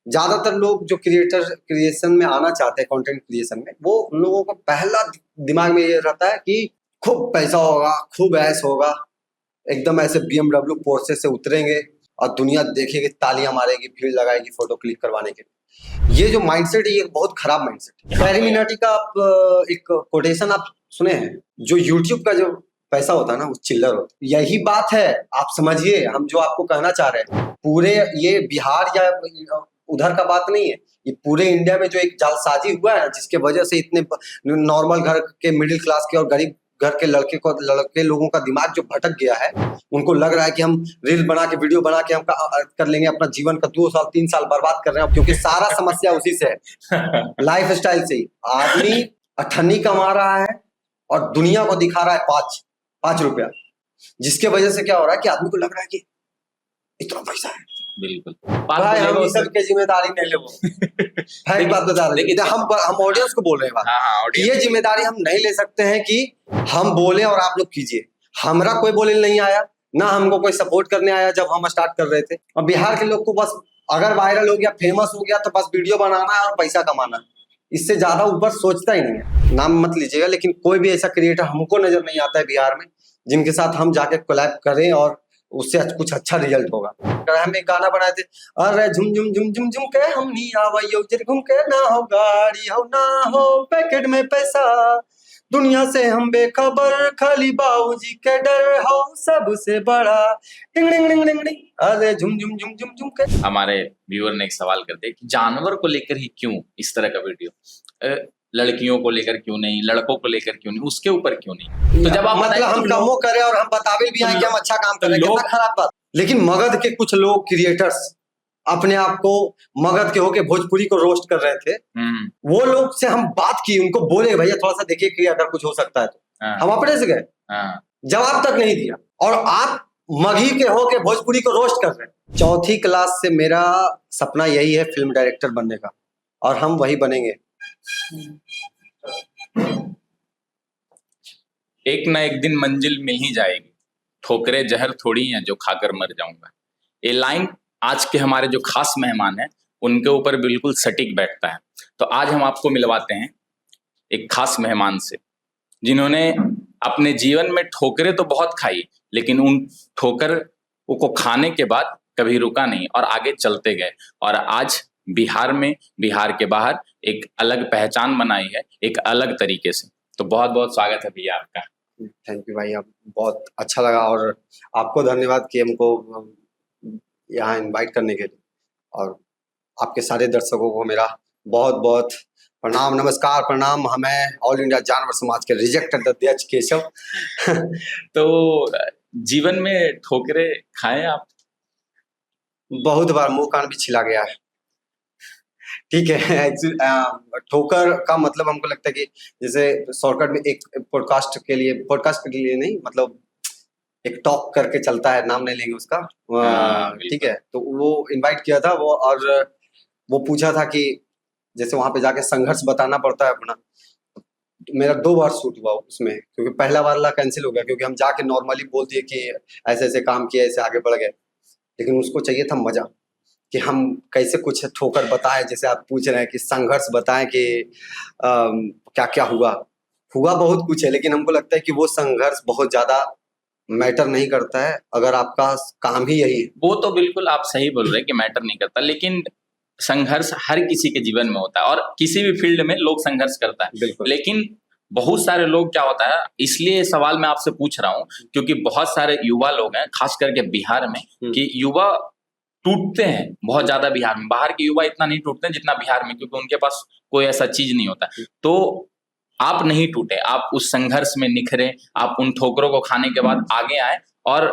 ज्यादातर लोग जो क्रिएशन में आना चाहते हैं, कंटेंट क्रिएशन में, वो उन लोगों का पहला दिमाग में ये रहता है कि खूब पैसा होगा, खूब ऐश होगा, एकदम ऐसे BMW पोर्से से उतरेंगे और दुनिया देखेगी, तालियां मारेगी, भीड़ लगाएगी फोटो क्लिक करवाने के लिए। ये जो माइंडसेट है, ये बहुत खराब माइंडसेट है। कैरी मिनाटी का आप एक कोटेशन आप सुने हैं, जो यूट्यूब का जो पैसा होता है ना, वो चिल्लर होता है। यही बात है, आप समझिए हम जो आपको कहना चाह रहे हैं। पूरे ये बिहार या उधर का बात नहीं है, ये पूरे इंडिया में जो एक जालसाजी हुआ है, जिसके वजह से इतने नॉर्मल घर के, मिडिल क्लास के और गरीब घर के लड़के लोगों का दिमाग जो भटक गया है, उनको लग रहा है कि हम रील बना के, वीडियो बना के हम कर लेंगे, अपना जीवन का 2 साल 3 साल बर्बाद कर रहे हैं, क्योंकि सारा समस्या उसी से है। लाइफ स्टाइल से ही आदमी अठन्नी कमा रहा है और दुनिया को दिखा रहा है 5 रुपया, जिसके वजह से क्या हो रहा है कि आदमी को लग रहा है कि इतना पैसा है। बिल्कुल भाई हम इस सब के जिम्मेदारी नहीं ले एक बात बता रहे हैं, हम ऑडियंस को बोल रहे हैं कि ये जिम्मेदारी हम नहीं ले सकते हैं कि हम बोले और आप लोग कीजिए। हमरा कोई बोले नहीं आया, ना हमको कोई सपोर्ट करने आया जब हम स्टार्ट कर रहे थे। और बिहार के लोग को बस अगर वायरल हो गया, फेमस हो गया, तो बस वीडियो बनाना है और पैसा कमाना, इससे ज्यादा ऊपर सोचता ही नहीं है। नाम मत लीजिएगा, लेकिन कोई भी ऐसा क्रिएटर हमको नजर नहीं आता है बिहार में जिनके साथ हम जाके कोलैब करें और उससे कुछ अच्छा रिजल्ट होगा। हम एक गाना बनाए थे, अरे झुम झुम झुम झुम झुम के हम नहीं आवइयो जर घूम के, ना हो गाड़ी हो ना हो पैकेट में पैसा, दुनिया से हम बेखबर, खाली बाबूजी के डर हो सबसे बड़ा, टिंग टिंग टिंग टिंग टिंग, अरे झुम झुम झुम झुम झुम के। हमारे व्यूअर ने एक सवाल कर दिया कि जानवर को लेकर ही क्यों इस तरह का वीडियो, लड़कियों को लेकर क्यों नहीं, लड़कों को लेकर क्यों नहीं, उसके ऊपर क्यों नहीं? तो जब आप मतलब हम कमो करें और हम बतावे भी हैं कि हम अच्छा काम कर रहे हैं, कितना खराब बात। लेकिन मगध के कुछ लोग क्रिएटर्स अपने आप को मगध के होके भोजपुरी को रोस्ट कर रहे थे। वो लोग से हम बात की, उनको बोले भैया थोड़ा सा देखिए कि अगर कुछ हो सकता है तो। हम अपने से गए, जवाब तक नहीं दिया, और आप मगही के होके भोजपुरी को रोस्ट कर रहे हैं। 4th क्लास से मेरा सपना यही है फिल्म डायरेक्टर बनने का, और हम वही बनेंगे। एक ना एक दिन मंजिल मिल ही जाएगी, ठोकरे जहर थोड़ी हैं जो खाकर मर जाऊंगा। ये लाइन आज के हमारे जो खास मेहमान हैं उनके ऊपर बिल्कुल सटीक बैठता है। तो आज हम आपको मिलवाते हैं एक खास मेहमान से, जिन्होंने अपने जीवन में ठोकरे तो बहुत खाई, लेकिन उन ठोकर को खाने के बाद कभी रुका नहीं और आगे चलते गए, और आज बिहार में, बिहार के बाहर एक अलग पहचान बनाई है, एक अलग तरीके से। तो बहुत बहुत स्वागत है भैया आपका। थैंक यू भाई, आप बहुत अच्छा लगा, और आपको धन्यवाद कि हमको यहाँ इनवाइट करने के लिए, और आपके सारे दर्शकों को मेरा बहुत बहुत प्रणाम, नमस्कार, प्रणाम। हमें ऑल इंडिया जानवर समाज के रिजेक्टेड अध्यक्ष केशव। तो जीवन में ठोकरे खाए आप? बहुत बार, मुंह कान भी छिला गया है। ठीक है, ठोकर का मतलब हमको लगता है कि जैसे शॉर्टकट में एक पॉडकास्ट के लिए नहीं, मतलब एक टॉक करके चलता है, नाम नहीं लेंगे उसका, ठीक है। तो वो इनवाइट किया था वो, और वो पूछा था कि जैसे वहां पे जाके संघर्ष बताना पड़ता है अपना। तो मेरा 2 बार शूट हुआ उसमें, क्योंकि पहला वाला कैंसिल हो गया, क्योंकि हम जाके नॉर्मली बोल दिए कि ऐसे ऐसे काम किया, ऐसे आगे बढ़ गए, लेकिन उसको चाहिए था मजा कि हम कैसे कुछ ठोकर बताएं। जैसे आप पूछ रहे हैं कि संघर्ष बताएं कि क्या क्या हुआ बहुत कुछ है, लेकिन हमको लगता है कि वो संघर्ष बहुत ज्यादा मैटर नहीं करता है, अगर आपका काम ही यही है। वो तो बिल्कुल आप सही बोल रहे हैं कि मैटर नहीं करता, लेकिन संघर्ष हर किसी के जीवन में होता है, और किसी भी फील्ड में लोग संघर्ष करता है। लेकिन बहुत सारे लोग, क्या होता है, इसलिए सवाल मैं आपसे पूछ रहा हूँ क्योंकि बहुत सारे युवा लोग हैं, खास करके बिहार में, कि युवा टूटते हैं बहुत ज्यादा बिहार में। बाहर के युवा इतना नहीं टूटते जितना बिहार में, क्योंकि उनके पास कोई ऐसा चीज नहीं होता। तो आप नहीं टूटे, आप उस संघर्ष में निखरे, आप उन ठोकरों को खाने के बाद आगे आए और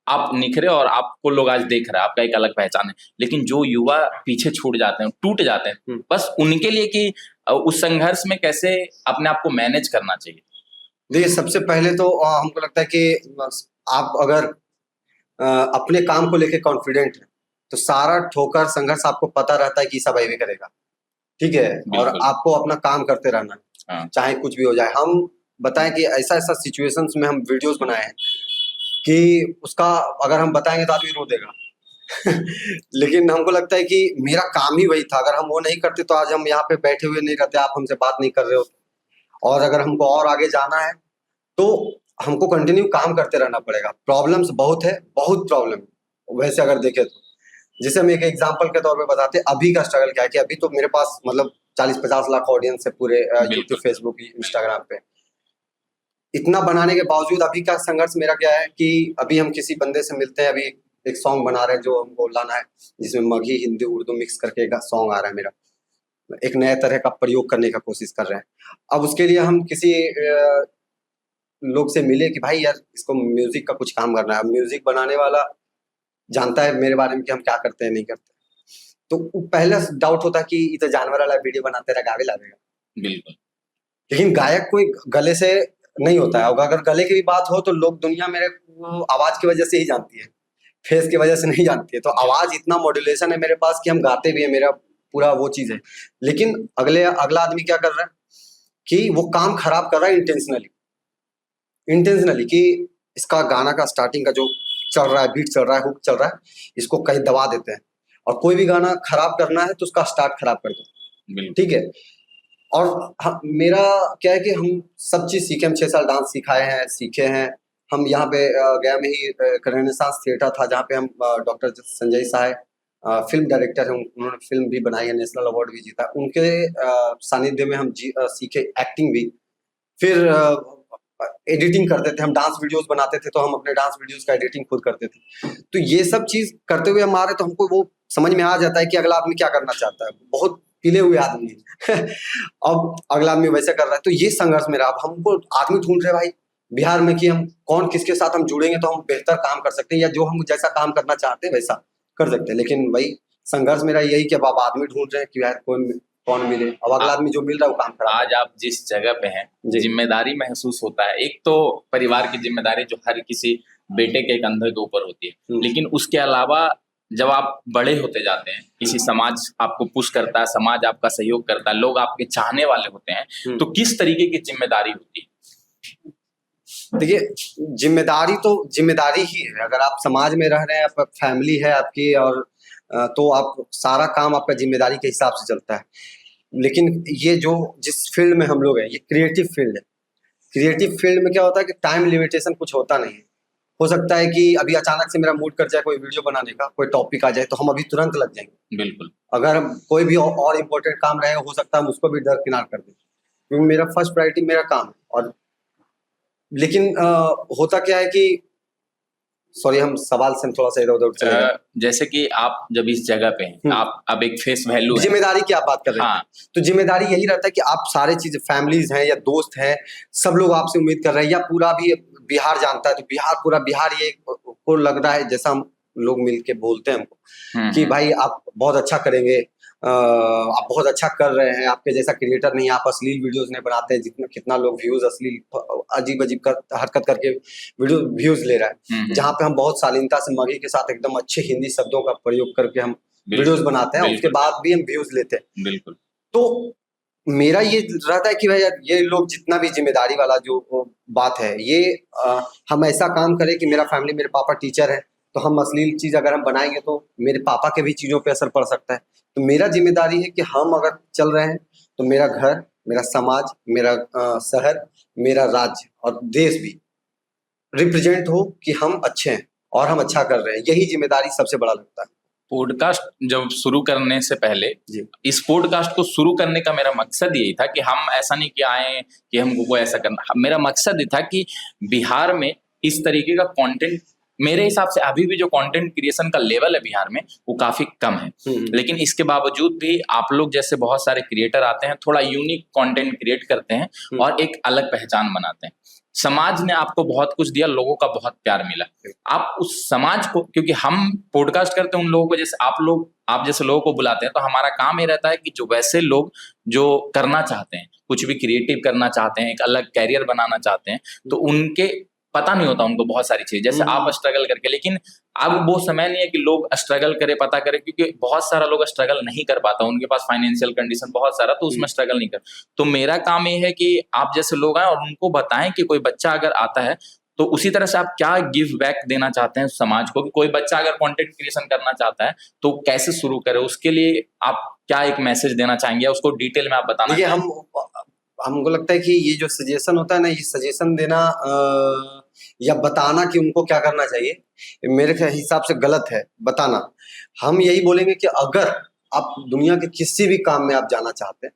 आप निखरे, और आपको लोग आज देख रहे हैं, आपका एक अलग पहचान है। लेकिन जो युवा पीछे छूट जाते हैं, टूट जाते हैं, बस उनके लिए कि उस संघर्ष में कैसे अपने आप को मैनेज करना चाहिए। देखिए, सबसे पहले तो हमको लगता है कि आप अगर अपने काम को लेके कॉन्फिडेंट है, तो सारा ठोकर संघर्ष आपको पता रहता है कि सब भी करेगा, ठीक है, और आपको अपना काम करते रहना है, चाहे कुछ भी हो जाए। हम बताएं कि ऐसा ऐसा सिचुएशंस में हम वीडियोस बनाए हैं कि उसका अगर हम बताएंगे तो आदमी रो देगा, लेकिन हमको लगता है कि मेरा काम ही वही था, अगर हम वो नहीं करते तो आज हम यहाँ पे बैठे हुए नहीं रहते, आप हमसे बात नहीं कर रहे होते। और अगर हमको और आगे जाना है तो हमको कंटिन्यू काम करते रहना पड़ेगा। प्रॉब्लम्स बहुत है, बहुत प्रॉब्लम वैसे अगर देखें तो। जैसे हम एक एग्जांपल के तौर पे बताते हैं, अभी का स्ट्रगल क्या है कि अभी तो मेरे पास मतलब 40-50 लाख ऑडियंस है पूरे यूट्यूब, फेसबुक, इंस्टाग्राम पे। इतना बनाने के बावजूद अभी का संघर्ष मेरा क्या है कि अभी हम किसी बंदे से मिलते हैं, अभी एक सॉन्ग बना रहे हैं जो हमको लाना है, जिसमें मगही, हिंदी, उर्दू मिक्स करके एक सॉन्ग आ रहा है मेरा। एक नए तरह का प्रयोग करने का कोशिश कर रहे हैं। अब उसके लिए हम किसी लोग से मिले कि भाई यार इसको म्यूजिक का कुछ काम करना है। म्यूजिक बनाने वाला जानता है मेरे बारे में कि हम क्या करते हैं, नहीं करते। तो पहले डाउट होता है कि ये तो जानवर वाला वीडियो बनाते रहा, गावे लावेगा। बिल्कुल। लेकिन गायक कोई गले से नहीं होता है, और अगर गले की भी बात हो तो लोग दुनिया मेरे को आवाज की वजह से ही जानती है, फेस की वजह से नहीं जानती है। तो आवाज इतना मॉड्यूलेशन है मेरे पास कि हम गाते भी है, मेरा पूरा वो चीज है। लेकिन अगला आदमी क्या कर रहा है कि वो काम खराब कर रहा है इंटेंशनली कि इसका गाना का स्टार्टिंग का जो चल रहा है, बीट चल रहा है, हुक चल रहा है, इसको कहीं दबा देते हैं। और कोई भी गाना खराब करना है तो उसका स्टार्ट खराब कर दो, ठीक है। और मेरा क्या है कि हम सब चीज सीखे, हम 6 साल डांस सीखे हैं। हम यहाँ पे गया में ही रेनेसांस थिएटर था जहाँ पे हम doctor Sanjay Sai film director हैं, उन्होंने फिल्म भी बनाई है, नेशनल अवार्ड भी जीता। उनके सानिध्य में हम सीखे एक्टिंग भी। फिर एडिटिंग करते थे, हम डांस वीडियोस बनाते थे तो हम अपने डांस वीडियोस का एडिटिंग खुद करते थे। तो ये सब चीज करते हुए हमारे तो हमको वो समझ में आ जाता है कि अगला आदमी क्या करना चाहता है। बहुत पीले हुए आदमी अब अगला आदमी वैसे कर रहा है। तो ये संघर्ष मेरा, अब हमको आदमी ढूंढ रहे भाई बिहार में कि हम कौन किसके साथ हम जुड़ेंगे तो हम बेहतर काम कर सकते हैं, या जो हम जैसा काम करना चाहते हैं वैसा कर सकते हैं। लेकिन वही संघर्ष मेरा यही कि अब आप आदमी ढूंढ रहे हैं कि यार कौन मिले। अब अगला आदमी जो मिल रहा है वो काम खराब। आज आप जिस जगह पे हैं, जिम्मेदारी महसूस होता है। एक तो परिवार की जिम्मेदारी जो हर किसी बेटे के कंधे के ऊपर होती है, लेकिन उसके अलावा जब आप बड़े होते जाते हैं, किसी समाज आपको पुश करता है, समाज आपका सहयोग करता है, लोग आपके चाहने वाले होते हैं, तो किस तरीके की जिम्मेदारी होती है? देखिए, जिम्मेदारी तो जिम्मेदारी ही है। अगर आप समाज में रह रहे हैं, आपका फैमिली है आपकी, और तो आप सारा काम आपका जिम्मेदारी के हिसाब से चलता है। लेकिन ये जो जिस फील्ड में हम लोग हैं, ये क्रिएटिव फील्ड है। क्रिएटिव फील्ड में क्या होता है कि टाइम लिमिटेशन कुछ होता नहीं है। हो सकता है कि अभी अचानक से मेरा मूड कर जाए कोई वीडियो बनाने का, कोई टॉपिक आ जाए तो हम अभी तुरंत लग जाएंगे। बिल्कुल। अगर कोई भी और इम्पोर्टेंट काम रहे, हो सकता है हम उसको भी दरकिनार कर दें, क्योंकि मेरा फर्स्ट प्रायोरिटी मेरा काम है। और लेकिन होता क्या है कि सॉरी, हम सवाल से थोड़ा सा इधर उधर चले गए। जैसे कि आप जब इस जगह पे हैं, आप अब एक फेस वैल्यू है, जिम्मेदारी की आप बात कर रहे हैं। तो जिम्मेदारी यही रहता है कि आप सारे चीज, फैमिलीज हैं या दोस्त हैं, सब लोग आपसे उम्मीद कर रहे हैं, या पूरा भी बिहार जानता है, तो पूरा बिहार ये को लग रहा है, जैसा हम लोग मिलके बोलते हैं हमको कि भाई आप बहुत अच्छा करेंगे, आप बहुत अच्छा कर रहे हैं, आपके जैसा क्रिएटर नहीं, आप अश्लील वीडियोस नहीं बनाते हैं। कितना लोग व्यूज अश्लील अजीब अजीब हरकत करके वीडियो व्यूज ले रहा है, जहाँ पे हम बहुत शालीनता से मगही के साथ एकदम अच्छे हिंदी शब्दों का प्रयोग करके हम वीडियोस बनाते हैं, उसके बाद भी हम व्यूज लेते हैं। बिल्कुल। तो मेरा ये रहता है कि भाई ये लोग जितना भी जिम्मेदारी वाला जो बात है, ये हम ऐसा काम करें कि मेरा फैमिली, मेरे पापा टीचर है, तो हम अश्लील चीज अगर हम बनाएंगे तो मेरे पापा के भी चीजों पे असर पड़ सकता है। तो मेरा जिम्मेदारी है कि हम अगर चल रहे हैं तो मेरा घर, मेरा समाज, मेरा शहर, मेरा राज्य और देश भी रिप्रेजेंट हो कि हम अच्छे हैं और हम अच्छा कर रहे हैं। यही जिम्मेदारी सबसे बड़ा लगता है। पॉडकास्ट जब शुरू करने से पहले, इस पॉडकास्ट को शुरू करने का मेरा मकसद यही था कि हम ऐसा नहीं कि आए कि हमको ऐसा करना। मेरा मकसद ये था कि बिहार में इस तरीके का कंटेंट, मेरे हिसाब से अभी भी जो कंटेंट क्रिएशन का लेवल है बिहार में, वो काफी कम है। लेकिन इसके बावजूद भी आप लोग जैसे बहुत सारे क्रिएटर आते हैं, थोड़ा यूनिक कंटेंट क्रिएट करते हैं और एक अलग पहचान बनाते हैं। समाज ने आपको बहुत कुछ दिया, लोगों का बहुत प्यार मिला। आप उस समाज को, क्योंकि हम पॉडकास्ट करते हैं उन लोगों को, जैसे आप जैसे लोगों को बुलाते हैं, तो हमारा काम ये रहता है कि जो वैसे लोग जो करना चाहते हैं, कुछ भी क्रिएटिव करना चाहते हैं, एक अलग कैरियर बनाना चाहते हैं, तो उनके पता नहीं होता उनको बहुत सारी चीज, जैसे आप स्ट्रगल करके। लेकिन अब वो समय नहीं है कि लोग स्ट्रगल करे, पता करे, क्योंकि बहुत सारा लोग स्ट्रगल नहीं कर पाता, उनके पास फाइनेंशियल कंडीशन बहुत सारा, तो उसमें स्ट्रगल नहीं कर। तो मेरा काम ये है कि आप जैसे लोग आए और उनको बताएं कि कोई बच्चा अगर आता है तो उसी तरह से आप क्या गिव बैक देना चाहते हैं समाज को कि कोई बच्चा अगर कंटेंट क्रिएशन करना चाहता है तो कैसे शुरू करे, उसके लिए आप क्या एक मैसेज देना चाहेंगे या उसको डिटेल में आप बताना देखिए, चाहेंगे? हमको लगता है कि ये जो सजेशन होता है ना, ये सजेशन देना या बताना कि उनको क्या करना चाहिए, मेरे हिसाब से गलत है बताना। हम यही बोलेंगे कि अगर आप दुनिया के किसी भी काम में आप जाना चाहते हैं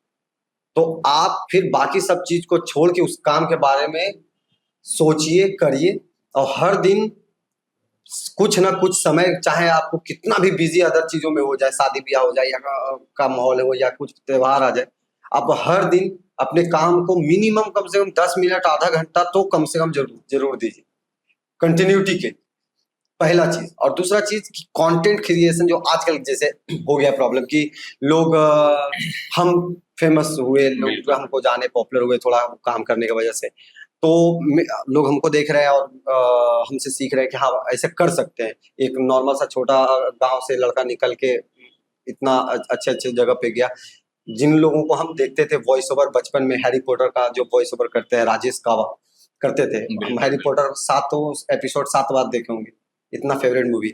तो आप फिर बाकी सब चीज को छोड़ के उस काम के बारे में सोचिए, करिए, और हर दिन कुछ ना कुछ समय, चाहे आपको कितना भी बिजी अदर चीजों में हो जाए, शादी ब्याह हो जाए या का माहौल हो या कुछ त्योहार आ जाए, आप हर दिन अपने काम को मिनिमम कम से कम 10 मिनट, आधा घंटा तो कम से कम जरूर जरूर दीजिए, कंटिन्यूटी के। पहला चीज। और दूसरा चीज कि कंटेंट क्रिएशन जो आजकल जैसे हो गया प्रॉब्लम कि लोग हम फेमस हुए, लोग बिल्कुल। हमको जाने, पॉपुलर हुए थोड़ा काम करने की वजह से, तो लोग हमको देख रहे हैं और हमसे सीख रहे हैं कि हाँ ऐसे कर सकते हैं। एक नॉर्मल सा छोटा गांव से लड़का निकल के इतना अच्छे अच्छे जगह पे गया। जिन लोगों को हम देखते थे वॉइस ओवर बचपन में, हैरी पॉटर का जो वॉइस ओवर करते हैं राजेश कावा करते थे, हम बिल्कुल, हैरी पॉटर 7 एपिसोड 7 बार देखे होंगे, इतना फेवरेट मूवी।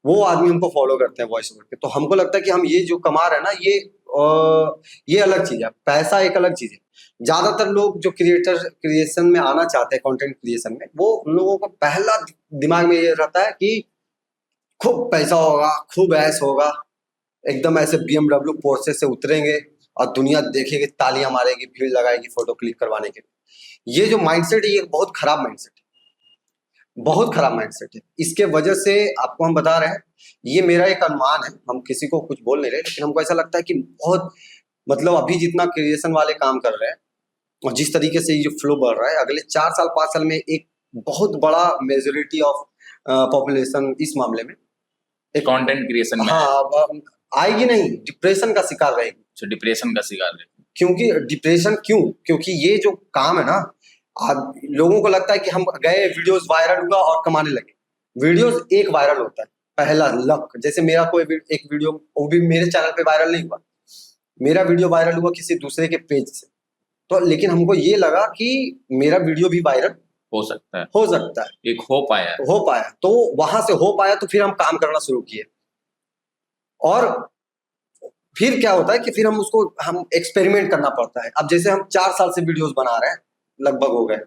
वो आदमी हमको फॉलो करते हैं वॉइस ओवर पे। तो हमको लगता है कि हम ये जो कमा रहे हैं ना, ये अलग चीज है, पैसा एक अलग चीज है। ज्यादातर लोग जो क्रिएशन में आना चाहते हैं, कंटेंट क्रिएशन में, वो उन लोगों का पहला दिमाग में ये रहता है कि खूब पैसा होगा, खूब ऐश होगा, एकदम ऐसे BMW पोर्से से उतरेंगे और दुनिया देखेगी, तालियां मारेगी, भीड़ लगाएगी फोटो क्लिक करवाने के लिए। ये जो माइंडसेट है, ये बहुत खराब माइंडसेट है, बहुत खराब माइंडसेट है। इसके वजह से आपको हम बता रहे हैं, ये मेरा एक अनुमान है, हम किसी को कुछ बोल नहीं रहे, लेकिन हमको ऐसा लगता है कि बहुत, मतलब अभी जितना क्रिएशन वाले काम कर रहे हैं और जिस तरीके से ये जो फ्लो बढ़ रहा है, अगले 4 साल 5 साल में एक बहुत बड़ा मेजोरिटी ऑफ पॉपुलेशन इस मामले में एक, कंटेंट क्रिएशन में हाँ, आएगी नहीं, डिप्रेशन का शिकार रहेगी। जो डिप्रेशन का शिकार है। क्योंकि डिप्रेशन क्यों? क्योंकि ये जो काम है ना, लोगों को लगता है कि हम गए, वीडियोस वायरल हुआ और कमाने लगे। वीडियोस एक वायरल होता है, पहला लक। जैसे मेरा कोई एक वीडियो, वो भी मेरे चैनल पे वायरल नहीं हुआ, मेरा वीडियो वायरल हुआ किसी दूसरे के पेज से। तो लेकिन हमको ये लगा कि मेरा वीडियो भी वायरल हो सकता है, हो सकता है, एक हो पाया हो पाया, तो वहां से हो पाया, तो फिर हम काम करना शुरू किए। और फिर क्या होता है कि फिर हम एक्सपेरिमेंट करना पड़ता है। अब जैसे हम 4 साल से वीडियोस बना रहे हैं, लगभग हो गए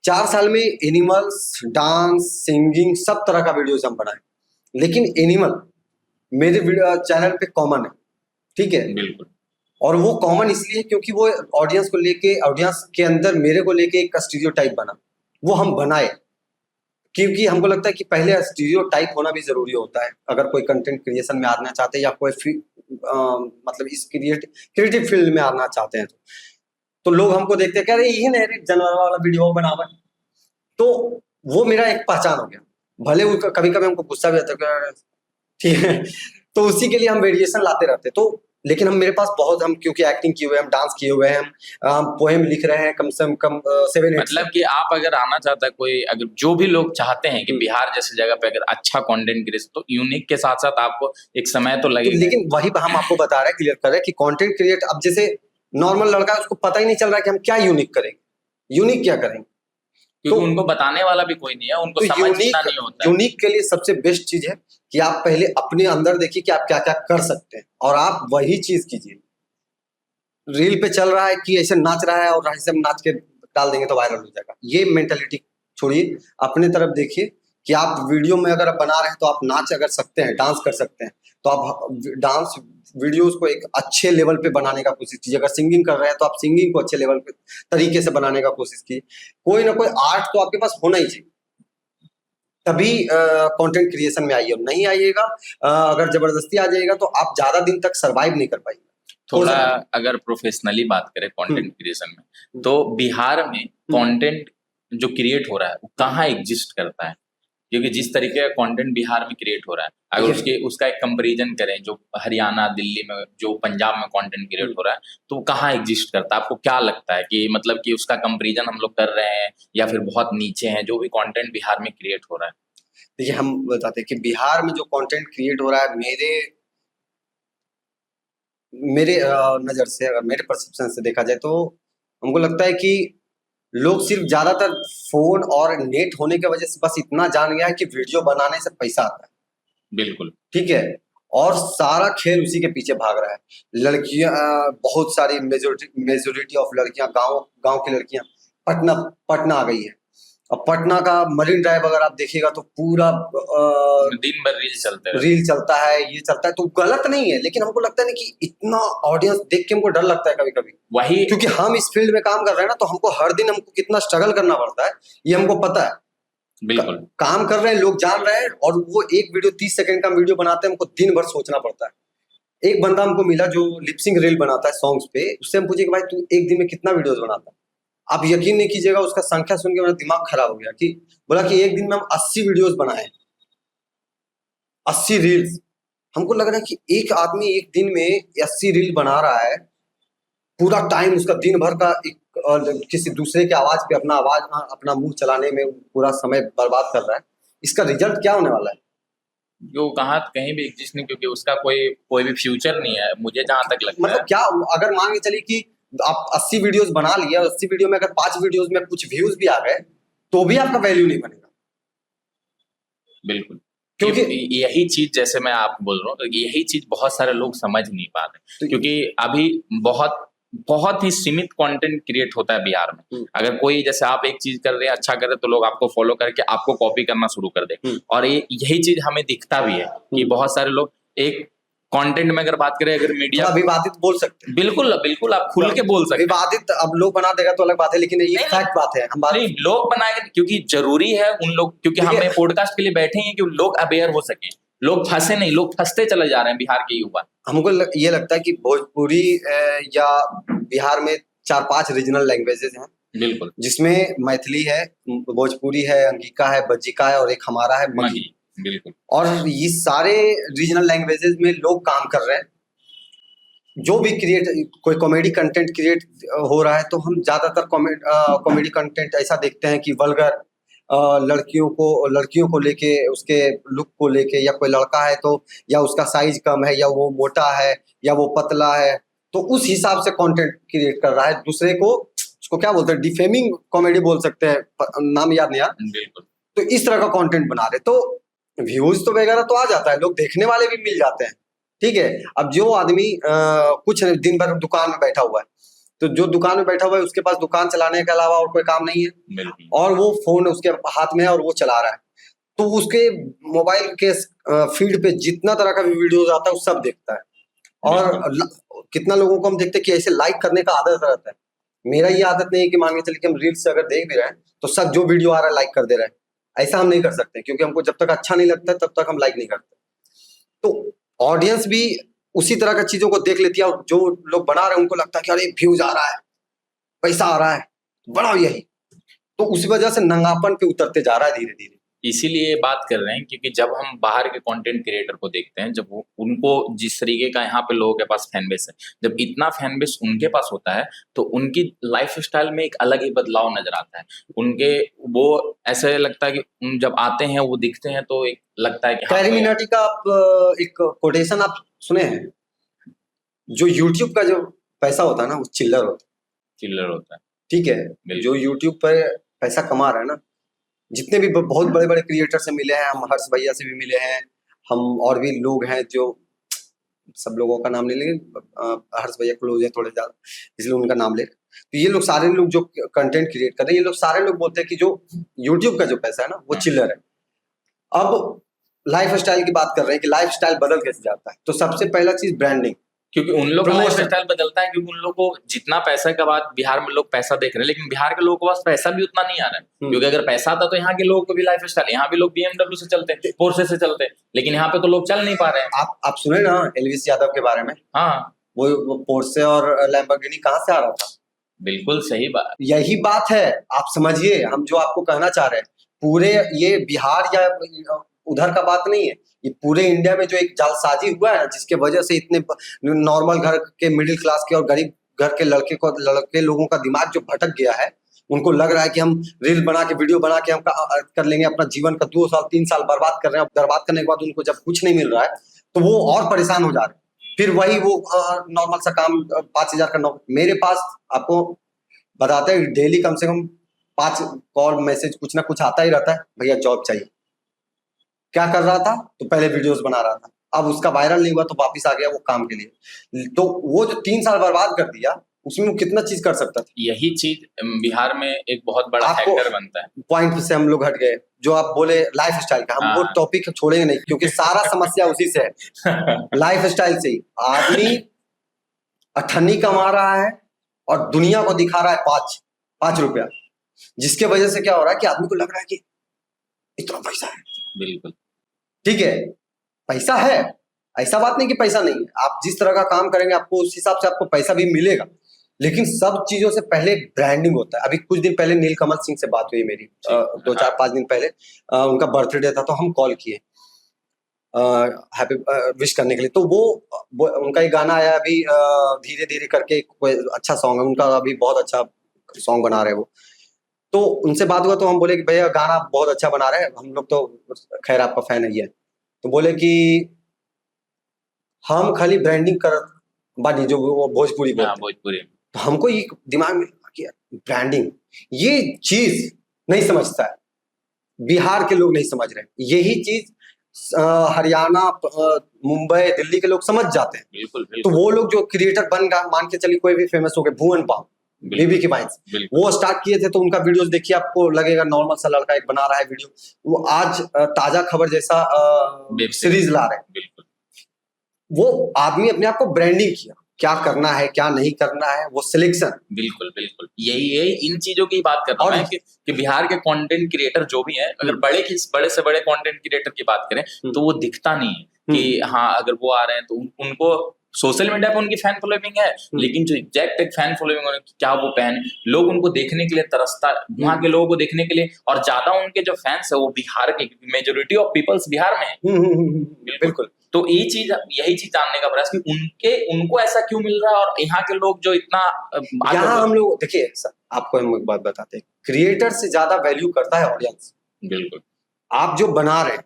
4 साल में, एनिमल्स, डांस, सिंगिंग, सब तरह का वीडियोस हम बनाए। लेकिन एनिमल मेरे चैनल पे कॉमन है, ठीक है। बिल्कुल। और वो कॉमन इसलिए क्योंकि वो ऑडियंस को लेके, ऑडियंस के अंदर मेरे को लेके एक स्टीरियोटाइप बना, वो हम बनाए। क्योंकि हमको लगता है कि पहले स्टीरियोटाइप होना भी जरूरी होता है, अगर कोई कंटेंट क्रिएशन में आना चाहते हैं या कोई मतलब इस क्रिएटिव फील्ड में आना चाहते हैं, तो लोग हमको देखते हैं, कह रहे यही नहीं जानवर वाला वीडियो बना हुआ है। तो वो मेरा एक पहचान हो गया। भले कभी कभी हमको गुस्सा भी आता है, ठीक है, तो उसी के लिए हम वेरिएशन लाते रहते। तो लेकिन हम, मेरे पास बहुत, हम क्योंकि एक्टिंग किए हुए हैं, हम डांस किए हुए हैं, हम पोएम लिख रहे हैं कम से कम 7-8। मतलब कि आप अगर आना चाहता है कोई, अगर जो भी लोग चाहते हैं कि बिहार जैसी जगह पे अगर अच्छा कंटेंट क्रिएशन, तो यूनिक के साथ साथ आपको एक समय तो लगेगा। लेकिन वही हम आपको बता रहे हैं, क्लियर कर रहे हैं कि कंटेंट क्रिएट, अब जैसे नॉर्मल लड़का है, उसको पता ही नहीं चल रहा है कि हम क्या यूनिक करेंगे, यूनिक क्या करेंगे, क्योंकि उनको बताने वाला भी कोई नहीं है, उनको तो समझना नहीं होता है। यूनिक के लिए सबसे बेस्ट चीज है कि आप पहले अपने अंदर देखिए कि आप क्या क्या कर सकते हैं, और आप वही चीज कीजिए। रील पे चल रहा है कि ऐसे नाच रहा है और ऐसे हम नाच के डाल देंगे तो वायरल हो जाएगा, ये मेंटेलिटी छोड़िए, अपने तरफ देखिए कि आप वीडियो में अगर आप बना रहे हैं तो आप नाच अगर सकते हैं, डांस कर सकते हैं, तो आप डांस वीडियोस को एक अच्छे लेवल पे बनाने का कोशिश कीजिए। अगर सिंगिंग कर रहे हैं तो आप सिंगिंग को अच्छे लेवल पे तरीके से बनाने का कोशिश कीजिए। कोई ना कोई आर्ट तो आपके पास होना ही चाहिए, तभी कंटेंट क्रिएशन में आइए। नहीं आइएगा, अगर जबरदस्ती आ जाएगा तो आप ज्यादा दिन तक सरवाइव नहीं कर पाएंगे। थोड़ा अगर प्रोफेशनली बात करें कंटेंट क्रिएशन में, तो बिहार में कंटेंट जो क्रिएट हो रहा है वो कहाँ एग्जिस्ट करता है? क्योंकि जिस तरीके का कंटेंट बिहार में क्रिएट हो रहा है, अगर उसका एक कंपैरिजन करें जो हरियाणा, दिल्ली में, जो पंजाब में कंटेंट क्रिएट हो रहा है, तो वो कहाँ एग्जिस्ट करता है? आपको क्या लगता है कि मतलब कि उसका कंपैरिजन हम लोग कर रहे हैं या फिर बहुत नीचे हैं जो भी कंटेंट बिहार में क्रिएट हो रहा है? देखिए, हम बताते हैं कि बिहार में जो कंटेंट क्रिएट हो रहा है, मेरे नज़र से, अगर मेरे परसेप्शन से देखा जाए, तो हमको लगता है कि लोग सिर्फ ज्यादातर फोन और नेट होने की वजह से बस इतना जान गया है कि वीडियो बनाने से पैसा आता है, बिल्कुल ठीक है, और सारा खेल उसी के पीछे भाग रहा है। लड़कियां बहुत सारी मेजोरिटी ऑफ लड़कियां गांव गांव की लड़कियां पटना पटना आ गई है। अब पटना का मरीन ड्राइव अगर आप देखिएगा तो पूरा दिन भर रील चलते रहते रील चलता है, ये चलता है, तो गलत नहीं है, लेकिन हमको लगता है ना कि इतना ऑडियंस देख के हमको डर लगता है कभी कभी, वही क्योंकि हम इस फील्ड में काम कर रहे हैं ना, तो हमको हर दिन हमको कितना स्ट्रगल करना पड़ता है ये हमको पता है। बिल्कुल काम कर रहे हैं, लोग जान रहे हैं, और वो एक वीडियो 30 सेकंड का वीडियो बनाते हैं, हमको दिन भर सोचना पड़ता है। एक बंदा हमको मिला जो लिपसिंग रील बनाता है सॉन्ग्स पे, उससे हम पूछे कि भाई तू एक दिन में कितना वीडियोस बनाता है? आप यकीन नहीं कीजिएगा, उसका संख्या सुन के मेरा दिमाग खराब हो गया, कि बोला कि एक दिन में हम 80 वीडियोस बनाए, 80 रील्स। हमको लग रहा है कि एक आदमी एक दिन में 80 रील बना रहा है, पूरा टाइम उसका दिन भर का किसी दूसरे के आवाज पे अपना मुंह चलाने में पूरा समय बर्बाद कर रहा है। इसका रिजल्ट क्या होने वाला है? जो कहाँ कहीं भी एग्जिस्ट नहीं, क्योंकि उसका कोई भी फ्यूचर नहीं है, मुझे जहां तक लगता मतलब है। क्या, अगर मान के चलिए कि आप 80 वीडियोस बना लिए, 80 वीडियो में अगर 5 वीडियोस में कुछ व्यूज भी आ गए, तो भी आपका वैल्यू नहीं बनेगा। बिल्कुल, क्योंकि यही चीज, जैसे मैं आपको बोल रहा हूँ, तो यही चीज बहुत सारे लोग समझ नहीं पा रहे, क्योंकि अभी बहुत ही सीमित कंटेंट क्रिएट होता है बिहार में। अगर कोई, जैसे आप एक चीज कर रहे हैं, अच्छा कर रहे हैं, तो लोग आपको फॉलो करके आपको कॉपी करना शुरू कर दे। और यही चीज हमें दिखता भी है कि बहुत सारे लोग एक कंटेंट में अगर बात करें, अगर मीडिया विवादित बोल सकते हैं, बिल्कुल बिल्कुल आप खुल के बोल सकते हैं। विवादित अब लोग बना देगा तो अलग बात है, लेकिन ये फैक्ट बात है। हम बात नहीं, लोग बनाएंगे क्योंकि जरूरी है उन लोग, क्योंकि हमें पॉडकास्ट के लिए बैठे हैं कि लोग अवेयर हो सके, लोग फंसे नहीं, लोग फंसते चले जा रहे हैं बिहार के युवा। हमको ये लगता है कि भोजपुरी या बिहार में 4-5 रीजनल लैंग्वेजेस हैं, बिल्कुल, जिसमें मैथिली है, भोजपुरी है, अंगिका है, बज्जिका है, और एक हमारा है मगही। बिल्कुल, और ये सारे रीजनल लैंग्वेजेस में लोग काम कर रहे हैं। जो भी कोई कॉमेडी कंटेंट क्रिएट हो रहा है, तो हम ज्यादातर कॉमेडी कंटेंट ऐसा देखते हैं कि वल्गर लड़कियों को लेके, उसके लुक को लेके, या कोई लड़का है तो या उसका साइज कम है, या वो मोटा है, या वो पतला है, तो उस हिसाब से कंटेंट क्रिएट कर रहा है। दूसरे को, उसको क्या बोलते हैं, डिफेमिंग कॉमेडी बोल सकते हैं, नाम याद नहीं यार। बिल्कुल, तो इस तरह का कंटेंट बना रहे, तो व्यूज तो वगैरह तो आ जाता है, लोग देखने वाले भी मिल जाते हैं, ठीक है। अब जो आदमी कुछ दिन भर दुकान में बैठा हुआ है, तो जो दुकान में बैठा हुआ है उसके पास दुकान चलाने के अलावा और कोई काम नहीं है, और वो फोन उसके हाथ में है और वो चला रहा है, तो उसके मोबाइल के फीड पे जितना तरह का वीडियोस आता है वो सब देखता है। और कितना लोगों को हम देखते हैं कि ऐसे लाइक करने का आदत रहता है। मेरा ये आदत नहीं है कि मान के चलिए कि हम रील्स से अगर देख भी रहे हैं तो सब जो वीडियो आ रहा है लाइक कर दे रहे हैं, ऐसा हम नहीं कर सकते, क्योंकि हमको जब तक अच्छा नहीं लगता है तब तक हम लाइक नहीं करते। तो ऑडियंस भी उसी तरह का चीजों को देख लेती है, और जो लोग बना रहे हैं उनको लगता है कि अरे व्यूज आ रहा है, पैसा आ रहा है, बनाओ यही, तो उसी वजह से नंगापन पे उतरते जा रहा है धीरे धीरे। इसीलिए बात कर रहे हैं, क्योंकि जब हम बाहर के कंटेंट क्रिएटर को देखते हैं, जब उनको जिस तरीके का यहाँ पे लोगों के पास फैन बेस है, जब इतना फैन बेस उनके पास होता है, तो उनकी लाइफ स्टाइल में एक अलग ही बदलाव नजर आता है। उनके वो ऐसे लगता है कि जब आते हैं, वो दिखते हैं, तो एक लगता है कि कैरी मिनाटी का आप एक कोटेशन आप सुने हैं, जो यूट्यूब का जो पैसा होता है ना, वो चिल्लर होता है, ठीक है। जो यूट्यूब पर पैसा कमा रहा है ना, जितने भी बहुत बड़े बड़े क्रिएटर से मिले हैं, हम हर्ष भैया से भी मिले हैं, हम और भी लोग हैं, जो सब लोगों का नाम नहीं लेंगे, हर्ष भैया क्लोज है थोड़े ज्यादा, इसलिए उनका नाम ले। तो ये लोग सारे लोग जो कंटेंट क्रिएट कर रहे हैं, ये लोग सारे लोग बोलते हैं कि जो यूट्यूब का जो पैसा है ना, वो चिल्लर है। अब लाइफ स्टाइल की बात कर रहे हैं कि लाइफ स्टाइल बदल कैसे जाता है, तो सबसे पहला चीज ब्रांडिंग, क्योंकि उन लोग का लाइफ स्टाइल बदलता है, क्योंकि उन लोग को जितना पैसा के बाद बिहार में लोग पैसा देख रहे हैं, लेकिन बिहार के लोगों के पास पैसा भी उतना नहीं आ रहा है। क्योंकि अगर पैसा आता तो यहाँ के लोगों को भी लाइफ स्टाइल, यहाँ भी लोग BMW से चलते हैं, पोर्शे से चलते हैं, लेकिन यहाँ पे तो लोग चल नहीं पा रहे हैं। आप सुने ना एल्विस यादव के बारे में? हाँ, वो पोर्शे और लैम्बोर्गिनी कहाँ से आ रहा था? बिल्कुल सही बात, यही बात है, आप समझिए हम जो आपको कहना चाह रहे हैं। पूरे ये बिहार या उधर का बात नहीं है, ये पूरे इंडिया में जो एक जालसाजी हुआ है, जिसके वजह से इतने नॉर्मल घर के, मिडिल क्लास के और गरीब घर के लड़के लोगों का दिमाग जो भटक गया है, उनको लग रहा है कि हम रील बना के, वीडियो बना के हम कर लेंगे, अपना जीवन का 2 साल 3 साल बर्बाद कर रहे हैं। बर्बाद करने के बाद उनको जब कुछ नहीं मिल रहा है तो वो और परेशान हो जा रहे हैं। फिर वही वो नॉर्मल सा काम, 5,000 का नौकरी। मेरे पास आपको बताते हैं डेली कम से कम 5 कॉल मैसेज कुछ ना कुछ आता ही रहता है, भैया जॉब चाहिए। क्या कर रहा था? तो पहले वीडियोस बना रहा था, अब उसका वायरल नहीं हुआ तो वापस आ गया वो काम के लिए। तो वो जो 3 साल बर्बाद कर दिया, उसमें वो कितना चीज कर सकता था। यही चीज बिहार में एक बहुत बड़ा आपको फैक्टर बनता है। पॉइंट से हम लोग हट गए, जो आप बोले लाइफ स्टाइल का, हम वो हाँ। टॉपिक छोड़ेंगे नहीं, क्योंकि सारा समस्या उसी से है। लाइफ स्टाइल से ही आदमी अठन्नी कमा रहा है और दुनिया को दिखा रहा है 5 रुपया, जिसके वजह से क्या हो रहा है कि आदमी को लग रहा है कि इतना पैसा है। बिल्कुल ठीक है, पैसा है, ऐसा बात नहीं कि पैसा नहीं है, आप जिस तरह का काम करेंगे आपको उस हिसाब से आपको पैसा भी मिलेगा, लेकिन सब चीजों से पहले ब्रांडिंग होता है। अभी कुछ दिन पहले नीलकमल सिंह से बात हुई मेरी, 2-4-5 दिन पहले, उनका बर्थडे था, तो हम कॉल किए हैप्पी विश करने के लिए। तो वो उनका एक गाना आया अभी, धीरे धीरे करके, कोई अच्छा सॉन्ग है उनका, अभी बहुत अच्छा सॉन्ग बना रहे हैं वो। तो उनसे बात हुआ तो हम बोले कि भैया गाना बहुत अच्छा बना रहे हैं, हम लोग तो खैर आपका फैन है ही है। तो बोले कि हम खाली ब्रांडिंग कर बानी, जो वो भोजपुरी बोलते हैं। भोजपुरी। तो हमको ये दिमाग में कि ब्रांडिंग ये चीज नहीं समझता है, बिहार के लोग नहीं समझ रहे, यही चीज हरियाणा, मुंबई, दिल्ली के लोग समझ जाते हैं। बिल्कुल, तो बिल्कुल। वो लोग जो क्रिएटर बन गया, मान के चलिए कोई भी फेमस हो गए, भुवन बाम, बेबी की वाइन्स, वो स्टार्ट किए थे, तो उनका वीडियोस देखिए, आपको लगेगा नॉर्मल सा लड़का एक बना रहा है वीडियो, वो आज ताजा खबर जैसा सीरीज ला रहे हैं। बिल्कुल। वो आदमी अपने आप को ब्रांडिंग किया, क्या करना है क्या नहीं करना है, वो सिलेक्शन। बिल्कुल बिल्कुल, यही इन चीजों की बात कर रहा हूँ कि बिहार के कंटेंट क्रिएटर जो भी हैं, अगर बड़े से बड़े कंटेंट क्रिएटर की बात करें तो वो दिखता नहीं है कि हाँ अगर वो आ रहे हैं तो उनको सोशल मीडिया पे उनकी फैन फॉलोइंग है, लेकिन जो एग्जैक्ट एक फैन फॉलोइंग है क्या वो पहन, लोग उनको देखने के लिए तरसता है, वहाँ के लोगों को देखने के लिए, और ज्यादा उनके जो फैंस है वो बिहार के, मेजोरिटी ऑफ पीपल्स बिहार में है। बिल्कुल। तो यही चीज जानने का प्रयास कि उनको ऐसा क्यों मिल रहा है, और यहाँ के लोग जो इतना यहाँ हम लोग देखिए, आपको हम एक बात बताते हैं, क्रिएटर से ज्यादा वैल्यू करता है ऑडियंस। बिल्कुल। आप जो बना रहे हैं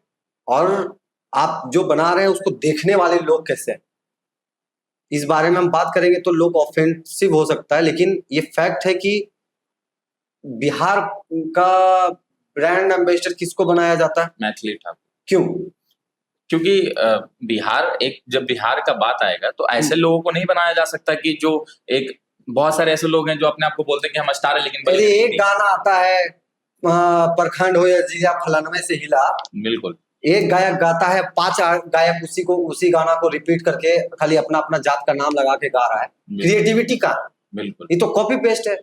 और आप जो बना रहे हैं उसको देखने वाले लोग कैसे हैं, इस बारे में हम बात करेंगे तो लोग ऑफेंसिव हो सकता है, लेकिन ये फैक्ट है कि बिहार का ब्रांड एम्बेसडर किसको बनाया जाता है? मैथिली ठाकुर। क्यों? क्योंकि जब बिहार का बात आएगा तो ऐसे लोगों को नहीं बनाया जा सकता कि जो एक बहुत सारे ऐसे लोग हैं जो अपने आप को बोलते हैं कि हम स्टार है, लेकिन एक गाना आता है, प्रखंड हो या जीजा फलानवे से हिला, बिल्कुल, एक गायक गाता है, 5 गायक उसी गाना को रिपीट करके खाली अपना अपना जात का नाम लगा के गा रहा है। क्रिएटिविटी का, बिल्कुल, ये तो कॉपी पेस्ट है,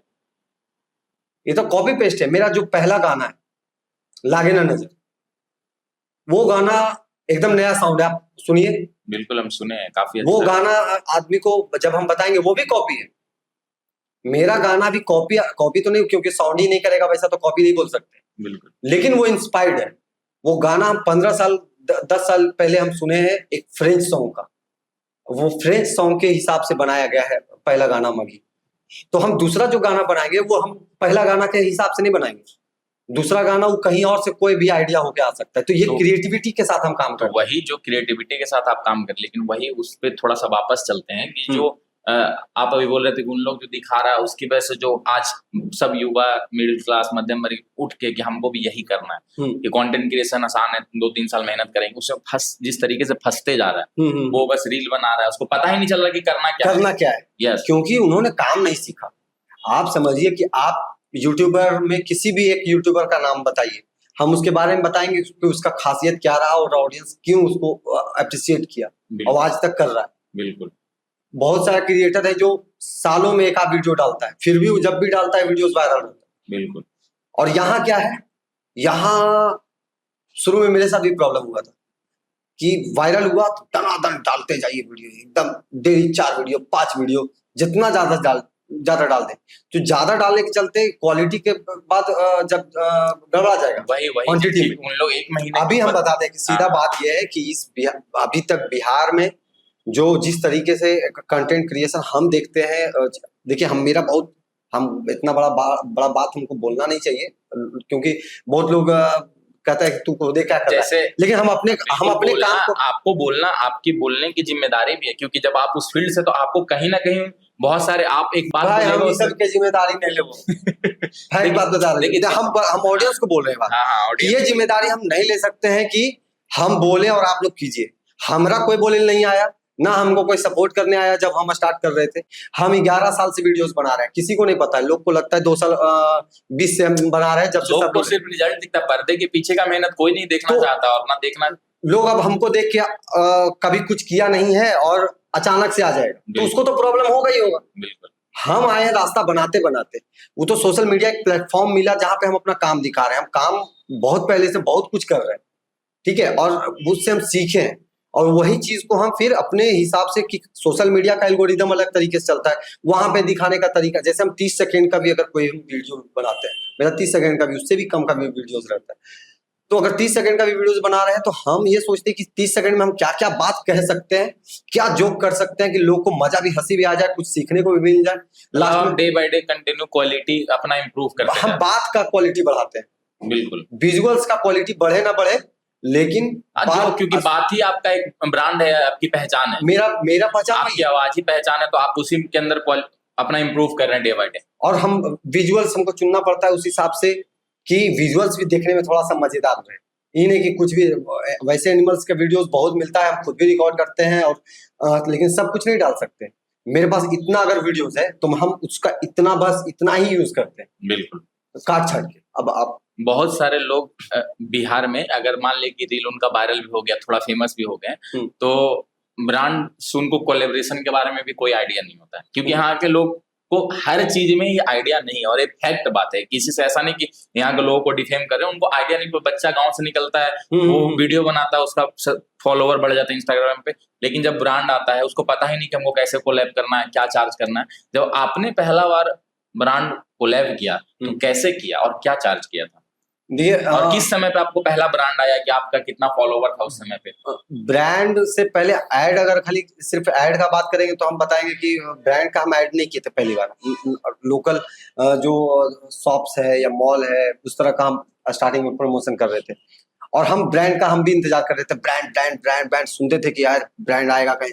ये तो कॉपी पेस्ट है। मेरा जो पहला गाना है लागे ना नजर, वो गाना एकदम नया साउंड है, आप सुनिए। बिल्कुल, हम सुने हैं, काफी वो गाना आदमी को जब हम बताएंगे वो भी कॉपी है, मेरा गाना भी कॉपी तो नहीं, क्योंकि साउंड ही नहीं करेगा वैसा, तो कॉपी नहीं बोल सकते। बिल्कुल, लेकिन वो इंस्पायर्ड है। वो गाना हम 15 साल 10 साल पहले हम सुने हैं, एक फ्रेंच सॉन्ग का, वो फ्रेंच सॉन्ग के हिसाब से बनाया गया है पहला गाना मगी। तो हम दूसरा जो गाना बनाएंगे वो हम पहला गाना के हिसाब से नहीं बनाएंगे, दूसरा गाना वो कहीं और से कोई भी आइडिया होके आ सकता है। तो ये क्रिएटिविटी के साथ हम काम कर रहे हैं। वही जो क्रिएटिविटी के साथ आप काम कर, लेकिन वही उस पर थोड़ा सा वापस चलते हैं कि जो आप अभी बोल रहे थे कि उन लोग जो दिखा रहा है उसकी वजह से जो आज सब युवा मिडिल क्लास मध्यम वर्ग उठ के कि हमको भी यही करना है, कि कंटेंट क्रिएशन आसान है, 2-3 साल मेहनत करेंगे, उससे जिस तरीके से फंसते जा रहा है, वो बस रील बना रहा है, उसको पता ही नहीं चल रहा कि करना क्या है। यस, क्योंकि उन्होंने काम नहीं सीखा। आप समझिए कि आप यूट्यूबर में किसी भी एक यूट्यूबर का नाम बताइए, हम उसके बारे में बताएंगे कि उसका खासियत क्या रहा और ऑडियंस क्यों उसको अप्रिशिएट किया और आज तक कर रहा है। बिल्कुल, बहुत सारे क्रिएटर है जो सालों में एक आध वीडियो डालता है, फिर भी वो जब भी डालता है वीडियोस वायरल होता है। बिल्कुल, और यहाँ क्या है, यहाँ शुरू में मेरे साथ भी प्रॉब्लम हुआ था कि वायरल हुआ तो दनादन डालते जाइए वीडियो, एकदम डेली 4 वीडियो 5 वीडियो, जितना ज्यादा डाल दे, तो ज्यादा डालने के चलते क्वालिटी के बाद जब गड़बड़ा जाएगा वही क्वांटिटी में, उन लोग 1 महीने अभी हम बता दें कि सीधा बात यह है कि अभी तक बिहार में जो जिस तरीके से कंटेंट क्रिएशन हम देखते हैं, देखिए हम इतना बड़ा बात हमको बोलना नहीं चाहिए, क्योंकि बहुत लोग कहता है कि तू खुद क्या कर रहा है, जैसे लेकिन हम अपने काम को आपको बोलना, आपकी बोलने की जिम्मेदारी भी है, क्योंकि जब आप उस फील्ड से, तो आपको कहीं ना कहीं बहुत सारे, आप एक बात भाई हम बोलेगा इस सब की जिम्मेदारी नहीं ले फैक्ट बात बता रहे हैं, हम ऑडियंस को बोल रहे हैं बात हाँ, कि ये जिम्मेदारी हम नहीं ले सकते हैं कि हम बोले और आप लोग कीजिए। हमारा कोई बोले नहीं आया, ना हमको कोई सपोर्ट करने आया जब हम स्टार्ट कर रहे थे। हम 11 साल से वीडियोस बना रहे हैं, किसी को नहीं पता है, लोग को लगता है 2 साल 20 से हम बना रहे हैं, जब से लोग सब को सिर्फ रिजल्ट दिखता है, पर्दे के पीछे का मेहनत कोई नहीं देखना चाहता, और ना देखना। लोग अब हमको देख के कभी कुछ किया नहीं है और अचानक से आ जाएगा, तो उसको तो प्रॉब्लम होगा ही होगा। बिल्कुल, हम आए हैं रास्ता बनाते बनाते, वो तो सोशल मीडिया एक प्लेटफॉर्म मिला जहां पे हम अपना काम दिखा रहे हैं। हम काम बहुत पहले से बहुत कुछ कर रहे हैं, ठीक है, और उससे हम सीखे हैं, और वही चीज को हम फिर अपने हिसाब से, कि सोशल मीडिया का एल्गोरिदम अलग तरीके से चलता है, वहां पे दिखाने का तरीका, जैसे हम 30 सेकंड का भी अगर कोई वीडियो बनाते हैं, मेरा 30 सेकंड का भी, उससे भी कम का भी वीडियोस रहता है, तो अगर 30 सेकंड का भी वीडियोस बना रहे हैं तो हम ये सोचते हैं कि 30 सेकंड में हम क्या क्या बात कह सकते हैं, क्या जोक कर सकते हैं कि लोग को मजा भी, हंसी भी आ जाए, कुछ सीखने को भी मिल जाए। लास्ट में day by day continue quality अपना इंप्रूव करते हैं, हम बात का क्वालिटी बढ़ाते हैं। बिल्कुल, विजुअल्स का क्वालिटी बढ़े ना बढ़े, लेकिन क्योंकि बात ही आपका एक ब्रांड है, आपकी पहचान है, मेरा पहचान, आपकी आवाज ही पहचान है, तो आप उसी के अंदर अपना इंप्रूव कर रहे हैं डे बाय डे। और हम विजुअल्स हमको चुनना पड़ता है उस हिसाब से कि विजुअल्स भी देखने में थोड़ा सा मजेदार रहे, ये नहीं कि कुछ भी। वैसे एनिमल्स के वीडियोस बहुत मिलता है, हम खुद भी रिकॉर्ड करते हैं, और लेकिन सब कुछ नहीं डाल सकते। मेरे पास इतना अगर वीडियोस है तो हम उसका इतना, बस इतना ही यूज करते हैं, बिल्कुल, काट छाट के। अब आप बहुत सारे लोग बिहार में, अगर मान ले कि रील उनका वायरल भी हो गया, थोड़ा फेमस भी हो गए, तो ब्रांड से उनको कोलैबोरेशन के बारे में भी कोई आइडिया नहीं होता है, क्योंकि यहाँ के लोग को हर चीज में ये आइडिया नहीं है। और एक फैक्ट बात है, किसी से ऐसा नहीं कि यहाँ के लोगों को डिफेम कर रहे हैं, उनको आइडिया नहीं। कोई बच्चा गांव से निकलता है, वो वीडियो बनाता है, उसका फॉलोवर बढ़ जाता है इंस्टाग्राम पे, लेकिन जब ब्रांड आता है उसको पता ही नहीं कि हमको कैसे कोलैब करना है, क्या चार्ज करना है। जब आपने पहला बार ब्रांड कोलैब किया तो कैसे किया और क्या चार्ज किया था? और किस समय पे आपको पहला ब्रांड आया, कि आपका कितना फॉलोवर था उस समय पे? ब्रांड से पहले ऐड, अगर खाली सिर्फ ऐड का बात करेंगे तो हम बताएंगे कि ब्रांड का हम ऐड नहीं किए थे पहली बार। लोकल जो शॉप्स है या मॉल है, उस तरह का हम स्टार्टिंग में प्रमोशन कर रहे थे, और हम ब्रांड का हम भी इंतजार कर रहे थे। ब्रांड ब्रांड ब्रांड ब्रांड सुनते थे कि यार ब्रांड आएगा कहीं।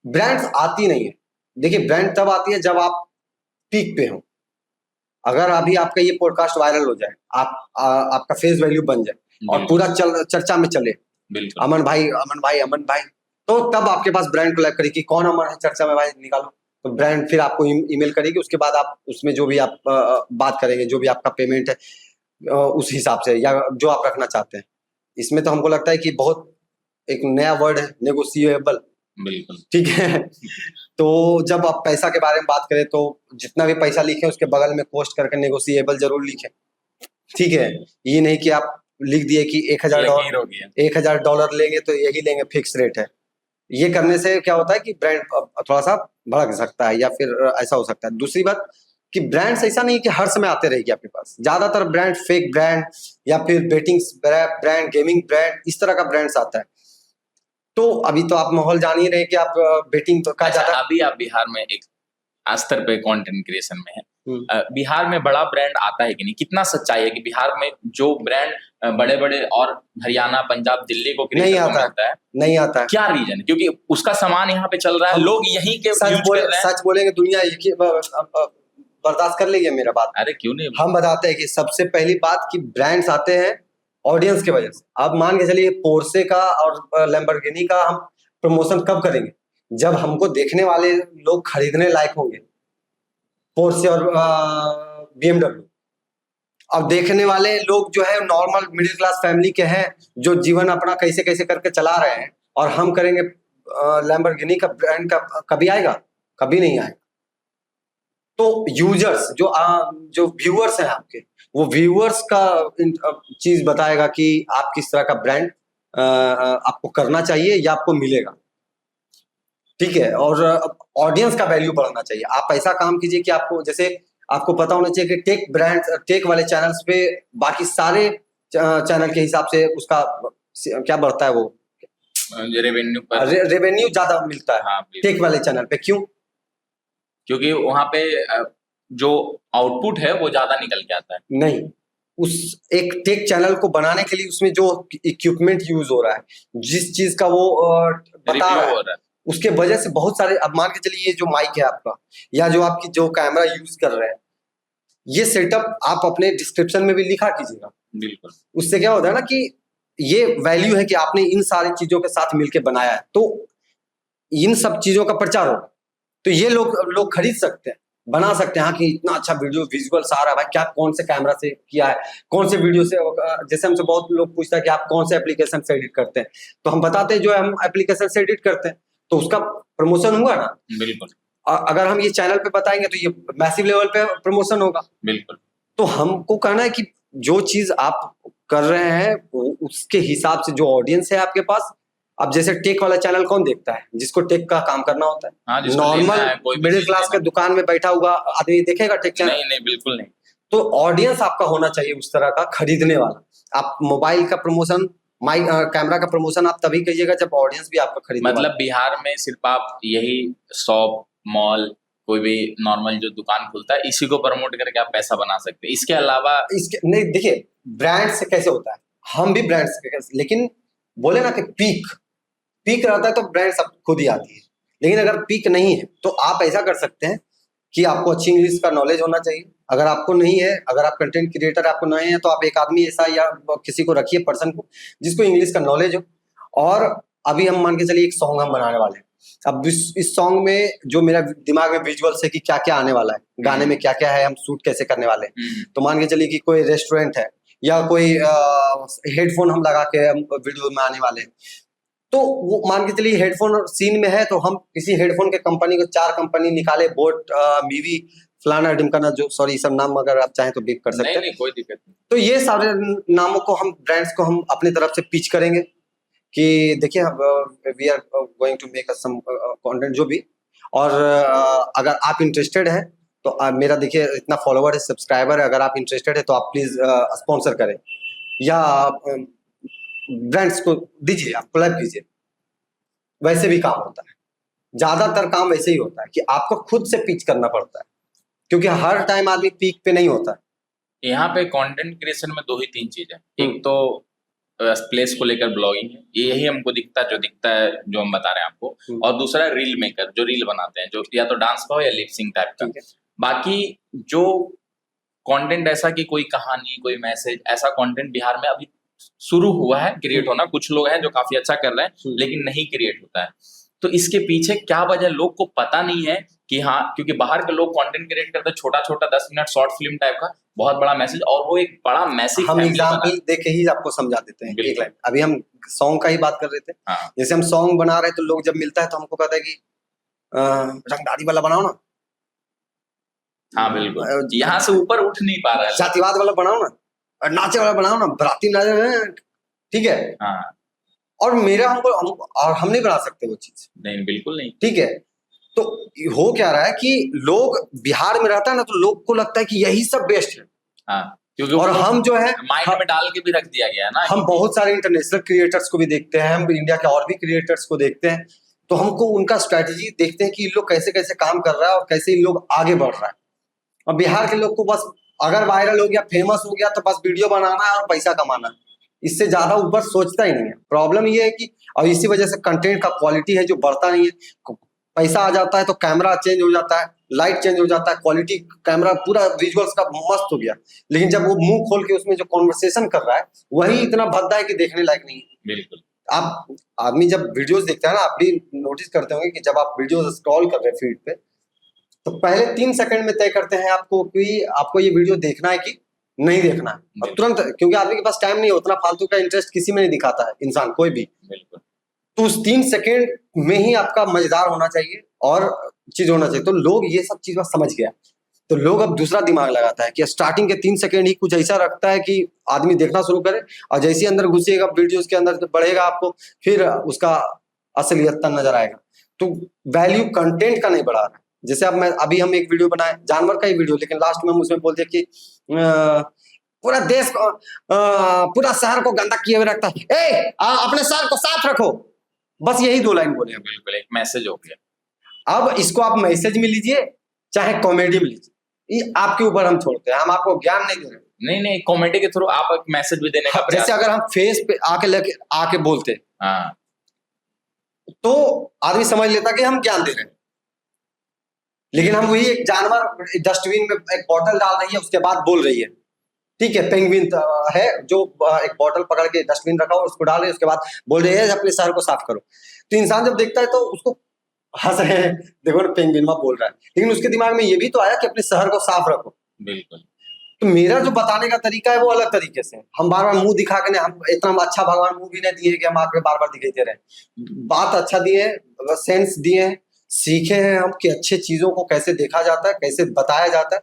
ब्रांड्स आती नहीं है। देखिए, ब्रांड तब आती है जब आप पीक पे हो। अगर अभी आपका ये पॉडकास्ट वायरल हो जाए, आपका फेस वैल्यू बन जाए और पूरा चर्चा में चले, अमन भाई अमन भाई अमन भाई, तो तब आपके पास ब्रांड कोलैब करेगी, कौन अमन है चर्चा में भाई, निकालो। तो ब्रांड फिर आपको ईमेल करेगी, उसके बाद आप उसमें जो भी आप बात करेंगे, जो भी आपका पेमेंट है उस हिसाब से, या जो आप रखना चाहते हैं। इसमें तो हमको लगता है कि बहुत एक नया वर्ड है, नेगोशिएबल। बिल्कुल, ठीक है। तो जब आप पैसा के बारे में बात करें, तो जितना भी पैसा लिखे उसके बगल में पोस्ट करके नेगोशिएबल जरूर लिखें, ठीक है। ये नहीं कि आप लिख दिए कि $1000 लेंगे तो यही लेंगे, फिक्स रेट है। ये करने से क्या होता है कि ब्रांड थोड़ा सा भड़क सकता है, या फिर ऐसा हो सकता है। दूसरी बात कि ब्रांड्स ऐसा नहीं कि हर समय आते रहेगी आपके पास। ज्यादातर ब्रांड फेक ब्रांड, या फिर बेटिंग ब्रांड, गेमिंग ब्रांड, इस तरह का ब्रांड्स आता है। तो अभी तो आप माहौल जान ही रहे कि आप बेटिंग तो का ज्यादा। अभी आप बिहार में एक स्तर पे कंटेंट क्रिएशन में है, बिहार में बड़ा ब्रांड आता है कि नहीं? कितना सच्चाई है कि बिहार में जो ब्रांड बड़े बड़े और हरियाणा, पंजाब, दिल्ली को नहीं आता है, नहीं आता है। क्या रीजन? क्योंकि उसका सामान यहाँ पे चल रहा है, लोग यहीं के सच बोलेंगे, दुनिया बर्दाश्त कर लेगी मेरा बात। अरे क्यों नहीं? हम बताते हैं कि सबसे पहली बात कि ब्रांड्स आते हैं ऑडियंस की वजह से। आप मान के चलिए, पोर्शे का और लैम्बोर्गिनी का हम प्रमोशन कब करेंगे? जब हमको देखने वाले लोग खरीदने लायक होंगे, पोर्शे और BMW। अब देखने वाले लोग जो है नॉर्मल मिडिल क्लास फैमिली के हैं, जो जीवन अपना कैसे कैसे करके चला रहे हैं, और हम करेंगे लैम्बोर्गिनी का ब्रांड का, कभी आएगा? कभी नहीं आएगा। तो यूजर्स जो व्यूअर्स हैं आपके, वो व्यूअर्स का चीज बताएगा कि आप किस तरह का ब्रांड आपको करना चाहिए या आपको मिलेगा, ठीक है। और ऑडियंस का वैल्यू बढ़ाना चाहिए। आप ऐसा काम कीजिए कि आपको, जैसे आपको पता होना चाहिए कि टेक वाले चैनल्स पे बाकी सारे चैनल के हिसाब से उसका क्या बढ़ता है, वो रेवेन्यू ज्यादा मिलता है। हाँ, टेक वाले चैनल पे क्यों? क्योंकि वहां पे जो आउटपुट है वो ज्यादा निकल के आता है। नहीं, उस एक टेक चैनल को बनाने के लिए उसमें जो इक्विपमेंट यूज हो रहा है, जिस चीज का वो बता रिव्यू रहा हो है, रहा है। उसके वजह से बहुत सारे, अब मान के चलिए ये जो माइक है आपका या जो आपकी जो कैमरा यूज कर रहे हैं, ये सेटअप आप अपने डिस्क्रिप्शन में भी लिखा कीजिएगा। बिल्कुल। उससे क्या होता है ना कि ये वैल्यू है कि आपने इन सारी चीजों के साथ मिलकर बनाया है, तो इन सब चीजों का प्रचार होगा, तो ये लोग खरीद सकते हैं, बना सकते हैं। हाँ कि इतना अच्छा वीडियो विजुअल्स आ रहा है भाई, क्या कौन से कैमरा से किया है, कौन से वीडियो से, जैसे हमसे बहुत लोग पूछता है कि आप कौन से एप्लीकेशन से एडिट करते हैं, तो हम बताते हैं जो हम एप्लीकेशन से एडिट करते हैं, तो उसका प्रमोशन हुआ ना। बिल्कुल। अगर हम ये चैनल पे बताएंगे तो ये मैसिव लेवल पे प्रमोशन होगा। बिल्कुल। तो हमको कहना है कि जो चीज आप कर रहे हैं उसके हिसाब से जो ऑडियंस है आपके पास, अब जैसे टेक वाला चैनल कौन देखता है, जिसको टेक का काम करना होता हाँ, है, जिसको लेना नॉर्मल है, कोई भी मिडिल चीज क्लास लेना के है। दुकान में बैठा हुआ आदमी देखेगा टेक चैनल? नहीं नहीं, बिल्कुल नहीं। तो ऑडियंस आपका होना चाहिए उस तरह का खरीदने वाला। आप मोबाइल का प्रमोशन, माइक कैमरा का प्रमोशन आप तभी करिएगा जब ऑडियंस भी आपका खरीदने वाला। मतलब बिहार में सिर्फ आप यही शॉप, मॉल, कोई भी नॉर्मल जो दुकान खुलता है, इसी को प्रमोट करके आप पैसा बना सकते हैं। इसके अलावा इसके नहीं, देखिए ब्रांड से कैसे होता है, हम भी ब्रांड से कैसे, लेकिन बोले ना कि पीक रहता है तो ब्रांड सब खुद ही आती है। लेकिन अगर पीक नहीं है तो आप ऐसा कर सकते हैं कि आपको अच्छी इंग्लिश का नॉलेज होना चाहिए। अगर आपको नहीं है, अगर आप कंटेंट क्रिएटर आपको नहीं है, तो आप एक आदमी ऐसा या किसी को रखिए, पर्सन को, जिसको इंग्लिश का नॉलेज हो। और अभी हम मान के चलिए एक सॉन्ग हम बनाने वाले हैं। अब इस सॉन्ग में जो मेरा दिमाग में विजुअल्स है कि क्या क्या आने वाला है, गाने में क्या क्या है, हम शूट कैसे करने वाले हैं। तो मान के चलिए कि कोई रेस्टोरेंट है या कोई हेडफोन हम लगा के हम वीडियो में आने वाले हैं, तो वो मान के चलिए हेडफोन सीन में है, तो हम किसी हेडफोन के कंपनी को 4 कंपनी निकाले, बोट, मीवी, फलाना ढिमकाना, जो सॉरी सब नाम अगर आप चाहें तो बीप कर सकते हैं। नहीं, कोई दिक्कत नहीं। तो ये सारे नामों को हम, ब्रांड्स को हम अपनी तरफ से पिच करेंगे कि देखिए we are going to make some content जो भी। और अगर आप इंटरेस्टेड हैं तो मेरा देखिए इतना फॉलोवर है, सब्सक्राइबर है, अगर आप इंटरेस्टेड है तो आप प्लीज स्पॉन्सर करें या ब्रांड्स को दीजिए, आप कोलैब कीजिए। वैसे भी काम होता है, ज्यादातर काम वैसे ही होता है कि आपको खुद से पिच करना पड़ता है, क्योंकि हर टाइम आदमी पीक पे नहीं होता है। यहाँ पे कंटेंट क्रिएशन में 2 ही 3 चीज है। एक तो प्लेस को लेकर ब्लॉगिंग है, यही हमको दिखता है जो हम बता रहे हैं आपको। और दूसरा रील मेकर, जो रील बनाते हैं, जो या तो डांस का हो या लिपसिंग टाइप का। बाकी जो कंटेंट ऐसा कि कोई कहानी, कोई मैसेज, ऐसा कंटेंट बिहार में अभी शुरू हुआ है क्रिएट होना। कुछ लोग हैं जो काफी अच्छा कर रहे हैं, लेकिन नहीं क्रिएट होता है। तो इसके पीछे क्या वजह, लोग को पता नहीं है कि हाँ, क्योंकि बाहर के लोग कंटेंट क्रिएट करते हैं छोटा छोटा 10 मिनट शॉर्ट फिल्म टाइप का, बहुत बड़ा मैसेज, और वो एक बड़ा मैसेज। हम एग्जाम्पल दे के ही आपको समझा देते हैं। एक लाइन, अभी हम सॉन्ग का ही बात कर रहे थे। हाँ। जैसे हम सॉन्ग बना रहे हैं तो लोग जब मिलता है तो हमको कहता है कि रंगदारी वाला बनाओ ना। हाँ बिल्कुल, यहाँ से ऊपर उठ नहीं पा रहा है। जातिवाद वाला बनाओ ना, और नाचे वाला बनाओ ना, बराती नाचे, ठीक है। हाँ। और मेरा और हम नहीं बना सकते वो चीज। नहीं, बिल्कुल नहीं। ठीक है, तो हो क्या रहा है कि लोग बिहार में रहता है ना, तो लोग को लगता है कि यही सब बेस्ट है। हाँ, क्योंकि और हम जो है माइंड में डाल के भी रख दिया गया है ना। हम बहुत सारे इंटरनेशनल क्रिएटर्स को भी देखते हैं, हम इंडिया के और भी क्रिएटर्स को देखते हैं, तो हमको उनका स्ट्रेटेजी देखते हैं कि इन लोग कैसे कैसे काम कर रहा है और कैसे इन लोग आगे बढ़ रहा है। और बिहार के लोग को बस अगर वायरल हो गया, फेमस हो गया, तो बस वीडियो बनाना है और पैसा कमाना है, इससे ज्यादा ऊपर सोचता ही नहीं है। प्रॉब्लम ये है कि और इसी वजह से कंटेंट का क्वालिटी है जो बढ़ता नहीं है। पैसा आ जाता है तो कैमरा चेंज हो जाता है, लाइट चेंज हो जाता है, क्वालिटी कैमरा पूरा विजुअल्स का मस्त हो गया, लेकिन जब वो मुंह खोल के उसमें जो कॉन्वर्सेशन कर रहा है वही इतना भद्दा है कि देखने लायक नहीं है। बिल्कुल। आप आदमी जब वीडियोस देखता है ना, आप भी नोटिस करते होंगे कि जब आप वीडियोस स्क्रॉल कर रहे हैं फीड पे, तो पहले 3 सेकंड में तय करते हैं आपको कि आपको ये वीडियो देखना है कि नहीं देखना है। तुरंत, क्योंकि आदमी के पास टाइम नहीं है उतना, फालतू का इंटरेस्ट किसी में नहीं दिखाता है इंसान कोई भी। बिल्कुल। तो उस 3 सेकंड में ही आपका मजेदार होना चाहिए और चीज होना चाहिए। तो लोग ये सब चीज समझ गया, तो लोग अब दूसरा दिमाग लगाता है कि स्टार्टिंग के 3 सेकंड ही कुछ ऐसा रखता है कि आदमी देखना शुरू करे, और जैसे ही अंदर घुसेगा वीडियोस के अंदर बढ़ेगा आपको, फिर उसका असलियत नजर आएगा। तो वैल्यू कंटेंट का नहीं बढ़ा रहा है। जैसे अब अभी हम एक वीडियो बनाए, जानवर का ही वीडियो, लेकिन लास्ट में हम उसमें बोलते हैं कि पूरा देश को, पूरा शहर को गंदा किए हुए रखता है, अपने शहर को साफ रखो, बस यही 2 लाइन बोले। बिल्कुल, एक मैसेज हो गया। अब इसको आप मैसेज में लीजिए चाहे कॉमेडी में लीजिए, ये आपके ऊपर हम छोड़ते हैं, हम आपको ज्ञान नहीं दे रहे। नहीं नहीं, कॉमेडी के थ्रू आप एक मैसेज भी देने का जैसे प्रयास अगर हम फेस पे आके बोलते हाँ तो आदमी समझ लेता कि हम ज्ञान दे रहे हैं, लेकिन हम वही एक जानवर डस्टबिन में एक बॉटल डाल रही है उसके बाद बोल रही है, ठीक है, पेंगुइन है जो एक बॉटल पकड़ के डस्टबिन रखा और उसको डाल रही है, उसके बाद बोल रही है अपने शहर को साफ करो। तो इंसान जब देखता है तो उसको हंस रहे हैं, देखो ना पेंगुइन वहां बोल रहा है, लेकिन उसके दिमाग में ये भी तो आया कि अपने शहर को साफ रखो। बिल्कुल। तो मेरा जो बताने का तरीका है वो अलग तरीके से है। हम बार बार मुंह दिखा के नहीं, हम इतना अच्छा भगवान मुंह भी नहीं दिए कि हम आके बार बार दिखाते रहे। बात अच्छा दिए है, सेंस दिए हैं, सीखे हैं हम कि अच्छे चीजों को कैसे देखा जाता है, कैसे बताया जाता है,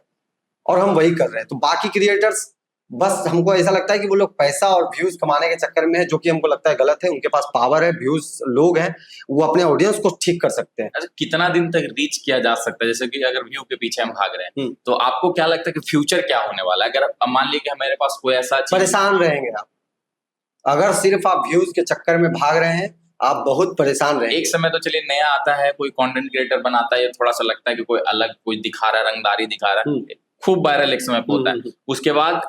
और हम वही कर रहे हैं। तो बाकी क्रिएटर्स बस हमको ऐसा लगता है कि वो लोग पैसा और व्यूज कमाने के चक्कर में है, जो कि हमको लगता है गलत है। उनके पास पावर है, व्यूज लोग हैं, वो अपने ऑडियंस को ठीक कर सकते हैं। अच्छा, कितना दिन तक रीच किया जा सकता है? जैसे कि अगर व्यू के पीछे हम भाग रहे हैं, हम्म। तो आपको क्या लगता है कि फ्यूचर क्या होने वाला है? अगर अब मान लीजिए कि हमारे पास कोई ऐसा चीज, परेशान रहेंगे आप, अगर सिर्फ आप व्यूज के चक्कर में भाग रहे हैं आप बहुत परेशान रहेंगे। एक समय तो चलिए नया आता है, कोई कंटेंट क्रिएटर बनाता है, ये थोड़ा सा लगता है कि कोई अलग कोई दिखा रहा है, रंगदारी दिखा रहा है, खूब वायरल एक समय पे होता है। उसके बाद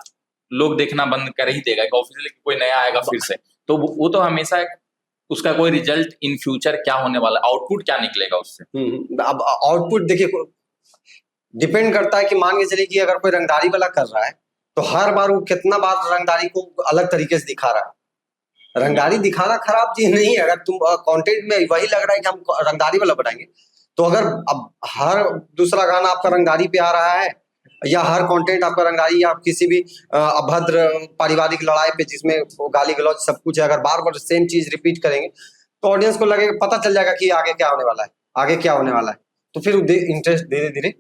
लोग देखना बंद कर ही देगा कि ऑफिशियली कोई नया आएगा फिर से। तो वो तो हमेशा उसका कोई रिजल्ट इन फ्यूचर क्या होने वाला, आउटपुट क्या निकलेगा उससे? अब आउटपुट देखिए, डिपेंड करता है कि मान के चलिए कि अगर कोई रंगदारी वाला कर रहा है तो हर बार वो कितना बार रंगदारी को अलग तरीके से दिखा रहा है। रंगदारी दिखाना खराब चीज नहीं है, अगर तुम कंटेंट में वही लग रहा है कि हम रंगदारी वाला बनाएंगे, तो अगर अब हर दूसरा गाना आपका रंगदारी पे आ रहा है, या हर कंटेंट आपका रंगदारी, या आप किसी भी अभद्र पारिवारिक लड़ाई पे जिसमें गाली गलौज सब कुछ है, अगर बार बार सेम चीज रिपीट करेंगे तो ऑडियंस को लगेगा, पता चल जाएगा कि आगे क्या होने वाला है, आगे क्या होने वाला है। तो फिर इंटरेस्ट धीरे धीरे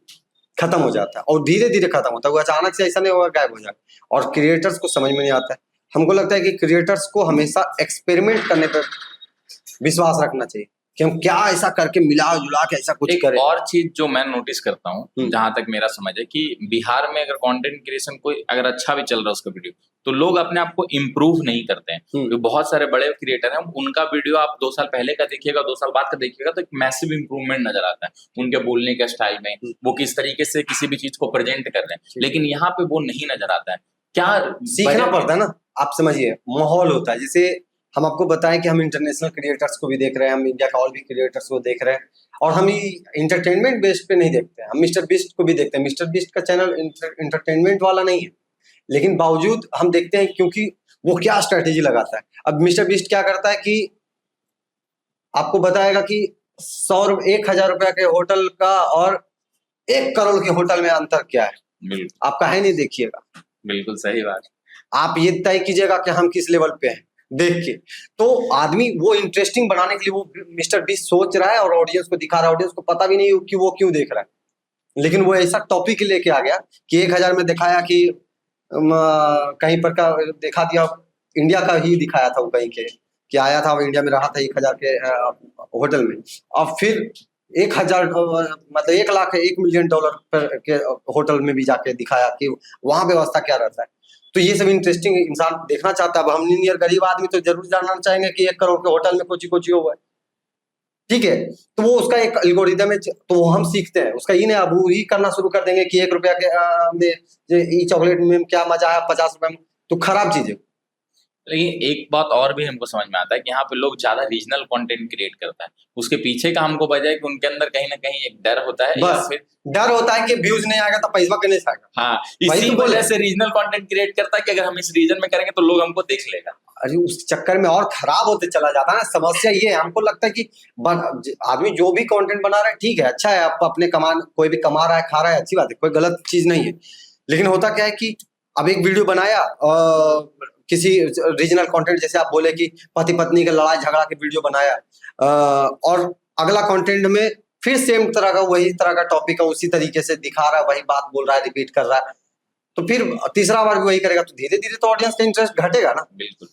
खत्म हो जाता है, और धीरे धीरे खत्म होता है, वो अचानक से ऐसा नहीं होगा गायब हो जाएगा। और क्रिएटर्स को समझ में नहीं आता है। हमको लगता है कि क्रिएटर्स को हमेशा एक्सपेरिमेंट करने पर विश्वास रखना चाहिए कि हम क्या ऐसा करके मिला जुला के ऐसा कुछ करें। और चीज जो मैं नोटिस करता हूँ, जहां तक मेरा समझ है, कि बिहार में अगर कंटेंट क्रिएशन कोई अगर अच्छा भी चल रहा है उसका वीडियो, तो लोग अपने आप को इम्प्रूव नहीं करते हैं। तो बहुत सारे बड़े क्रिएटर हैं, उनका वीडियो आप 2 साल पहले का देखिएगा, 2 साल बाद का देखिएगा, तो एक मैसिव इंप्रूवमेंट नजर आता है उनके बोलने के स्टाइल में, वो किस तरीके से किसी भी चीज को प्रेजेंट कर रहे हैं। लेकिन यहाँ पे वो नहीं नजर आता है। क्या सीखना पड़ता है ना, आप समझिए, माहौल होता है। जैसे हम आपको बताएं कि हम इंटरनेशनल क्रिएटर्स को भी देख रहे हैं, हम इंडिया का और भी क्रिएटर्स को देख रहे हैं, और हम इंटरटेनमेंट बेस्ड पे नहीं देखते हैं, हम मिस्टर बीस्ट को भी देखते हैं। मिस्टर बीस्ट का चैनल इंटरटेनमेंट वाला नहीं है, लेकिन बावजूद हम देखते हैं क्योंकि वो क्या स्ट्रेटेजी लगाता है। अब मिस्टर बीस्ट क्या करता है कि आपको बताएगा कि 1,000 रुपया के होटल का और 1 करोड़ के होटल में अंतर क्या है, आप काहे नहीं देखिएगा। बिल्कुल सही बात। आप ये तय कीजिएगा कि हम किस लेवल पे हैं देख के। तो आदमी वो इंटरेस्टिंग बनाने के लिए वो मिस्टर बीस्ट सोच रहा है और ऑडियंस को दिखा रहा है। ऑडियंस को पता भी नहीं कि वो क्यों देख रहा है, लेकिन वो ऐसा टॉपिक लेके आ गया कि 1,000 में दिखाया कि कहीं पर का दिखा दिया, इंडिया का ही दिखाया था वो कहीं के कि आया था, वो इंडिया में रहा था 1,000 के होटल में, और फिर 1,000 मतलब 1 लाख $1 मिलियन के होटल में भी जाके दिखाया कि वहां व्यवस्था क्या रहता है। तो ये सब इंटरेस्टिंग इंसान देखना चाहता है। अब हम नियर गरीब आदमी तो जरूर जानना चाहेंगे कि 1 करोड़ के होटल में कोची कोची हुआ है, ठीक है। तो वो उसका एक एल्गोरिदम है, तो वो हम सीखते हैं उसका। ही नहीं, अब वो ही करना शुरू कर देंगे कि 1 रुपया के में चॉकलेट में क्या मजा है 50 रुपए में, तो खराब चीज है। लेकिन एक बात और भी हमको समझ में आता है कि यहाँ पे लोग ज्यादा रीजनल कंटेंट क्रिएट करता है, उसके पीछे का हमको वजह है कि उनके अंदर कहीं ना कहीं एक डर होता है, बस फिर डर होता है कि व्यूज नहीं आएगा तो पैसा कहीं से आएगा। हाँ, इसी वजह से रीजनल कंटेंट क्रिएट करता है कि अगर हम इस रीजन में करेंगे तो लोग हमको देख लेगा। अरे उस चक्कर में और खराब होते चला जाता है ना। समस्या ये है, हमको लगता है कि आदमी जो भी कंटेंट बना रहा है ठीक है, अच्छा है, आप अपने कोई भी कमा रहा है, खा रहा है, अच्छी बात है, कोई गलत चीज नहीं है। लेकिन होता क्या है कि अब एक वीडियो बनाया किसी रीजनल कंटेंट, जैसे आप बोले कि पति पत्नी का लड़ाई झगड़ा के वीडियो बनाया, और अगला कंटेंट में फिर सेम तरह का वही तरह का टॉपिक है, उसी तरीके से दिखा रहा है, वही बात बोल रहा है, रिपीट कर रहा है, तो फिर तीसरा बार भी वही करेगा, तो धीरे धीरे तो ऑडियंस का इंटरेस्ट घटेगा ना। बिल्कुल।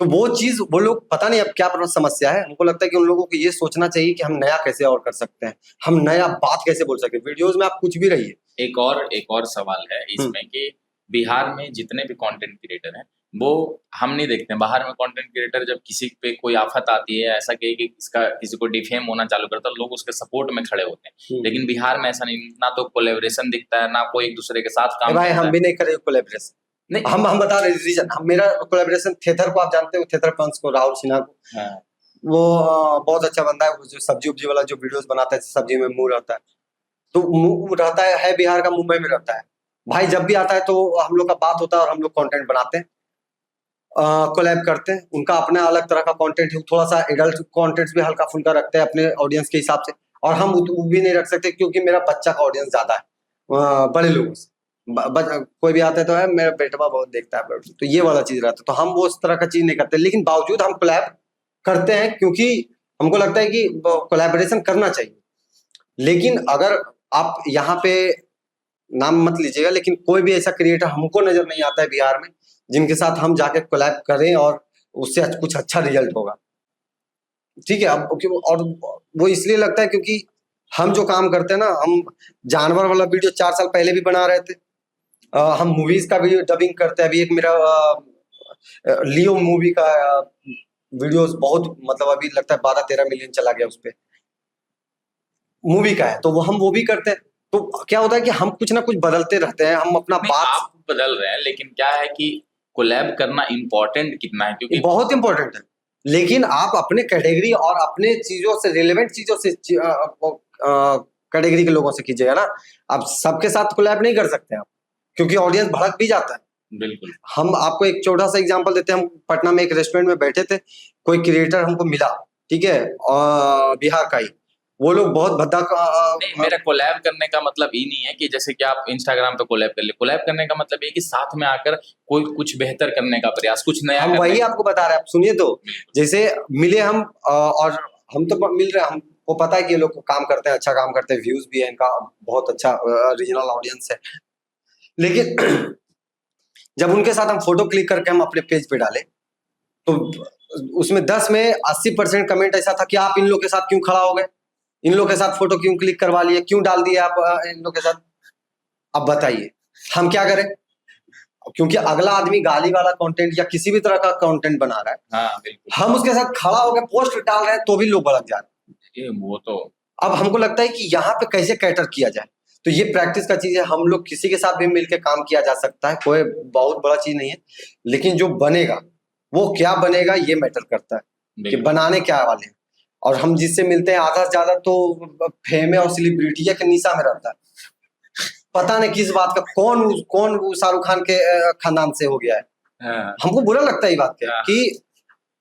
तो वो चीज वो लोग पता नहीं अब क्या समस्या है। हमको लगता है कि उन लोगों को ये सोचना चाहिए कि हम नया कैसे और कर सकते हैं, हम नया बात कैसे बोल सकते हैं। वीडियोस में आप कुछ भी रहिए। एक और सवाल है इसमें कि बिहार में जितने भी कंटेंट क्रिएटर हैं वो हम नहीं देखते हैं। बाहर में कंटेंट क्रिएटर जब किसी पे कोई आफत आती है, ऐसा कि इसका किसी को डिफेम होना चालू करता है, लोग उसके सपोर्ट में खड़े होते हैं। लेकिन बिहार में ऐसा नहीं, ना तो कोलैबोरेशन दिखता है, ना कोई एक दूसरे के साथ काम भाई हम भी नहीं करें कोलैबोरेशन, नहीं हम बता रहे रीजन, हम मेरा कोलैबोरेशन थेथर को आप जानते हो, थेथर पंच को, राहुल सिन्हा को, हाँ, वो बहुत अच्छा बंदा है, वो जो सब्जी उब्जी वाला जो वीडियोस बनाता है, सब्जी में मुंह रहता है, तो मुंह रहता है बिहार का, मुंबई में रहता है भाई। जब भी आता है तो हम लोग का बात होता है और हम लोग कंटेंट बनाते हैं, कोलैब करते हैं। उनका अपना अलग तरह का कंटेंट है, थोड़ा सा एडल्ट कंटेंट्स भी हल्का फुल्का रखते हैं अपने ऑडियंस के हिसाब से, और हम वो भी नहीं रख सकते क्योंकि मेरा बच्चा का ऑडियंस ज्यादा है बड़े लोगों से। कोई भी आता है तो है मेरा बेटवा बहुत देखता है, तो ये वाला चीज रहता है, तो हम वो उस तरह का चीज नहीं करते, लेकिन बावजूद हम कोलैब करते हैं क्योंकि हमको लगता है कि कोलैबोरेशन करना चाहिए। लेकिन अगर आप यहाँ पे नाम मत लीजिएगा, लेकिन कोई भी ऐसा क्रिएटर हमको नजर नहीं आता है बिहार में जिनके साथ हम जाके कोलैब करें और उससे कुछ अच्छा रिजल्ट होगा। ठीक है, अब और वो इसलिए लगता है क्योंकि हम जो काम करते हैं ना, हम जानवर वाला वीडियो 4 साल पहले भी बना रहे थे, हम मूवीज का वीडियो डबिंग करते हैं। अभी एक मेरा लियो मूवी का वीडियोस बहुत, मतलब अभी लगता है 12-13 मिलियन चला गया उस पे, मूवी का है, तो वो भी करते हैं। तो क्या होता है कि हम कुछ ना कुछ बदलते रहते हैं, हम अपना नहीं, बात आप बदल रहे हैं, लेकिन क्या है कि कोलैब करना इम्पोर्टेंट कितना है, क्योंकि बहुत इंपॉर्टेंट है, लेकिन आप अपने कैटेगरी और अपने चीजों से रिलेवेंट चीजों से कैटेगरी के लोगों से कीजिएगा ना। आप सबके साथ कोलैब नहीं कर सकते आप, क्योंकि ऑडियंस भड़क भी जाता है। बिल्कुल। हम आपको एक छोटा सा एग्जांपल देते हैं, हम पटना में एक रेस्टोरेंट में बैठे थे, कोई क्रिएटर हमको मिला, ठीक है, बिहार का ही, वो लोग बहुत भद्दा नहीं, मेरा कोलैब करने का मतलब ये नहीं है कि जैसे कि आप इंस्टाग्राम पे कोलैब कर ले। कोलैब करने का मतलब ये कि साथ में आकर कोई कुछ बेहतर करने का प्रयास, कुछ नया हम करने वही का। आपको बता रहे हैं, आप सुनिए तो। जैसे मिले हम, और हम तो मिल रहे हैं, हमको पता है कि ये लोग काम करते हैं, अच्छा काम करते हैं, व्यूज भी है इनका बहुत अच्छा, रीजनल ऑडियंस है। लेकिन जब उनके साथ हम फोटो क्लिक करके हम अपने पेज पे डाले, तो उसमें 10 में 80% कमेंट ऐसा था कि आप इन लोग के साथ क्यों खड़ा हो गए, इन लोग के साथ फोटो क्यों क्लिक करवा लिए, क्यों डाल दिए आप इन लोग के साथ। अब बताइए हम क्या करें, क्योंकि अगला आदमी गाली वाला कंटेंट या किसी भी तरह का कंटेंट बना रहा है, हाँ बिल्कुल, हम उसके साथ खड़ा होकर पोस्ट डाल रहे हैं तो भी लोग भड़क जा रहे हैं। ये वो तो अब हमको लगता है कि यहाँ पे कैसे कैटर किया जाए, तो ये प्रैक्टिस का चीज है। हम लोग किसी के साथ भी मिलकर काम किया जा सकता है, कोई बहुत बड़ा चीज नहीं है, लेकिन जो बनेगा वो क्या बनेगा ये मैटर करता है कि बिल्कुल। बनाने क्या वाले हैं। और हम जिससे मिलते हैं आधा से ज्यादा तो फेम और सेलिब्रिटी के निशा में रहता है, पता नहीं किस बात का, कौन शाहरुख खान के खानदान से हो गया है। हाँ, हमको बुरा लगता है ये बात हाँ। कि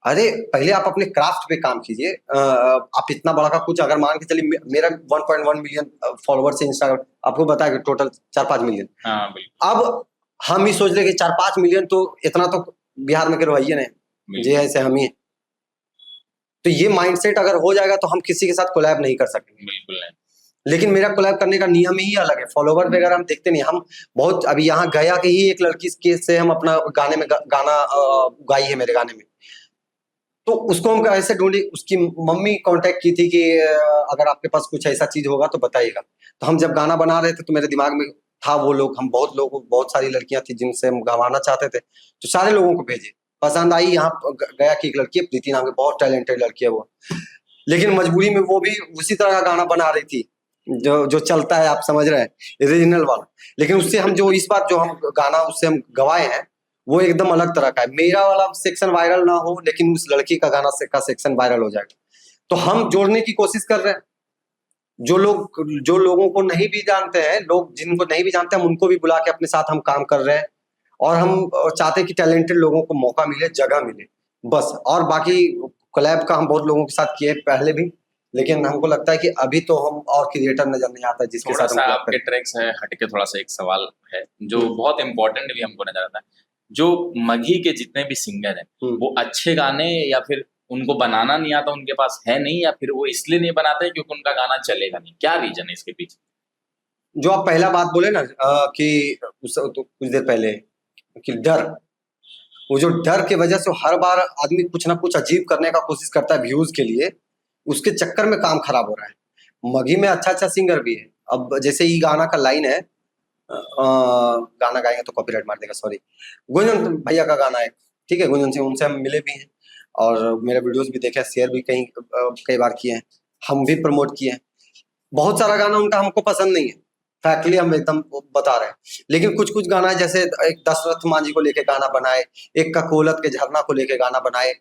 अरे पहले आप अपने क्राफ्ट पे काम कीजिए। आप इतना बड़ा का कुछ, अगर मान के चलिए मेरा 1.1 मिलियन फॉलोवर्स है इंस्टाग्राम, आपको बताया कि टोटल 4-5 मिलियन। हाँ बिल्कुल, अब हम ही सोच रहे कि 4-5 मिलियन, तो इतना तो बिहार में के रवैये नहीं जी, ऐसे हम ही हैं। तो ये माइंडसेट अगर हो जाएगा तो हम किसी के साथ कोलैब नहीं कर सकेंगे। बिल्कुल नहीं। लेकिन मेरा कोलैब करने का नियम ही अलग है, फॉलोवर वगैरह हम देखते नहीं। हम बहुत, अभी यहाँ गया के ही एक लड़की के से हम अपना गाने में गाना गाई है मेरे गाने में, तो उसको हम ऐसे ढूंढी, उसकी मम्मी कांटेक्ट की थी कि अगर आपके पास कुछ ऐसा चीज होगा तो बताइएगा। तो हम जब गाना बना रहे थे तो मेरे दिमाग में था वो लोग, हम बहुत सारी लड़कियां थी जिनसे हम गवाना चाहते थे, तो सारे लोगों को भेजे, पसंद आई। यहाँ गया की एक लड़की है प्रीति नाम की, बहुत टैलेंटेड लड़की है वो, लेकिन मजबूरी में वो भी उसी तरह का गाना बना रही थी जो चलता है, आप समझ रहे हैं, ओरिजिनल वाला। लेकिन उससे हम जो इस बार जो हम गाना उससे हम गवाए हैं वो एकदम अलग तरह का है। मेरा वाला सेक्शन वायरल ना हो, लेकिन उस लड़की का गाना का सेक्शन वायरल हो जाएगा। तो हम जोड़ने की कोशिश कर रहे हैं, जो लोगों को नहीं भी जानते हैं, लोग जिनको नहीं भी जानते हम उनको भी बुला के अपने साथ हम काम कर रहे हैं, और हम चाहते हैं कि टैलेंटेड लोगों को मौका मिले, जगह मिले, बस। और बाकी कोलैब का हम बहुत लोगों के साथ किए पहले भी, लेकिन हमको लगता है कि अभी तो हम और क्रिएटर नजर नहीं आता जिसके थोड़ा साथ सा हम आपके ट्रैक्स है हटके, थोड़ा सा एक सवाल है जो बहुत इंपॉर्टेंट भी हमको नजर आता है। जो मगही के जितने भी सिंगर हैं वो अच्छे गाने, या फिर उनको बनाना नहीं आता, उनके पास है नहीं, या फिर वो इसलिए नहीं बनाते क्योंकि उनका गाना चलेगा नहीं, क्या रीजन है इसके पीछे? जो आप पहला बात बोले ना कि तो कुछ देर पहले कि डर, वो जो डर की वजह से हर बार आदमी कुछ ना कुछ अजीब करने का कोशिश करता है व्यूज के लिए, उसके चक्कर में काम खराब हो रहा है। मगही में अच्छा अच्छा सिंगर भी है। अब जैसे ये गाना का लाइन है, गाना गाएंगे तो कॉपीराइट मार देगा, सॉरी। गुंजन भैया का गाना है, ठीक है, गुंजन सिंह, उनसे हम मिले भी हैं और मेरे वीडियोस भी देखे, शेयर भी कई बार किए हैं, हम भी प्रमोट किए हैं। बहुत सारा गाना उनका हमको पसंद नहीं है, फैक्टली हम एकदम बता रहे हैं। लेकिन कुछ कुछ गाना है, जैसे एक दशरथ मांझी को लेके गाना बनाए, एक ककोलत के झरना को लेके गाना बनाए।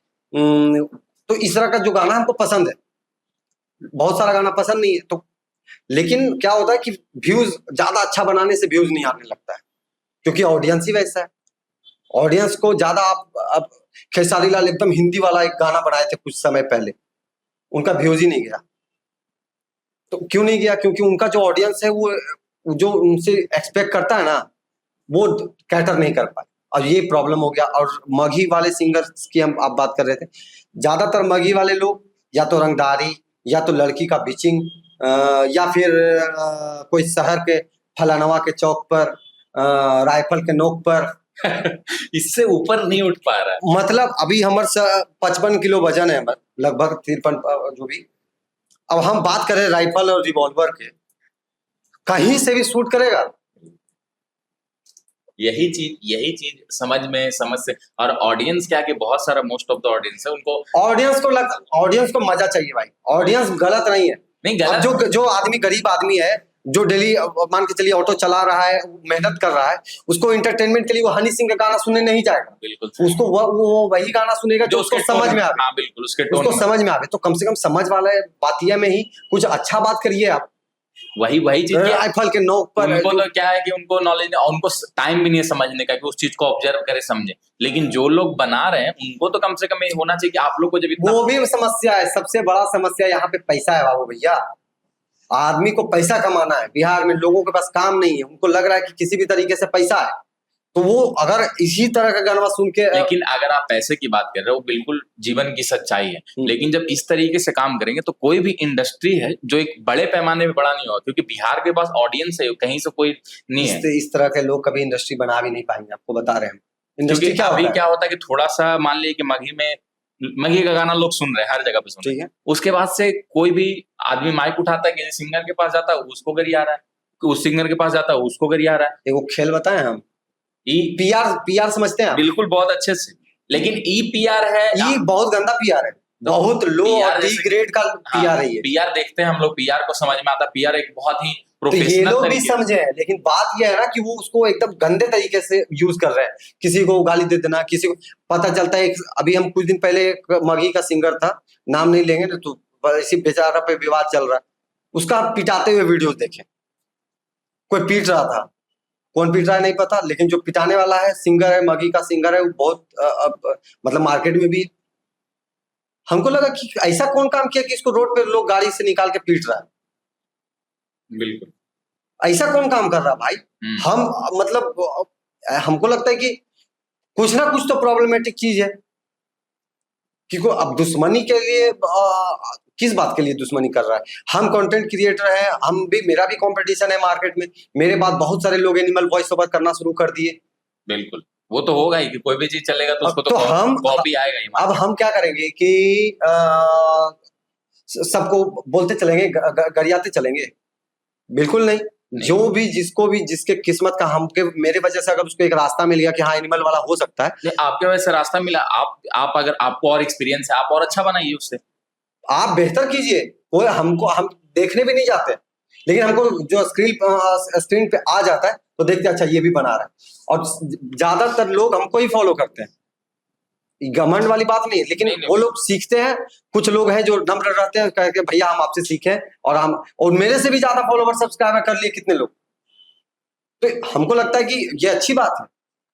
तो इस तरह का जो गाना हमको पसंद है, बहुत सारा गाना पसंद नहीं है तो, लेकिन क्या होता है कि व्यूज ज्यादा अच्छा बनाने से व्यूज नहीं आने लगता है, क्योंकि ऑडियंस ही वैसा है। ऑडियंस को ज्यादा अब खेसारी लाल एकदम हिंदी वाला एक गाना बनाए थे कुछ समय पहले, उनका व्यूज ही नहीं गया। तो क्यों नहीं गया? क्योंकि उनका जो ऑडियंस है वो जो उनसे एक्सपेक्ट करता है ना, वो कैटर नहीं कर पाए, और ये प्रॉब्लम हो गया। और मगही वाले सिंगर्स की हम आप बात कर रहे थे, ज्यादातर मगही वाले लोग या तो रंगदारी, या तो लड़की का बिचिंग, या फिर कोई शहर के फलानवा के चौक पर, राइफल के नोक पर इससे ऊपर नहीं उठ पा रहा है। मतलब अभी हमारे 55 किलो वजन है, लगभग 53 जो भी। अब हम बात करें राइफल और रिवॉल्वर के, कहीं से भी शूट करेगा। यही चीज समझ से, और ऑडियंस क्या कि बहुत सारा मोस्ट ऑफ द ऑडियंस है उनको, ऑडियंस को मजा चाहिए भाई। ऑडियंस गलत नहीं है, नहीं गलत। अब जो आदमी गरीब आदमी है, जो डेली मान के चलिए ऑटो चला रहा है, मेहनत कर रहा है, उसको एंटरटेनमेंट के लिए वो हनी सिंह का गाना सुनने नहीं जाएगा। बिल्कुल, उसको वो वही गाना सुनेगा जो उसको समझ में आवे। हाँ बिल्कुल, उसको समझ में आवे। तो कम से कम समझ वाले बातिया में ही कुछ अच्छा बात करिए आप। वही चीज राइफल के नोक पर उनको तो क्या है कि उनको नॉलेज, उनको टाइम भी नहीं है समझने का कि उस चीज को ऑब्जर्व करे, समझे। लेकिन जो लोग बना रहे हैं उनको तो कम से कम ये होना चाहिए कि आप लोग को जब इतना, वो भी समस्या है। सबसे बड़ा समस्या यहाँ पे पैसा है बाबू भैया। आदमी को पैसा कमाना है। बिहार में लोगों के पास काम नहीं है, उनको लग रहा है कि किसी भी तरीके से पैसा है, तो वो अगर इसी तरह का गाना सुन के, लेकिन अगर आप पैसे की बात कर रहे हो, बिल्कुल जीवन की सच्चाई है, लेकिन जब इस तरीके से काम करेंगे तो कोई भी इंडस्ट्री है जो एक बड़े पैमाने में बड़ा नहीं होगा, क्योंकि बिहार के पास ऑडियंस है, कहीं से कोई नहीं है। इस तरह के लोग कभी इंडस्ट्री बना भी नहीं पाएंगे, आपको बता रहे हैं। इंडस्ट्री क्या होता है कि थोड़ा सा मान लीजिए कि मगही का गाना लोग सुन रहे हैं, हर जगह पे सुन रहे हैं, उसके बाद से कोई भी आदमी माइक उठाता है, किसी सिंगर के पास जाता है उसको गरी आ रहा है, उस सिंगर के पास जाता है उसको गरी आ रहा है। वो खेल बताएं हम, पीआर समझते हैं बिल्कुल, बहुत अच्छे से। लेकिन पीआर है, बहुत गंदा पीआर है, बहुत लो और डी ग्रेड का पीआर है। पीआर देखते हैं हम लोग, पीआर को समझ में आता है, पीआर एक बहुत ही तो ये लोग भी समझे हैं, लेकिन बात ये है ना कि वो उसको एकदम गंदे तरीके से यूज कर रहे हैं। किसी को गाली दे देना, किसी को पता चलता है। अभी हम कुछ दिन पहले एक मगही का सिंगर था, नाम नहीं लेंगे ना, तो इसी बेचारा पे विवाद चल रहा है, उसका पिटाते हुए वीडियो देखे। कोई पीट रहा था, कौन पीट रहा है नहीं पता, लेकिन जो पिटाने वाला है सिंगर है, मगही का सिंगर है, वो बहुत मतलब मार्केट में भी हमको लगा कि ऐसा कौन काम किया कि इसको रोड पे लोग गाड़ी से निकाल के पीट रहा है। बिल्कुल, ऐसा कौन काम कर रहा भाई? हम मतलब हमको लगता है कि कुछ ना कुछ तो प्रॉब्लमेटिक चीज है। क्योंकि अब दुश्मनी के लिए किस बात के लिए दुश्मनी कर रहा है? हम कंटेंट क्रिएटर हैं, मेरा भी कंपटीशन है मार्केट में। मेरे बाद बहुत सारे लोग एनिमल वॉइस ओवर करना शुरू कर दिए। बिल्कुल, वो तो होगा ही कि कोई भी चीज चलेगा तो उसको तो हम कॉपी आएगा ही। अब हम क्या करेंगे कि सबको बोलते चलेंगे, गरियाते चलेंगे? बिल्कुल नहीं। जो भी जिसके किस्मत का, हमके मेरे वजह से अगर उसको एक रास्ता मिल गया कि हाँ एनिमल वाला हो सकता है, आपके वजह से रास्ता मिला, आप अगर आपको और एक्सपीरियंस है, आप और अच्छा बनाइए उससे, आप बेहतर कीजिए। कोई हम देखने भी नहीं जाते, लेकिन हमको जो स्क्रीन पे आ जाता है तो देखते अच्छा ये भी बना रहा है, और ज्यादातर लोग हमको ही फॉलो करते हैं। घमंड वाली बात नहीं है, लेकिन वो लोग सीखते हैं। कुछ लोग हैं जो नम्र रहते हैं, कहते हैं भैया हम आपसे सीखे, और मेरे से भी ज्यादा फॉलोवर सब्सक्राइबर कर लिए कितने लोग। तो हमको लगता है कि ये अच्छी बात है।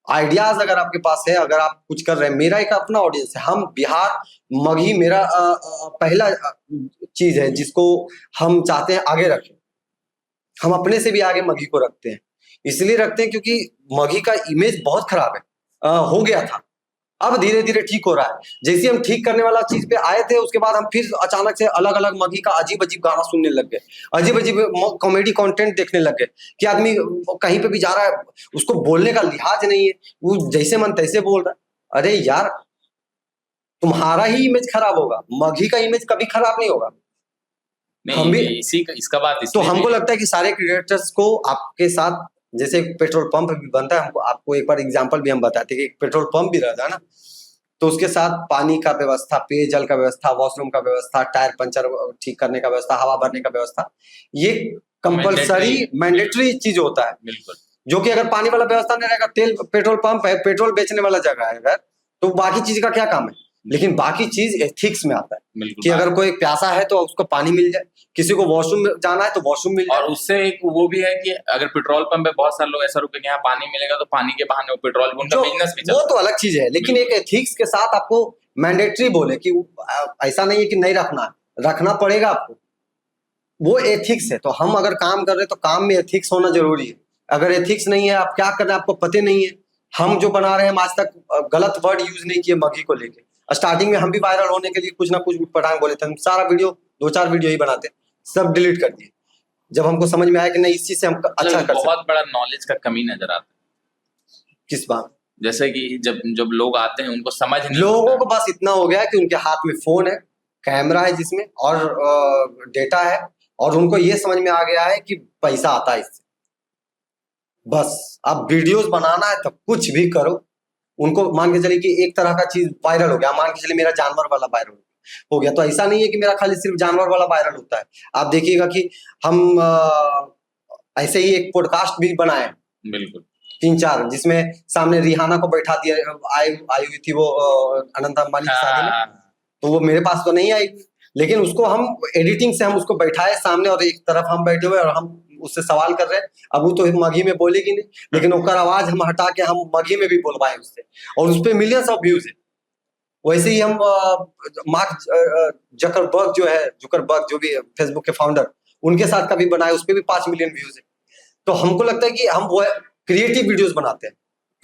आइडियाज अगर आपके पास है, अगर आप कुछ कर रहे हैं, मेरा एक अपना ऑडियंस है। हम बिहार मगही मेरा पहला चीज है जिसको हम चाहते हैं आगे रखें। हम अपने से भी आगे मगही को रखते हैं, इसलिए रखते हैं क्योंकि मगही का इमेज बहुत खराब है, हो गया था, अब धीरे धीरे ठीक हो रहा है। जैसे हम ठीक करने वाला चीज पे आए थे, उसके बाद हम फिर अचानक से अलग अलग मगही का अजीब अजीब गाना सुनने लग गए, अजीब अजीब कॉमेडी कंटेंट देखने लग गए कि आदमी कहीं पे भी जा रहा है, उसको बोलने का लिहाज नहीं है, वो जैसे मन तैसे बोल रहा है। अरे यार, तुम्हारा ही इमेज खराब होगा, मगही का इमेज कभी खराब नहीं होगा। हम भी इसका बात तो हमको लगता है कि सारे क्रिएटर्स को आपके साथ, जैसे पेट्रोल पंप भी बनता है, हमको आपको एक बार एग्जांपल भी हम बताते हैं कि पेट्रोल पंप भी रहता है ना, तो उसके साथ पानी का व्यवस्था, पेयजल का व्यवस्था, वॉशरूम का व्यवस्था, टायर पंचर ठीक करने का व्यवस्था, हवा भरने का व्यवस्था, ये कंपलसरी मैंडेटरी चीज होता है, बिल्कुल। जो कि अगर पानी वाला व्यवस्था नहीं रहेगा, तेल पेट्रोल पंप है, पेट्रोल बेचने वाला जगह है अगर, तो बाकी चीज का क्या काम है। लेकिन बाकी चीज एथिक्स में आता है कि अगर कोई प्यासा है तो उसको पानी मिल जाए, किसी को वॉशरूम जाना है तो वॉशरूम मिल जाए। और उससे एक वो भी है कि अगर पेट्रोल पंप पे बहुत सारे लोग ऐसा रुके कि यहाँ पानी मिलेगा तो पानी के बहाने वो पेट्रोल, उनका बिजनेस भी वो तो अलग चीज है, लेकिन एक एथिक्स के साथ आपको मैंडेटरी बोले कि ऐसा नहीं है कि नहीं रखना, रखना पड़ेगा आपको, वो एथिक्स है। तो हम अगर काम कर रहे हैं तो काम में एथिक्स होना जरूरी है। अगर एथिक्स नहीं है, आप क्या कर रहे हैं आपको पता नहीं है। हम जो बना रहे हैं, हम आज तक गलत वर्ड यूज नहीं किए मगी को लेके। स्टार्टिंग में हम भी वायरल होने के लिए कुछ ना कुछ पटांग बोले थे, हम सारा वीडियो 2-4 वीडियो ही बनाते, सब डिलीट कर दिए जब हमको समझ में आया कि नहीं इस चीज से हम अच्छा कर सकते। बहुत बड़ा नॉलेज का कमी नजर आता है। किस बात? जैसे कि जब लोग आते हैं उनको समझ नहीं, लोगों को बस इतना हो गया कि उनके हाथ में फोन है, कैमरा है जिसमें और डेटा है, और उनको ये समझ में आ गया है कि पैसा आता है इससे। बस अब वीडियोस बनाना है तो कुछ भी करो। उनको मान के चलिए कि एक तरह का चीज वायरल हो गया, मान के चलिए मेरा जानवर वाला वायरल हो गया, तो ऐसा नहीं है कि मेरा खाली सिर्फ जानवर वाला वायरल होता है। आप देखिएगा कि हम ऐसे ही एक पॉडकास्ट भी बनाए, बिल्कुल 3-4, जिसमें सामने रिहाना को बैठा दिया, आई हुई थी वो अनंत अंबानी की शादी में, तो वो मेरे पास तो नहीं आई, लेकिन उसको हम एडिटिंग से हम उसको बैठाए सामने, और एक तरफ हम बैठे हुए और हम उससे सवाल कर रहे हैं। अब वो तो मगी में बोलेगी नहीं, लेकिन उसका आवाज हम हटा के हम मगी में भी बोलवाए उससे, और उस पर मिलियंस ऑफ व्यूज है। वैसे ही हम मार्क जकरबर्ग जो भी फेसबुक के फाउंडर, उनके साथ का भी बनाए, उस पर भी 5 मिलियन व्यूज है। तो हमको लगता है कि हम वो क्रिएटिव वीडियोस बनाते हैं,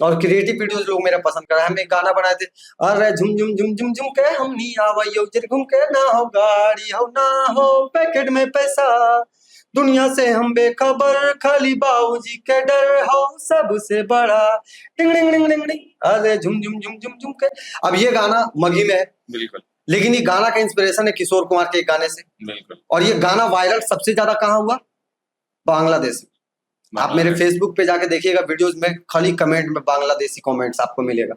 और क्रिएटिव वीडियोस लोग मेरा पसंद कर रहे हैं। हम एक गाना बनाए थे, अरे झुम झुम झुम झुम झुम के हम नहीं आवइयो जर घूम के, ना हो गाड़ी हो ना हो पैकेट में पैसा, दुनिया से हम बेखबर, खाली बाबूजी के डर हो सबसे बड़ा, टिंग टिंग टिंग टिंग टिंग, अरे झुम झुम झुम झुम झुम के। अब ये गाना मगी में है, बिल्कुल, लेकिन ये गाना का इंस्पिरेशन है किशोर कुमार के एक गाने से, बिल्कुल। और ये गाना वायरल सबसे ज्यादा कहाँ हुआ? बांग्लादेश में। आप मेरे फेसबुक पे जाके देखिएगा, वीडियोस में खाली कमेंट में बांग्लादेशी कमेंट्स आपको मिलेगा।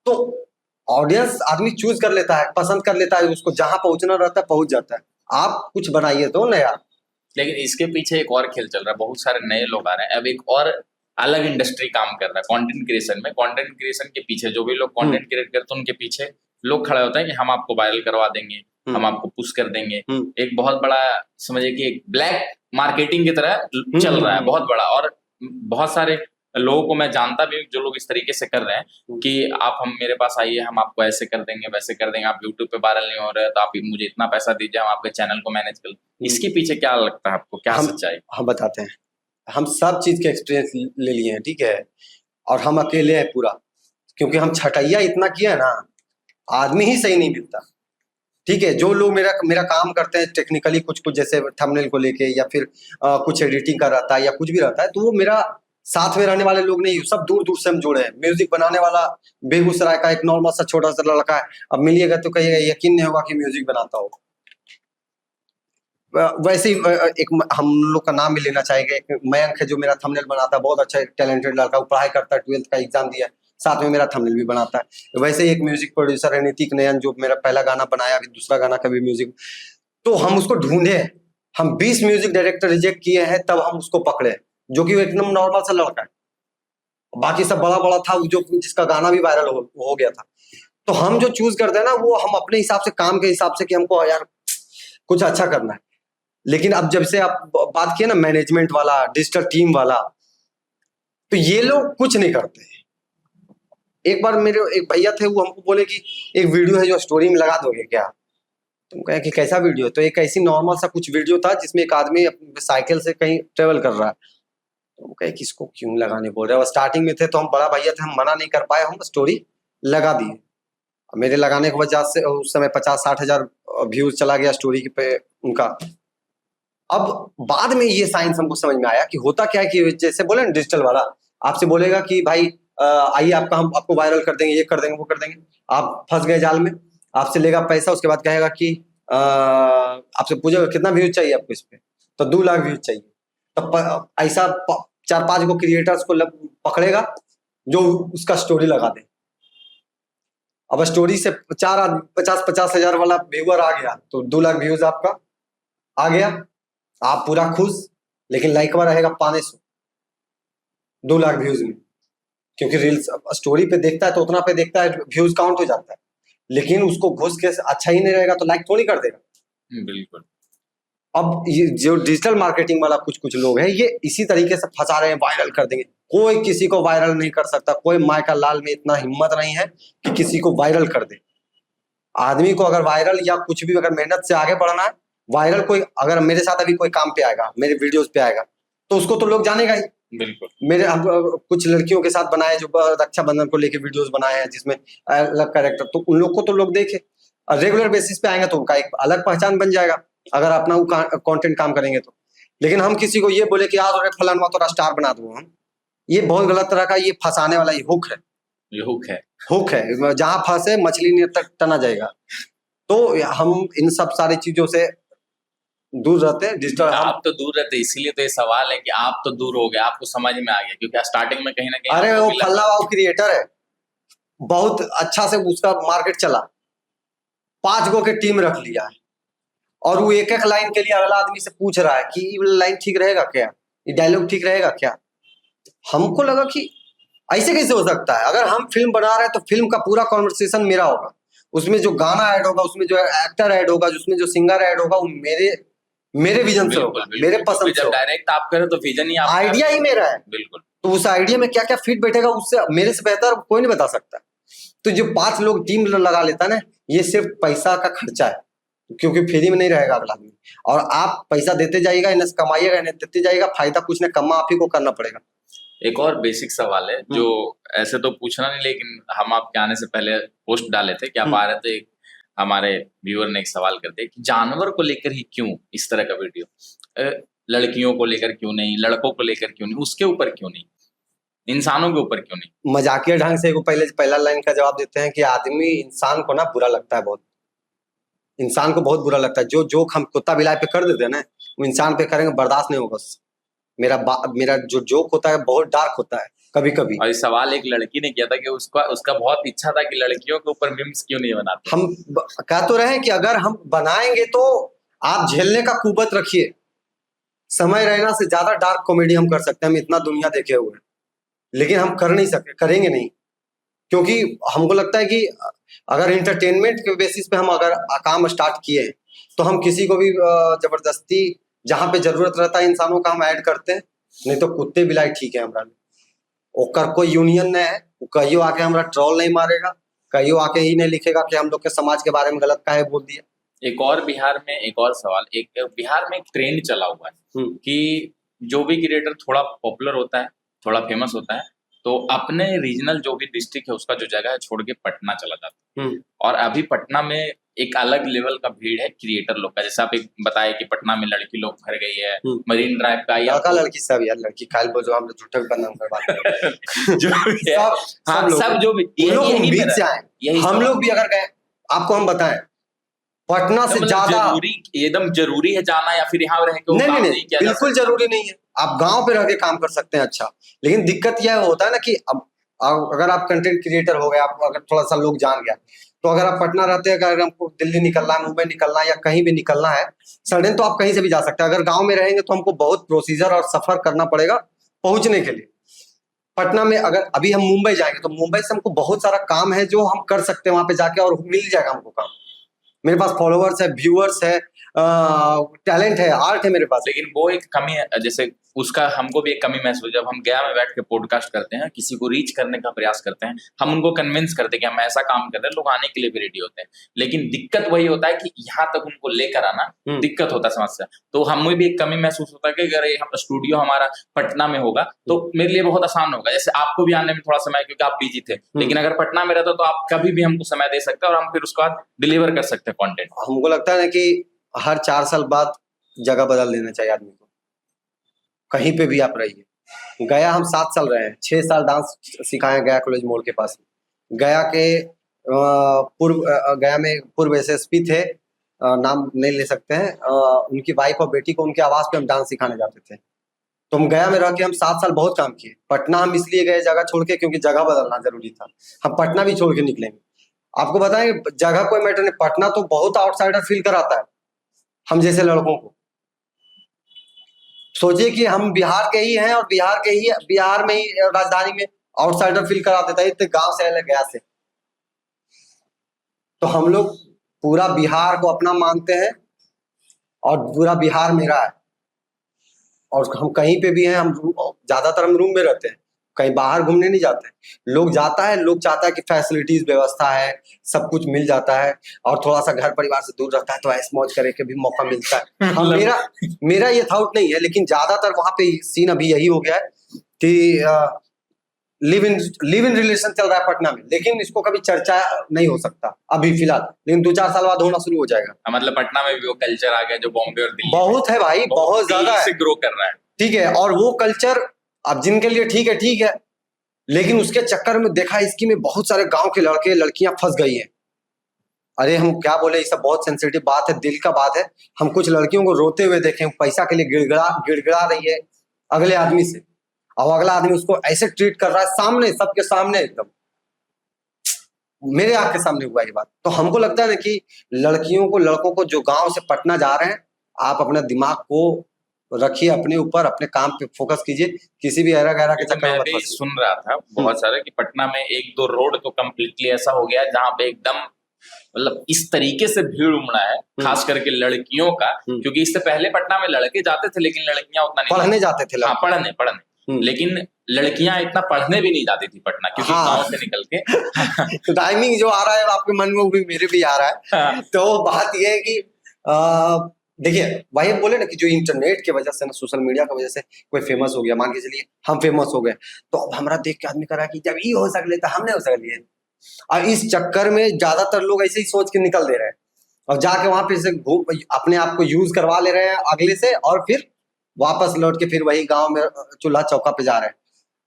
तो ऑडियंस आदमी चूज कर लेता है, पसंद कर लेता है, उसको जहां पहुंचना रहता है पहुंच जाता है। आप कुछ बनाइए तो नया। लेकिन इसके पीछे एक और खेल चल रहा है, बहुत सारे नए लोग आ रहे हैं, अब एक और अलग इंडस्ट्री काम कर रहा है कंटेंट क्रिएशन में। कंटेंट क्रिएशन के पीछे जो भी लोग कंटेंट क्रिएट करते हैं, उनके पीछे लोग खड़े होते हैं कि हम आपको वायरल करवा देंगे, हम आपको पुश कर देंगे। एक बहुत बड़ा समझिए कि एक ब्लैक मार्केटिंग की तरह चल रहा है, बहुत बड़ा। और बहुत सारे लोगों को मैं जानता भी हूँ जो लोग इस तरीके से कर रहे हैं कि आप हम मेरे पास आइए, हम आपको ऐसे कर देंगे वैसे कर देंगे, आप यूट्यूब पे वायरल नहीं हो रहे तो आप मुझे इतना पैसा दीजिए, हम आपके चैनल को मैनेज कर। इसके पीछे क्या लगता है आपको, क्या सच्चाई? हम बताते हैं, हम सब चीज के एक्सपीरियंस ले लिए हैं, ठीक है, और हम अकेले हैं पूरा, क्योंकि हम छटैया इतना किया ना, आदमी ही सही नहीं मिलता। ठीक है, जो लोग मेरा काम करते हैं टेक्निकली कुछ जैसे थंबनेल को लेके, या फिर कुछ एडिटिंग का रहता है या कुछ भी रहता है, तो वो मेरा साथ में रहने वाले लोग नहीं, सब दूर दूर से हम जुड़े हैं। म्यूजिक बनाने वाला बेगूसराय का एक नॉर्मल सा छोटा सा लड़का है, अब मिलिएगा तो कहिएगा यकीन नहीं होगा कि म्यूजिक बनाता हो। वैसे ही एक हम लोग का नाम भी लेना चाहेंगे, एक मयंक है जो मेरा थंबनेल बनाता है, बहुत अच्छा टैलेंटेड लड़का, वो पढ़ाई करता है, 12th का एग्जाम दिया, साथ में मेरा थंबनेल भी बनाता है। वैसे ही एक म्यूजिक प्रोड्यूसर है नीतिक नयन, जो मेरा पहला गाना बनाया, अभी दूसरा गाना का भी म्यूजिक। तो हम उसको ढूंढे, हम 20 म्यूजिक डायरेक्टर रिजेक्ट किए हैं, तब हम उसको पकड़े, जो कि एकदम नॉर्मल सा लड़का है। बाकी सब बड़ा बड़ा था, जो जिसका गाना भी वायरल हो गया था। तो हम जो चूज करते हैं ना, वो हम अपने हिसाब से, काम के हिसाब से, कि हमको यार कुछ अच्छा करना है। लेकिन अब जब से आप बात किए ना मैनेजमेंट वाला, डिजिटल टीम वाला, तो ये लोग कुछ नहीं करते। एक बार मेरे एक भैया थे, वो हमको बोले कि एक वीडियो है जो स्टोरी में लगा दोगे क्या? तुम कहे कि कैसा वीडियो? तो एक ऐसी नॉर्मल सा कुछ वीडियो था जिसमें एक आदमी साइकिल से कहीं ट्रेवल कर रहा है। तो कहे कि इसको क्यों लगाने बोल रहे हो? स्टार्टिंग में थे तो हम बड़ा भैया थे, हम मना नहीं कर पाए, हम स्टोरी लगा दिए। मेरे लगाने की वजह से उस समय 50-60 हजार व्यूज चला गया स्टोरी पे उनका। अब बाद में ये साइंस हमको समझ में आया कि होता क्या है कि जैसे बोले ना डिजिटल वाला, आपसे बोलेगा कि भाई आइए आपका हम आपको वायरल कर देंगे, ये कर देंगे, वो कर देंगे। आप फंस गए जाल में, आपसे लेगा पैसा, उसके बाद कहेगा कि आपसे पूछेगा कितना व्यूज चाहिए आपको इस पे, तो 2 लाख व्यूज चाहिए। तो ऐसा 4-5 को क्रिएटर्स को पकड़ेगा जो उसका स्टोरी लगा दे। अब स्टोरी से 50-50 हजार वाला व्यूअर आ गया तो 2 लाख व्यूज आपका आ गया। आप पूरा खुश, लेकिन लाइकवा रहेगा 500, 2 लाख व्यूज में, क्योंकि रील्स स्टोरी पे देखता है तो उतना पे देखता है, व्यूज काउंट हो जाता है, लेकिन उसको घुस के अच्छा ही नहीं रहेगा तो लाइक थोड़ी कर देगा। बिल्कुल। अब ये जो डिजिटल मार्केटिंग वाला कुछ कुछ लोग हैं, ये इसी तरीके से फंसा रहे हैं, वायरल कर देंगे। कोई किसी को वायरल नहीं कर सकता, कोई माय का लाल में इतना हिम्मत नहीं है कि किसी को वायरल कर दे। आदमी को अगर वायरल या कुछ भी अगर मेहनत से आगे बढ़ना है, वायरल कोई अगर मेरे साथ अभी कोई काम पे आएगा, मेरे वीडियोस पे आएगा, तो उसको तो लोग जानेगा ही। बिल्कुल। मेरे हम कुछ लड़कियों के साथ बनाए जो रक्षाबंधन को लेके वीडियोस बनाए हैं जिसमें अलग कैरेक्टर, तो उन लोग को तो लोग देखे, रेगुलर बेसिस पे आएंगे तो उनका एक अलग पहचान बन जाएगा अगर अपना वो कंटेंट काम करेंगे तो। लेकिन हम किसी को ये बोले कि यार अरे फलाना तो स्टार बना दूं हम, ये बहुत गलत तरह का ये फंसाने वाला ये हुक है। ये हुक है, हुक है, जहां फंसे मछली नहीं तक टना जाएगा। तो हम इन सब सारी चीजों से दूर रहते हैं। डिजिटल आप तो दूर रहते, इसीलिए तो ये सवाल है कि आप तो दूर हो गए, आपको समझ में आ गया, क्योंकि स्टार्टिंग में कहीं ना कहीं अरे वो फल्ला वो क्रिएटर है, बहुत अच्छा से उसका मार्केट चला, 5 गो के टीम रख लिया है, और वो एक एक लाइन के लिए अगला आदमी से पूछ रहा है कि ये लाइन ठीक रहेगा क्या, ये डायलॉग ठीक रहेगा क्या। हमको लगा कि ऐसे कैसे हो सकता है, अगर हम फिल्म बना रहे हैं तो फिल्म का पूरा कॉन्वर्सेशन मेरा होगा, उसमें जो गाना ऐड होगा, उसमें जो एक्टर ऐड होगा, उसमें जो सिंगर ऐड होगा, वो मेरे विजन से होगा, मेरे पसंद से। जब डायरेक्ट आप करें तो विजन ही आपका, आइडिया ही मेरा है। बिल्कुल। तो उस आइडिया में क्या क्या फिट बैठेगा, उससे मेरे से बेहतर कोई नहीं बता सकता। तो जो 5 लोग टीम लगा लेता है ना, ये सिर्फ पैसा का खर्चा है, क्योंकि फ्री में नहीं रहेगा अगला आदमी, और आप पैसा देते जाइएगा, इन्हें कमाइएगा, इन्हें देते जाइएगा, फायदा कुछ नहीं, कमा आप ही को करना पड़ेगा। एक और बेसिक सवाल है जो ऐसे तो पूछना नहीं, लेकिन हम आपके आने से पहले पोस्ट डाले थे कि आप आ रहे थे, हमारे व्यूअर ने एक सवाल कर दिया कि जानवर को लेकर ही क्यों इस तरह का वीडियो, लड़कियों को लेकर क्यों नहीं, लड़कों को लेकर क्यों नहीं, उसके ऊपर क्यों नहीं, इंसानों के ऊपर क्यों नहीं। मजाकिया ढंग से पहला लाइन का जवाब देते हैं कि आदमी इंसान को ना बुरा लगता है बहुत, इंसान को बहुत बुरा लगता है। जो जोक हम कुत्ता बिलाई पे कर देते हैं ना, वो इंसान पे करेंगे बर्दाश्त नहीं होगा। मेरा जो जोक होता है बहुत डार्क होता है कभी कभी। और इस सवाल एक लड़की ने किया था कि उसका बहुत इच्छा था कि लड़कियों के ऊपर मीम्स क्यों नहीं बनाते। हम कह तो रहे हैं कि अगर हम बनाएंगे तो आप झेलने का कुव्वत रखिए, समय रहना से ज्यादा डार्क कॉमेडी हम कर सकते हैं, हम इतना दुनिया देखे हुए हैं, लेकिन हम कर नहीं सकते, करेंगे नहीं, क्योंकि हमको लगता है कि अगर इंटरटेनमेंट के बेसिस पे हम अगर काम स्टार्ट किए तो हम किसी को भी जबरदस्ती जहां पे जरूरत रहता है इंसानों का हम ऐड करते हैं, नहीं तो कुत्ते बिलाई ठीक है हमरा, ओकर कोई यूनियन नहीं है, कहियो आके हमरा ट्रोल नहीं मारेगा, कहियो आके ही नहीं लिखेगा कि हम लोग के समाज के बारे में गलत काहे बोल दिया। एक और बिहार में एक और सवाल, एक बिहार में एक ट्रेंड चला हुआ है कि जो भी क्रिएटर थोड़ा पॉपुलर होता है, थोड़ा फेमस होता है, तो अपने रीजनल जो भी डिस्ट्रिक्ट है उसका जो जगह है छोड़ के पटना चला जाता है। और अभी पटना में एक अलग लेवल का भीड़ है क्रिएटर लोग का, जैसे आप एक बताए कि पटना में लड़की लोग भर गई है, मरीन ड्राइव का या लड़की सब यार, लड़की काल जो हम झूठा बदनाम करवाते जो भी है, सब जो भी बीच से आए, हम लोग भी अगर गए, आपको हम बताएं पटना से ज्यादा एकदम जरूरी है जाना, या फिर यहाँ रह के नहीं, बिल्कुल जरूरी नहीं है, आप गांव पे रह के काम कर सकते हैं अच्छा। लेकिन दिक्कत यह होता है ना कि अब अगर आप कंटेंट क्रिएटर हो गए, आप अगर थोड़ा सा लोग जान गया, तो अगर आप पटना रहते हैं, अगर हमको दिल्ली निकलना है, मुंबई निकलना है, या कहीं भी निकलना है सडन, तो आप कहीं से भी जा सकते हैं। अगर गांव में रहेंगे तो हमको बहुत प्रोसीजर और सफर करना पड़ेगा पहुंचने के लिए। पटना में अगर अभी हम मुंबई जाएंगे तो मुंबई से हमको बहुत सारा काम है जो हम कर सकते हैं वहां पे जाके, और मिल जाएगा हमको काम। मेरे पास फॉलोअर्स है, व्यूअर्स है, टैलेंट है, आर्ट है मेरे पास। लेकिन वो एक कमी है, जैसे उसका हमको भी एक कमी महसूस, जब हम गया में बैठ के पॉडकास्ट करते हैं, किसी को रीच करने का प्रयास करते हैं, हम उनको कन्विंस करते हैं कि हम ऐसा काम कर रहे हैं, लोग आने के लिए भी रेडी होते हैं। लेकिन दिक्कत वही होता है कि यहाँ तक उनको लेकर आना दिक्कत होता है, समस्या। तो हमें भी एक कमी महसूस होता है कि अगर हम स्टूडियो हमारा पटना में होगा तो मेरे लिए बहुत आसान होगा, जैसे आपको भी आने में थोड़ा समय, क्योंकि आप बिजी थे, लेकिन अगर पटना में रहता तो आप कभी भी हमको समय दे सकते हैं और हम फिर उसके बाद डिलीवर कर सकते हैं कंटेंट। हमको लगता है ना कि हर 4 साल बाद जगह बदल देना चाहिए आदमी को, कहीं पे भी आप रहिए। गया हम 7 साल रहे हैं, 6 साल डांस सिखाए गया कॉलेज मोड़ के पास। गया के गया में पूर्व एसएसपी थे, नाम नहीं ले सकते हैं, उनकी वाइफ और बेटी को उनके आवास पे हम डांस सिखाने जाते थे। तो हम गया में रह के हम 7 साल बहुत काम किए। पटना हम इसलिए गए जगह छोड़ के क्योंकि जगह बदलना जरूरी था, हम पटना भी छोड़ के निकलेंगे। आपको बताएं जगह कोई मैटर नहीं, पटना तो बहुत आउटसाइडर फील कराता है हम जैसे लड़कों को। सोचिए कि हम बिहार के ही हैं और बिहार में ही राजधानी में आउटसाइडर फील करा देता है, इतने गांव से अलग गया से। तो हम लोग पूरा बिहार को अपना मानते हैं और पूरा बिहार मेरा है। और हम कहीं पे भी हैं, हम ज्यादातर हम रूम में रहते हैं, कहीं बाहर घूमने नहीं जाते। लोग जाता है, लोग चाहता है कि फैसिलिटीज व्यवस्था है, सब कुछ मिल जाता है और थोड़ा सा घर परिवार से दूर रहता है तो ऐश मौज करे के भी मौका मिलता है। हाँ, मेरा ये थाउट नहीं है, लेकिन ज्यादातर वहां पे सीन अभी यही हो गया है कि लिव इन रिलेशन चल रहा है पटना में, लेकिन इसको कभी चर्चा नहीं हो सकता अभी फिलहाल, लेकिन 2-4 साल बाद होना शुरू हो जाएगा। मतलब पटना में भी वो कल्चर आ गया जो बॉम्बे और दिल्ली बहुत है भाई, बहुत ज्यादा है, ग्रो कर रहा है। ठीक है, और वो कल्चर अब जिनके लिए ठीक है, लेकिन उसके चक्कर में देखा इसकी में बहुत सारे गांव के लड़के लड़कियां फंस गई हैं। अरे हम क्या बोले, ये सब बहुत सेंसिटिव बात है, दिल का बात है। हम कुछ लड़कियों को रोते हुए देखे, पैसा के लिए गिड़गिड़ा रही है अगले आदमी से, और अगला आदमी उसको ऐसे ट्रीट कर रहा है सामने, सबके सामने, एकदम मेरे आंख के सामने हुआ ये बात। तो हमको लगता है ना कि लड़कियों को, लड़कों को जो गांव से पटना जा रहे हैं, आप अपने दिमाग को रखिए अपने ऊपर, अपने काम पे फोकस कीजिए, किसी भी ऐरा गैरा के चक्कर में मत फंसिए। मैं भी सुन रहा था बहुत सारा कि पटना में 1-2 रोड तो कम्प्लीटली ऐसा हो गया है जहाँ पे एकदम मतलब इस तरीके से भीड़ उमड़ा है, खास करके लड़कियों का, क्योंकि इससे पहले पटना में लड़के जाते थे लेकिन लड़कियां उतना नहीं पढ़ने जाते थे। हाँ, पढ़ने लेकिन लड़कियां इतना पढ़ने भी नहीं जाती थी पटना, क्योंकि गांव से निकल के तो टाइमिंग जो आ रहा है आपके मन में, वो भी मेरे भी आ रहा है। हाँ। तो बात ये है कि देखिए भाई, बोले ना कि जो इंटरनेट की वजह से ना, सोशल मीडिया की वजह से कोई फेमस हो गया, मान के चलिए हम फेमस हो गए, तो अब हमारा देख के आदमी कह रहा है कि जब ये हो सकले तो हमने हो सकली है। और इस चक्कर में ज्यादातर लोग ऐसे ही सोच के निकल दे रहे हैं और जाके वहां पे से अपने आप को यूज करवा ले रहे हैं अगले से, और फिर वापस लौट के फिर वही गांव में चूल्हा चौका पे जा रहे हैं।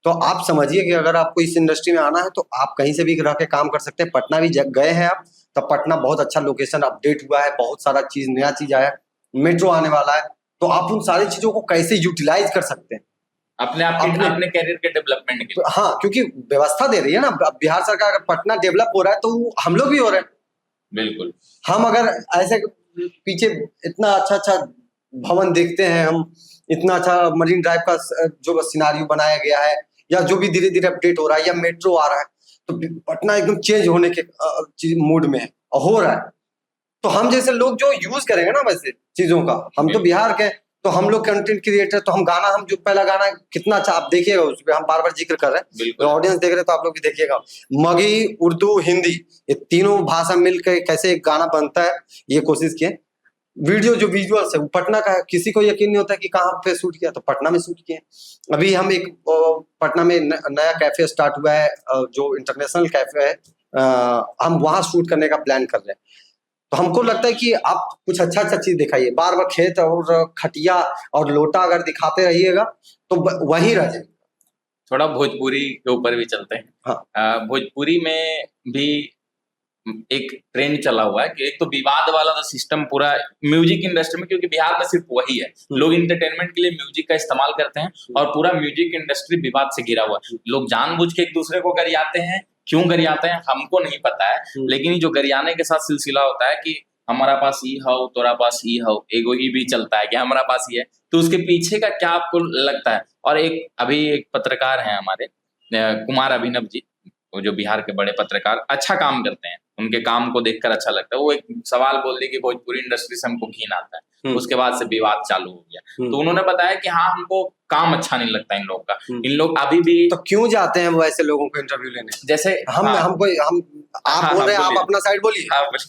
तो आप समझिए कि अगर आपको इस इंडस्ट्री में आना है तो आप कहीं से भी रह के काम कर सकते हैं। पटना भी गए हैं आप, तो पटना बहुत अच्छा लोकेशन अपडेट हुआ है, बहुत सारा चीज, नया चीज आया है, मेट्रो आने वाला है, तो आप उन सारी चीजों को कैसे यूटिलाइज कर सकते हैं अपने कैरियर के डेवलपमेंट के लिए। हाँ, क्योंकि व्यवस्था दे रही है ना बिहार सरकार, अगर पटना डेवलप हो रहा है तो हम लोग भी हो रहे हैं। बिल्कुल, हम अगर ऐसे पीछे इतना अच्छा भवन देखते हैं, हम इतना अच्छा मरीन ड्राइव का जो सिनारियो बनाया गया है, या जो भी धीरे धीरे अपडेट हो रहा है, या मेट्रो आ रहा है, तो पटना एकदम चेंज होने के मूड में है और हो रहा है। तो हम जैसे लोग जो यूज करेंगे ना वैसे चीजों का, हम तो बिहार के, तो हम लोग कंटेंट क्रिएटर, तो हम गाना, हम जो पहला गाना कितना अच्छा, आप देखिएगा उस पर, हम बार बार जिक्र कर रहे हैं, तो ऑडियंस देख रहे हैं तो आप लोग भी देखिएगा, मगही, उर्दू, हिंदी, ये तीनों भाषा मिलकर कैसे एक गाना बनता है, ये कोशिश किए। वीडियो जो विजुअल्स है वो पटना का है, किसी को यकीन नहीं होता कि कहाँ पे शूट किया, तो पटना में शूट किए। अभी हम एक पटना में नया कैफे स्टार्ट हुआ है, जो इंटरनेशनल कैफे है, हम वहां शूट करने का प्लान कर रहे हैं। तो हमको लगता है कि आप कुछ अच्छा चीज दिखाइए, बार बार खेत और खटिया और लोटा अगर दिखाते रहिएगा तो वही रह जाएगा। थोड़ा भोजपुरी के ऊपर भी चलते हैं। हाँ। भोजपुरी में भी एक ट्रेंड चला हुआ है कि एक तो विवाद वाला तो सिस्टम पूरा म्यूजिक इंडस्ट्री में, क्योंकि बिहार में सिर्फ वही है, लोग इंटरटेनमेंट के लिए म्यूजिक का इस्तेमाल करते हैं और पूरा म्यूजिक इंडस्ट्री विवाद से घिरा हुआ है। लोग जानबूझ के एक दूसरे को गरियाते हैं, क्यों गरियाते हैं हमको नहीं पता है, लेकिन जो गरियाने के साथ सिलसिला होता है कि हमारा पास ई हो, तोरा पास ई हो, एगो ही भी चलता है कि हमारा पास ये है, तो उसके पीछे का क्या आपको लगता है? और अभी एक पत्रकार हैं हमारे कुमार अभिनव जी, जो बिहार के बड़े पत्रकार, अच्छा काम करते हैं, उनके काम को देखकर अच्छा लगता है। वो एक सवाल बोल दिए कि भोजपुरी इंडस्ट्री से हमको घिन आता है, उसके बाद से विवाद चालू हो गया। तो उन्होंने बताया कि हाँ, हमको काम अच्छा नहीं लगता इन लोग का, इन लोग अभी भी। तो क्यों जाते हैं वो ऐसे लोगों को इंटरव्यू लेने? जैसे हम आप बोल रहे हैं, आप अपना साइड बोलिए,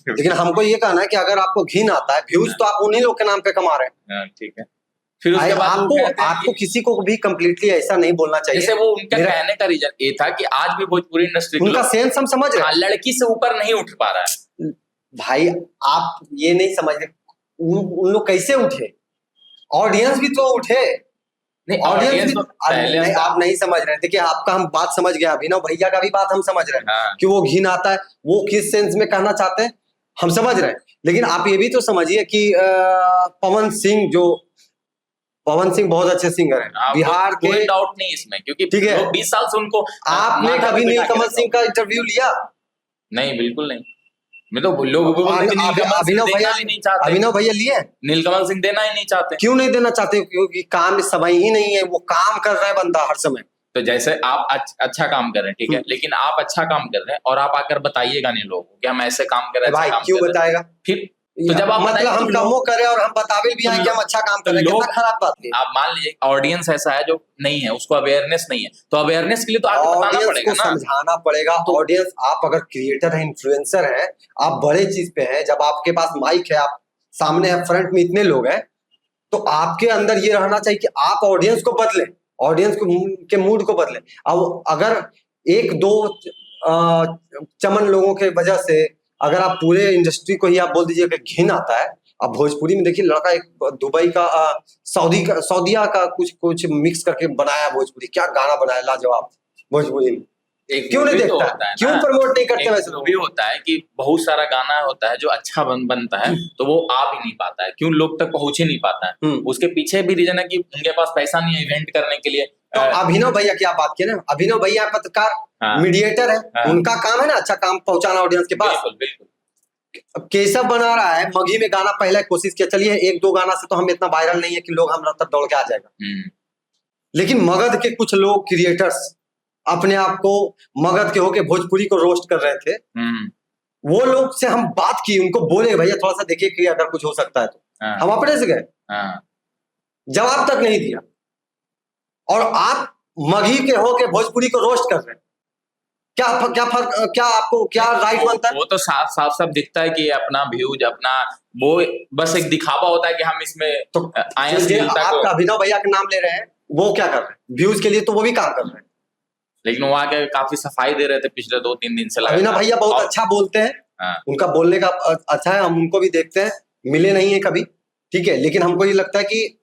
लेकिन हमको ये कहना है कि अगर आपको घिन आता है, व्यूज तो आप उन्हीं लोग के नाम पे कमा रहे हैं। ठीक है, फिर उसके बाद आपको किसी को भी कंप्लीटली ऐसा नहीं बोलना चाहिए। जैसे वो उनका कहने का रीजन ये था कि आज भी भोजपुरी इंडस्ट्री उनका सेंस हम समझ रहे हैं, लड़की से ऊपर नहीं उठ पा रहा है। भाई आप ये नहीं समझ रहे, उन लोग कैसे उठे? ऑडियंस भी तो उठे, ऑडियंस भी आप नहीं समझ रहे। देखिए, आपका हम बात समझ गए, अभिनव भैया का भी बात हम समझ रहे हैं कि वो घिन आता है, वो किस सेंस में कहना चाहते हैं हम समझ रहे हैं। लेकिन आप ये भी तो समझिए कि पवन सिंह बहुत अच्छे सिंगर हैं बिहार के, कोई डाउट नहीं इसमें, क्योंकि ठीक है, 20 साल से उनको। आपने कभी नीलकमल सिंह का इंटरव्यू लिया? नहीं, बिल्कुल नहीं। मैं तो लोग बोलते हैं कि नीलकमल सिंह अभिनव देना भैया भी नहीं चाहते, अभिनव भैया लिए हैं? नीलकमल सिंह देना ही नहीं चाहते। क्यों नहीं देना चाहते? क्योंकि काम समय ही नहीं है, वो काम कर रहा है बंदा हर समय। तो जैसे आप अच्छा काम कर रहे हैं, ठीक है, लेकिन आप अच्छा काम कर रहे हैं और आप आकर बताइएगा नहीं लोगों को कि हम ऐसे काम कर रहे हैं, भाई अच्छा काम क्यों कर रहे हैं। बताएगा? फिर तो जब आप मतलब बताएंगे हम तो कमो लोग, करें और हम बतावे भी हैं कि हम अच्छा काम कर रहे हैं, लोग- कितना खराब बात है। आप मान लीजिए ऑडियंस ऐसा है जो नहीं है, उसको अवेयरनेस नहीं है, तो अवेयरनेस के लिए तो आपको बताना ऑडियंस पड़ेगा को ना। समझाना पड़ेगा। ऑडियंस, आप अगर क्रिएटर हैं, इन्फ्लुएंसर हैं, आप बड़े चीज पे हैं, जब आपके पास माइक है, आप सामने है, फ्रंट में इतने लोग हैं, तो आपके अंदर ये रहना चाहिए कि आप ऑडियंस को बदलें, ऑडियंस के मूड को बदलें। अब अगर एक दो चमन लोगों के वजह से अगर आप पूरे इंडस्ट्री को ही आप बोल दीजिए कि घिन आता है। अब भोजपुरी में देखिए, लड़का एक दुबई का सऊदिया का कुछ मिक्स करके बनाया भोजपुरी, क्या गाना बनाया लाजवाब भोजपुरी में। एक क्यों नहीं वो भी तो देखता होता है क्यों ना, प्रमोट नहीं करते एक वैसे वो लोग? भी होता है कि बहुत सारा गाना होता है जो अच्छा बनता है तो वो आ भी नहीं पाता है, क्यों लोग तक पहुंच ही नहीं पाता है। उसके पीछे भी रीजन है कि उनके पास पैसा नहीं है इवेंट करने के लिए। तो अभिनव भैया की आप बात किए ना, अभिनव भैया पत्रकार, हाँ, मीडिएटर है, हाँ, उनका काम है ना अच्छा काम पहुंचाना ऑडियंस के पास। बिल्कुल बिल्कुल। अब केशव बना रहा है मगही में गाना, पहले कोशिश किया, चलिए एक दो गाना से तो हम इतना वायरल नहीं है कि लोग हम तक दौड़ के आ जाएगा, लेकिन मगध के कुछ लोग क्रिएटर्स अपने आप को मगध के होके भोजपुरी को रोस्ट कर रहे थे। वो लोग से हम बात की, उनको बोले भैया थोड़ा सा देखिए कि अगर कुछ हो सकता है तो। हम अपने से गए, जवाब तक नहीं दिया, और आप मगही के होके भोजपुरी को रोस्ट कर रहे हैं। क्या आपको क्या राइट बनता है? वो तो साफ साफ दिखता है कि अपना व्यूज, अपना वो बस एक दिखावा होता है कि हम इसमें तो आपका अभिनव भैया का नाम ले रहे हैं, वो क्या कर रहे हैं? व्यूज के लिए तो वो भी काम कर रहे हैं, लेकिन वो आके काफी सफाई दे रहे थे पिछले 2-3 दिन से। अभिनव भैया बहुत अच्छा बोलते हैं, उनका बोलने का अच्छा है, हम उनको भी देखते हैं, मिले नहीं है कभी, ठीक है, लेकिन हमको ये लगता है कि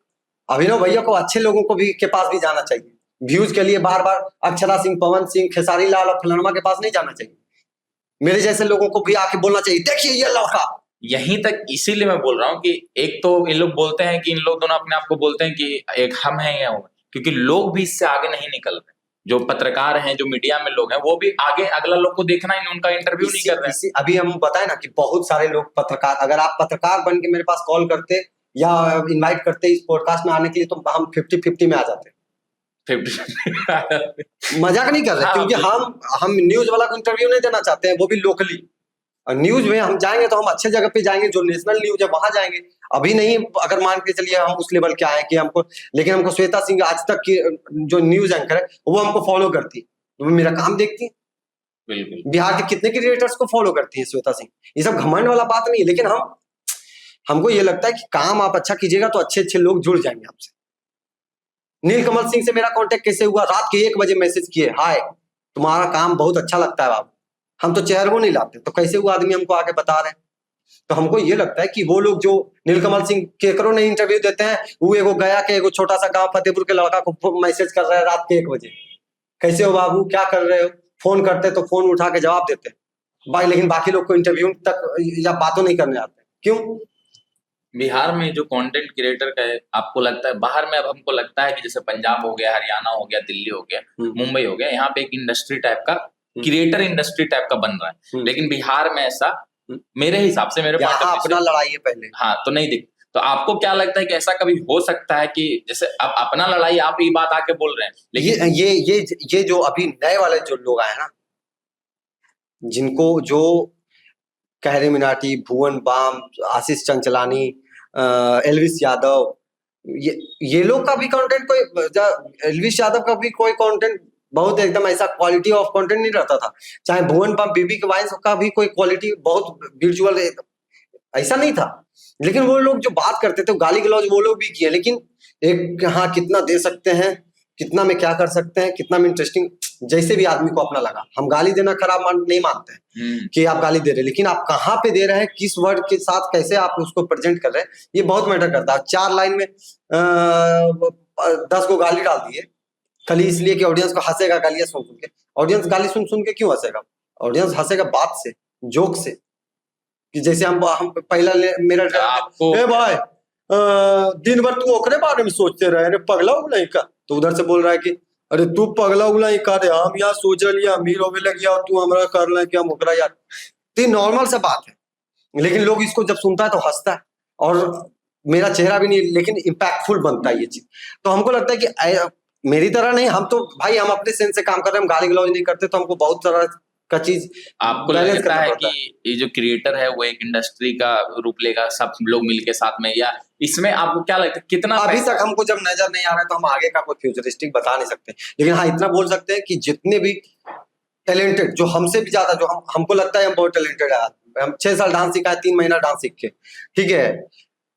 अभिनव भैया को अच्छे लोगों को भी के पास भी जाना चाहिए। व्यूज के लिए बार बार अक्षरा सिंह, पवन सिंह, खेसारी लाल और फलानमा के पास नहीं जाना चाहिए। मेरे जैसे लोगों को भी आके बोलना चाहिए, देखिए ये लड़का। यहीं तक इसीलिए मैं बोल रहा हूँ कि एक तो इन लोग बोलते हैं कि इन लोग दोनों अपने आप को बोलते हैं कि एक हम हैं या वो, क्योंकि लोग भी इससे आगे नहीं निकल रहे। जो पत्रकार हैं, जो मीडिया में लोग हैं, वो भी आगे अगला लोग को देखना है, उनका इंटरव्यू नहीं कर रहे हैं। अभी हम बताए ना कि बहुत सारे लोग पत्रकार, अगर आप पत्रकार बन के मेरे पास कॉल करते या इनवाइट करते इस पॉडकास्ट में आने के लिए, तो हम 50-50 में आ जाते। 50 मजाक नहीं कर रहे, क्योंकि हम न्यूज वाला को इंटरव्यू नहीं देना चाहते हैं, वो भी लोकली। न्यूज में हम जाएंगे तो हम अच्छे जगह पे जाएंगे, जो नेशनल न्यूज है वहां जाएंगे। अभी नहीं, अगर मान के चलिए हम उस लेवल के आए कि हमको, लेकिन हमको श्वेता सिंह आज तक की जो न्यूज एंकर है वो हमको फॉलो करती, तो मेरा काम देखती है। बिल्कुल, बिहार के कितने क्रिएटर्स को फॉलो करती है श्वेता सिंह। ये सब घमंड वाला बात नहीं है, लेकिन हमको ये लगता है कि काम आप अच्छा कीजिएगा तो अच्छे अच्छे लोग जुड़ जाएंगे आपसे। नीलकमल सिंह से मेरा कांटेक्ट कैसे हुआ? रात के 1 बजे मैसेज किए, हाय तुम्हारा काम बहुत अच्छा लगता है बाबू। हम तो चेहरे को नहीं लाते, तो कैसे वो आदमी हमको आके बता रहे हैं? तो हमको ये लगता है कि वो लोग जो नीलकमल सिंह केकरो नहीं इंटरव्यू देते हैं, वो एगो गया के एगो छोटा सा गांव फतेहपुर के लड़का को मैसेज कर रहे हैं रात के 1 बजे, कैसे हो बाबू, क्या कर रहे हो? फोन करते तो फोन उठा के जवाब देते भाई, लेकिन बाकी लोग को इंटरव्यू तक या बातों नहीं करने आते। क्यों? बिहार में जो कंटेंट क्रिएटर का है, आपको लगता है बाहर में, अब हमको लगता है कि जैसे पंजाब हो गया, हरियाणा हो गया, दिल्ली हो गया, मुंबई हो गया, यहाँ पे एक इंडस्ट्री टाइप का, क्रिएटर इंडस्ट्री टाइप का बन रहा है, लेकिन बिहार में ऐसा मेरे हिसाब से, मेरे अपना लड़ाई है पहले, हाँ, तो नहीं दिख। तो आपको क्या लगता है कि ऐसा कभी हो सकता है कि जैसे अब अपना लड़ाई, आप ये बात आके बोल रहे हैं, लेकिन ये जो अभी नए वाले जो लोग आए ना, जिनको जो कहरे मिनाटी, भुवन बाम, आशीष चंचलानी, एल्विस यादव, ये लोग का भी कंटेंट कोई, एल्विस यादव का भी कोई कंटेंट बहुत एकदम ऐसा क्वालिटी ऑफ कंटेंट नहीं रहता था। चाहे भुवन बाम, बीबी के वाइन्स का भी कोई क्वालिटी बहुत विजुअल ऐसा नहीं था, लेकिन वो लोग जो बात करते थे गाली गलौज वो लोग भी किए, लेकिन एक हाँ कितना दे सकते हैं, कितना में क्या कर सकते हैं, कितना में इंटरेस्टिंग, जैसे भी आदमी को अपना लगा। हम गाली देना खराब नहीं मानते हैं कि आप गाली दे रहे हैं, लेकिन आप कहाँ पे दे रहे हैं, किस वर्ड के साथ कैसे आप उसको प्रेजेंट कर रहे हैं, ये बहुत मैटर करता है। 4 लाइन में 10 को गाली डाल दिए खाली इसलिए कि ऑडियंस को हंसेगा, गालियां सुन सुन के। ऑडियंस गाली सुन सुन के क्यों हंसेगा? ऑडियंस हंसेगा बात से, जोक से, कि जैसे हम पहला मेरा ए भाई दिन भर तू ओकरे बारे में सोचते रहे, अरे पगला उगला ही का, तो उधर से बोल रहा है कि अरे तू पगला उगला ही का रे, हम यहाँ सोच लिया अमीर होवे लग गया और तू हमारा कर ले कि हम ओकरा यार। तो नॉर्मल सा बात है, लेकिन लोग इसको जब सुनता है तो हंसता है, और मेरा चेहरा भी नहीं, लेकिन इम्पैक्टफुल बनता है ये चीज। तो हमको लगता है कि मेरी तरह नहीं, हम तो भाई हम अपने सेंस से काम कर रहे हैं, हम गाली गलौज नहीं करते, तो हमको बहुत तरह का चीज आपको बैलेंस लगता करना है पड़ता कि ये जो क्रिएटर है वो एक इंडस्ट्री का रूप लेगा सब लोग मिलके साथ में, या इसमें आपको क्या लगता है कितना अभी पैसा? तक हमको जब नजर नहीं आ रहा है तो हम आगे का कोई फ्यूचरिस्टिक बता नहीं सकते, लेकिन हाँ इतना बोल सकते हैं कि जितने भी टैलेंटेड, जो हमसे भी ज्यादा, जो हमको लगता है हम बहुत टैलेंटेड है, हम 6 साल डांस सीखा है, 3 महीना डांस सीख के, ठीक है,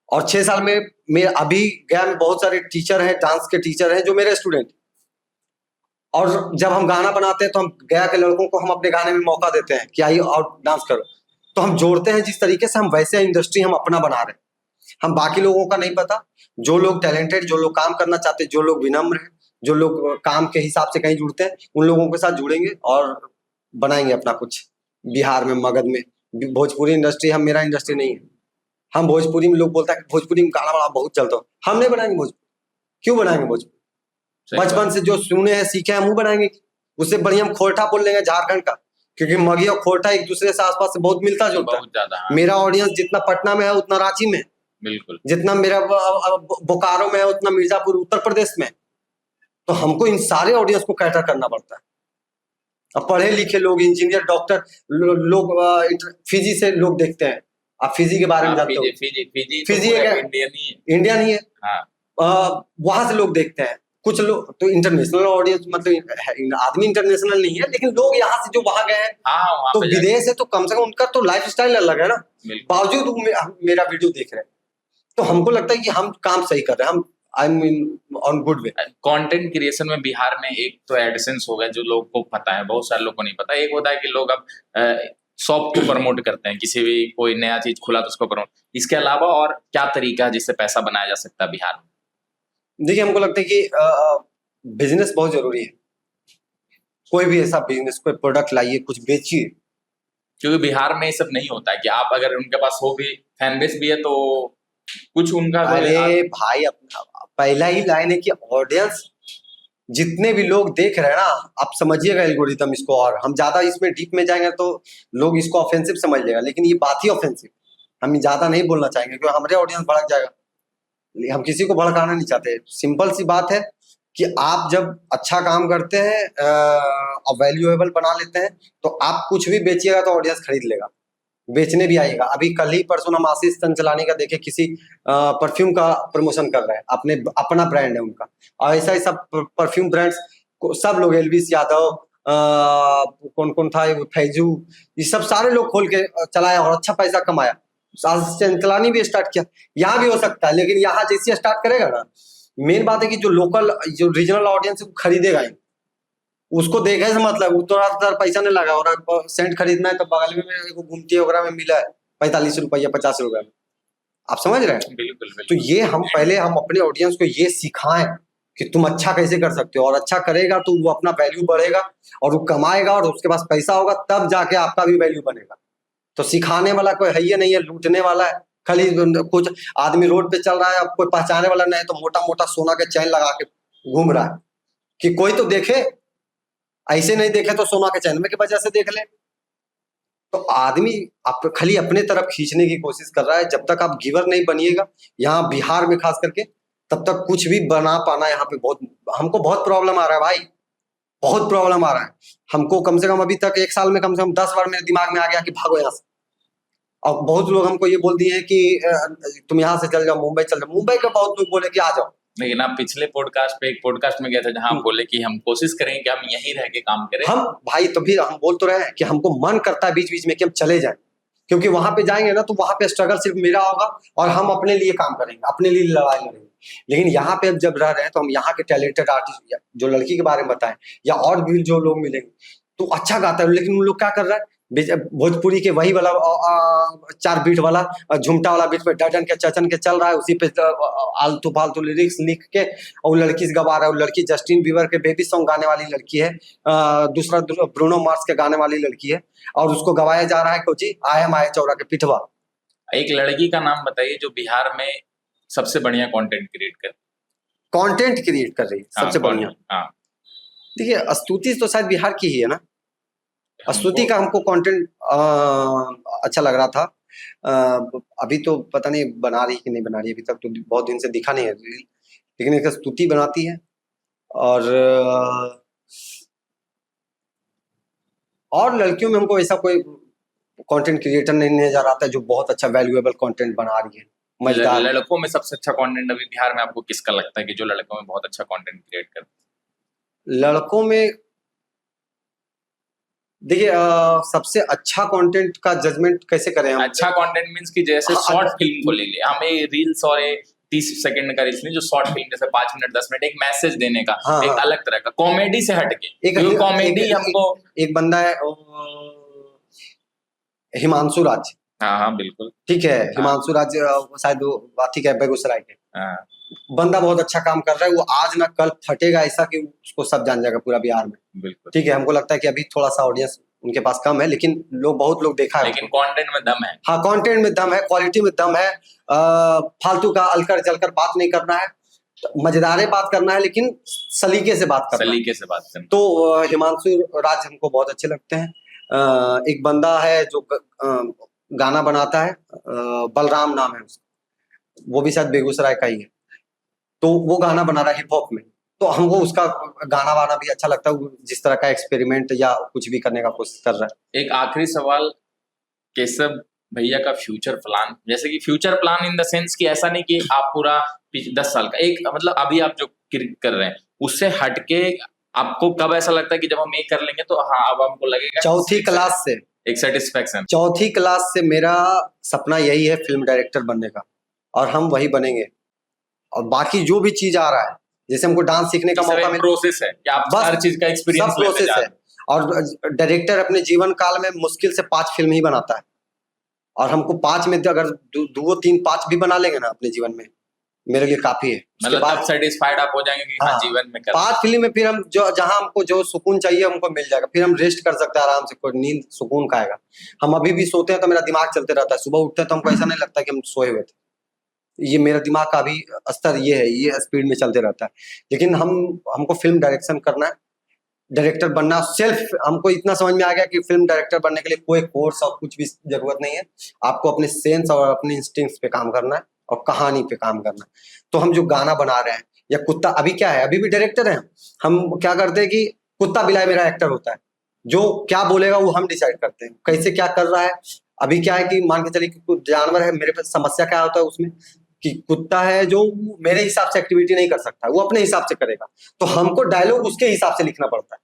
और 6 साल में मैं अभी गया में बहुत सारे टीचर हैं, डांस के टीचर हैं जो मेरे स्टूडेंट, और जब हम गाना बनाते हैं तो हम गया के लड़कों को हम अपने गाने में मौका देते हैं कि आइए और डांस करो, तो हम जोड़ते हैं जिस तरीके से, हम वैसे इंडस्ट्री हम अपना बना रहे हैं। हम बाकी लोगों का नहीं पता, जो लोग टैलेंटेड, जो लोग काम करना चाहते हैं, जो लोग विनम्र हैं, जो लोग काम के हिसाब से कहीं जुड़ते हैं, उन लोगों के साथ जुड़ेंगे और बनाएंगे अपना कुछ बिहार में, मगध में। भोजपुरी इंडस्ट्री हम, मेरा इंडस्ट्री नहीं है। हम भोजपुरी में, लोग बोलता है कि भोजपुरी में गाना बड़ा बहुत चलता हो, हम नहीं बनाएंगे भोजपुरी, क्यों बनाएंगे भोजपुरी? बचपन से जो सुने हैं सीखे हैं, हम वो बनाएंगे। उससे बढ़िया हम खोरठा बोल लेंगे झारखंड का, क्योंकि मगी और खोरठा एक दूसरे से आसपास से बहुत मिलता जुलता बहुत ज्यादा, हाँ। मेरा ऑडियंस जितना पटना में है उतना रांची में, बिल्कुल, जितना मेरा बोकारो में है उतना मिर्जापुर उत्तर प्रदेश में। तो हमको इन सारे ऑडियंस को कैटर करना पड़ता है। अब पढ़े लिखे लोग, इंजीनियर, डॉक्टर लोग, फिजी से लोग देखते हैं। आप फिजी के बारे में जानते हो? फिजी एक इंडियन ही है, हाँ। वहां से लोग देखते हैं। कुछ लोग तो इंटरनेशनल ऑडियंस, मतलब आदमी इंटरनेशनल नहीं है, लेकिन लोग यहाँ से जो वहां गए हैं, हाँ, तो विदेश है, तो कम से कम उनका तो लाइफ स्टाइल अलग है ना, बावजूद वो मेरा वीडियो देख रहे हैं। तो हमको लगता है कि हम काम सही कर रहे हैं, हम I mean on good way. Content creation में बिहार में एक तो एडसेंस हो गया जो लोगों को पता है, बहुत सारे लोगों को नहीं पता। एक होता है कि लोग अब शॉप को प्रमोट करते हैं, किसी भी कोई नया चीज खुला तो उसको प्रमोट। इसके अलावा और क्या तरीका है जिससे पैसा बनाया जा सकता है बिहार में? देखिए, हमको लगता है कि बिजनेस बहुत जरूरी है। कोई भी ऐसा बिजनेस, कोई प्रोडक्ट लाइए, कुछ बेचिए, क्योंकि बिहार में ये सब नहीं होता है कि आप अगर उनके पास हो भी, फैन बेस भी है, तो कुछ उनका, अरे भाई अपना पहला ही लाइन है कि ऑडियंस जितने भी लोग देख रहे हैं ना, आप समझिएगा एल्गोरिथम इसको, और हम ज्यादा इसमें डीप में जाएंगे तो लोग इसको ऑफेंसिव समझ लेगा, लेकिन ये बात ही ऑफेंसिव, हम ज्यादा नहीं बोलना चाहेंगे क्योंकि हमारे ऑडियंस भड़क जाएगा। हम किसी को भड़काना नहीं चाहते। सिंपल सी बात है कि आप जब अच्छा काम करते हैं और वैल्यूएबल बना लेते हैं, तो आप कुछ भी बेचिएगा तो ऑडियंस खरीद लेगा, बेचने भी आएगा। अभी कल ही परसों हम आशीष चंचलानी का देखे, किसी परफ्यूम का प्रमोशन कर रहे हैं, अपना ब्रांड है उनका, और ऐसा ही सब परफ्यूम ब्रांड्स सब लोग, एलविस यादव, कौन कौन था, फैजू, ये सब सारे लोग खोल के चलाया और अच्छा पैसा कमाया। आशीष चंचलानी भी स्टार्ट किया, यहाँ भी हो सकता है, लेकिन यहाँ जैसे स्टार्ट करेगा ना, मेन बात है कि जो लोकल, जो रीजनल ऑडियंस है वो खरीदेगा ही, उसको देखे से मतलब, तो पैसा नहीं लगा, और सेंट खरीदना है तो बगल में घूमती वगैरह में मिला है 45 रुपया 50 रुपया में, आप समझ रहे हैं? बिल्कुल। तो ये हम पहले हम अपने ऑडियंस को ये सिखाएं कि तुम अच्छा कैसे कर सकते हो, और अच्छा करेगा तो वो अपना वैल्यू बढ़ेगा और वो कमाएगा और उसके पास पैसा होगा, तब जाके आपका भी वैल्यू बनेगा। तो सिखाने वाला कोई है ही नहीं है, लूटने वाला है खाली। कुछ आदमी रोड पे चल रहा है, अब कोई पहचाने वाला नहीं, तो मोटा मोटा सोना के चैन लगा के घूम रहा है कि कोई तो देखे, ऐसे नहीं देखे तो सोना के चैन में की वजह से देख ले। तो आदमी आप खाली अपने तरफ खींचने की कोशिश कर रहा है। जब तक आप गिवर नहीं बनिएगा, यहाँ बिहार में खास करके, तब तक कुछ भी बना पाना यहाँ पे हमको बहुत प्रॉब्लम आ रहा है भाई, बहुत प्रॉब्लम आ रहा है हमको। कम से कम अभी तक 1 साल में कम से कम 10 बार मेरे दिमाग में आ गया कि भागो यहाँ से। और बहुत लोग हमको ये बोल दिए हैं कि तुम यहाँ से चल जाओ, मुंबई चल जाओ। मुंबई के बहुत लोग बोले कि आ जाओ। लेकिन आप पिछले पॉडकास्ट पे, एक पॉडकास्ट में गए थे जहां आप बोले कि हम कोशिश करेंगे कि हम यहीं रह के काम करें। हम भाई तभी हम बोल तो रहे हैं कि हमको मन करता है बीच बीच में कि हम चले जाएं, क्योंकि वहां पे जाएंगे ना तो वहां पे स्ट्रगल सिर्फ मेरा होगा और हम अपने लिए काम करेंगे, अपने लिए लड़ाई लड़ेंगे। लेकिन यहाँ पे अब जब रह रहे हैं तो हम यहाँ के टैलेंटेड आर्टिस्ट, जो लड़की के बारे में बताएं या और भी जो लोग मिलेंगे, तो अच्छा गाता है, लेकिन उन लोग क्या कर रहा है, भोजपुरी के वही वाला 4 बीट वाला झुमटा वाला बीट पे डजन के चचन के चल रहा है, उसी पे आलतू फालतू लिरिक्स लिख के और लड़की से गवा रहा है। वो लड़की जस्टिन बीबर के बेबी सॉन्ग गाने वाली लड़की है, दूसरा ब्रूनो मार्स के गाने वाली लड़की है, और उसको गवाया जा रहा है कोची आया माया चौरा के पिठवा। एक लड़की का नाम बताइए जो बिहार में सबसे बढ़िया कंटेंट क्रिएट कर रही है, सबसे बढ़िया। देखिए, स्तुति तो शायद बिहार की ही है ना। स्तुति का हमको कंटेंट अच्छा लग रहा था, अभी तो पता नहीं बना रही कि नहीं बना रही, अभी तक तो बहुत दिन से दिखा नहीं है रील, लेकिन एक स्तुति बनाती है। और लड़कियों में हमको ऐसा कोई कंटेंट क्रिएटर नहीं नजर आता है जो बहुत अच्छा वैल्यूएबल कंटेंट बना रही है, मजेदार। लड़कों में सबसे अच्छा कंटेंट अभी बिहार में आपको किसका लगता है कि जो लड़कों में बहुत अच्छा कंटेंट क्रिएट करता है? लड़कों में देखिए सबसे अच्छा कंटेंट का जजमेंट कैसे करें हम? अच्छा कंटेंट मींस कि जैसे हाँ, शॉर्ट फिल्म को ले लिया, हमें रील्स और 30 सेकंड का रील्स नहीं, जो शॉर्ट फिल्म जैसे 5 मिनट 10 मिनट एक मैसेज देने का, हाँ, एक हाँ। अलग तरह का कॉमेडी से हटके, एक क्योंकि कॉमेडी हमको एक बंदा है हिमांशु राज, हाँ हाँ बिल्कुल ठीक है, हिमांशु राज शायद वो ठीक है बेगूसराय के, हाँ बंदा बहुत अच्छा काम कर रहा है, वो आज ना कल फटेगा ऐसा कि उसको सब जान जाएगा पूरा बिहार में, बिल्कुल। ठीक है। हमको लगता है कि अभी थोड़ा सा ऑडियंस उनके पास कम है, लेकिन बहुत लोग देखा है, लेकिन कंटेंट में दम है। हाँ, कंटेंट में दम है, क्वालिटी में दम है। फालतू का अलकर जलकर बात नहीं करना है, मजेदार बात करना है, लेकिन सलीके से बात करना है। सलीके से बात करना। तो हिमांशु राज हमको बहुत अच्छे लगते हैं। एक बंदा है जो गाना बनाता है, बलराम नाम है उसका, वो भी शायद बेगूसराय का ही है, तो वो गाना बना रहा है हिप हॉप में, तो हमको उसका गाना वाना भी अच्छा लगता है, जिस तरह का एक्सपेरिमेंट या कुछ भी करने का कोशिश कर रहा है। एक आखिरी सवाल, केशव भैया का फ्यूचर प्लान, जैसे कि future plan in the sense कि ऐसा नहीं कि आप पूरा 10 साल का एक, मतलब अभी आप जो कर रहे हैं उससे हटके आपको कब ऐसा लगता है कि जब हम ये कर लेंगे तो हाँ अब हमको लगेगा? चौथी क्लास से एक सेटिस्फेक्शन। चौथी क्लास से मेरा सपना यही है फिल्म डायरेक्टर बनने का, और हम वही बनेंगे। और बाकी जो भी चीज आ रहा है, जैसे हमको डांस सीखने का मौका मिला, प्रोसेस है कि आप हर चीज का एक्सपीरियंस सब प्रोसेस है। और डायरेक्टर अपने जीवन काल में मुश्किल से 5 फिल्म ही बनाता है, और हमको 5 में अगर 2 3 5 भी बना लेंगे ना अपने जीवन में, मेरे लिए काफी है। मतलब तब सेटिस्फाइड आप हो जाएंगे कि हाँ जीवन में 5 फिल्म में फिर हम जो जहां हमको जो सुकून चाहिए हमको मिल जाएगा, फिर हम रेस्ट कर सकते हैं आराम से, कोई नींद सुकून का आएगा। हम अभी भी सोते हैं तो मेरा दिमाग चलते रहता है, सुबह उठते हैं तो हमको ऐसा नहीं लगता कि हम सोए हुए थे, ये मेरा दिमाग का भी स्तर ये है, ये स्पीड में चलते रहता है। लेकिन हमको फिल्म डायरेक्शन करना है, डायरेक्टर बनना, सेल्फ हमको इतना समझ में आ गया कि फिल्म डायरेक्टर बनने के लिए कोई कोर्स और कुछ भी जरूरत नहीं है, आपको अपने सेंस और अपने इंस्टिंक्ट्स पे काम करना है और कहानी पे काम करना है। तो हम जो गाना बना रहे हैं या कुत्ता, अभी क्या है, अभी भी डायरेक्टर हैं हम, क्या करते हैं कि कुत्ता बिलाए मेरा एक्टर होता है, जो क्या बोलेगा वो हम डिसाइड करते हैं, कैसे क्या कर रहा है। अभी क्या है कि मान के चलिए कि कुछ जानवर है, मेरे पास समस्या क्या होता है उसमें कि कुत्ता है जो मेरे हिसाब से एक्टिविटी नहीं कर सकता, वो अपने हिसाब से करेगा, तो हमको डायलॉग उसके हिसाब से लिखना पड़ता है।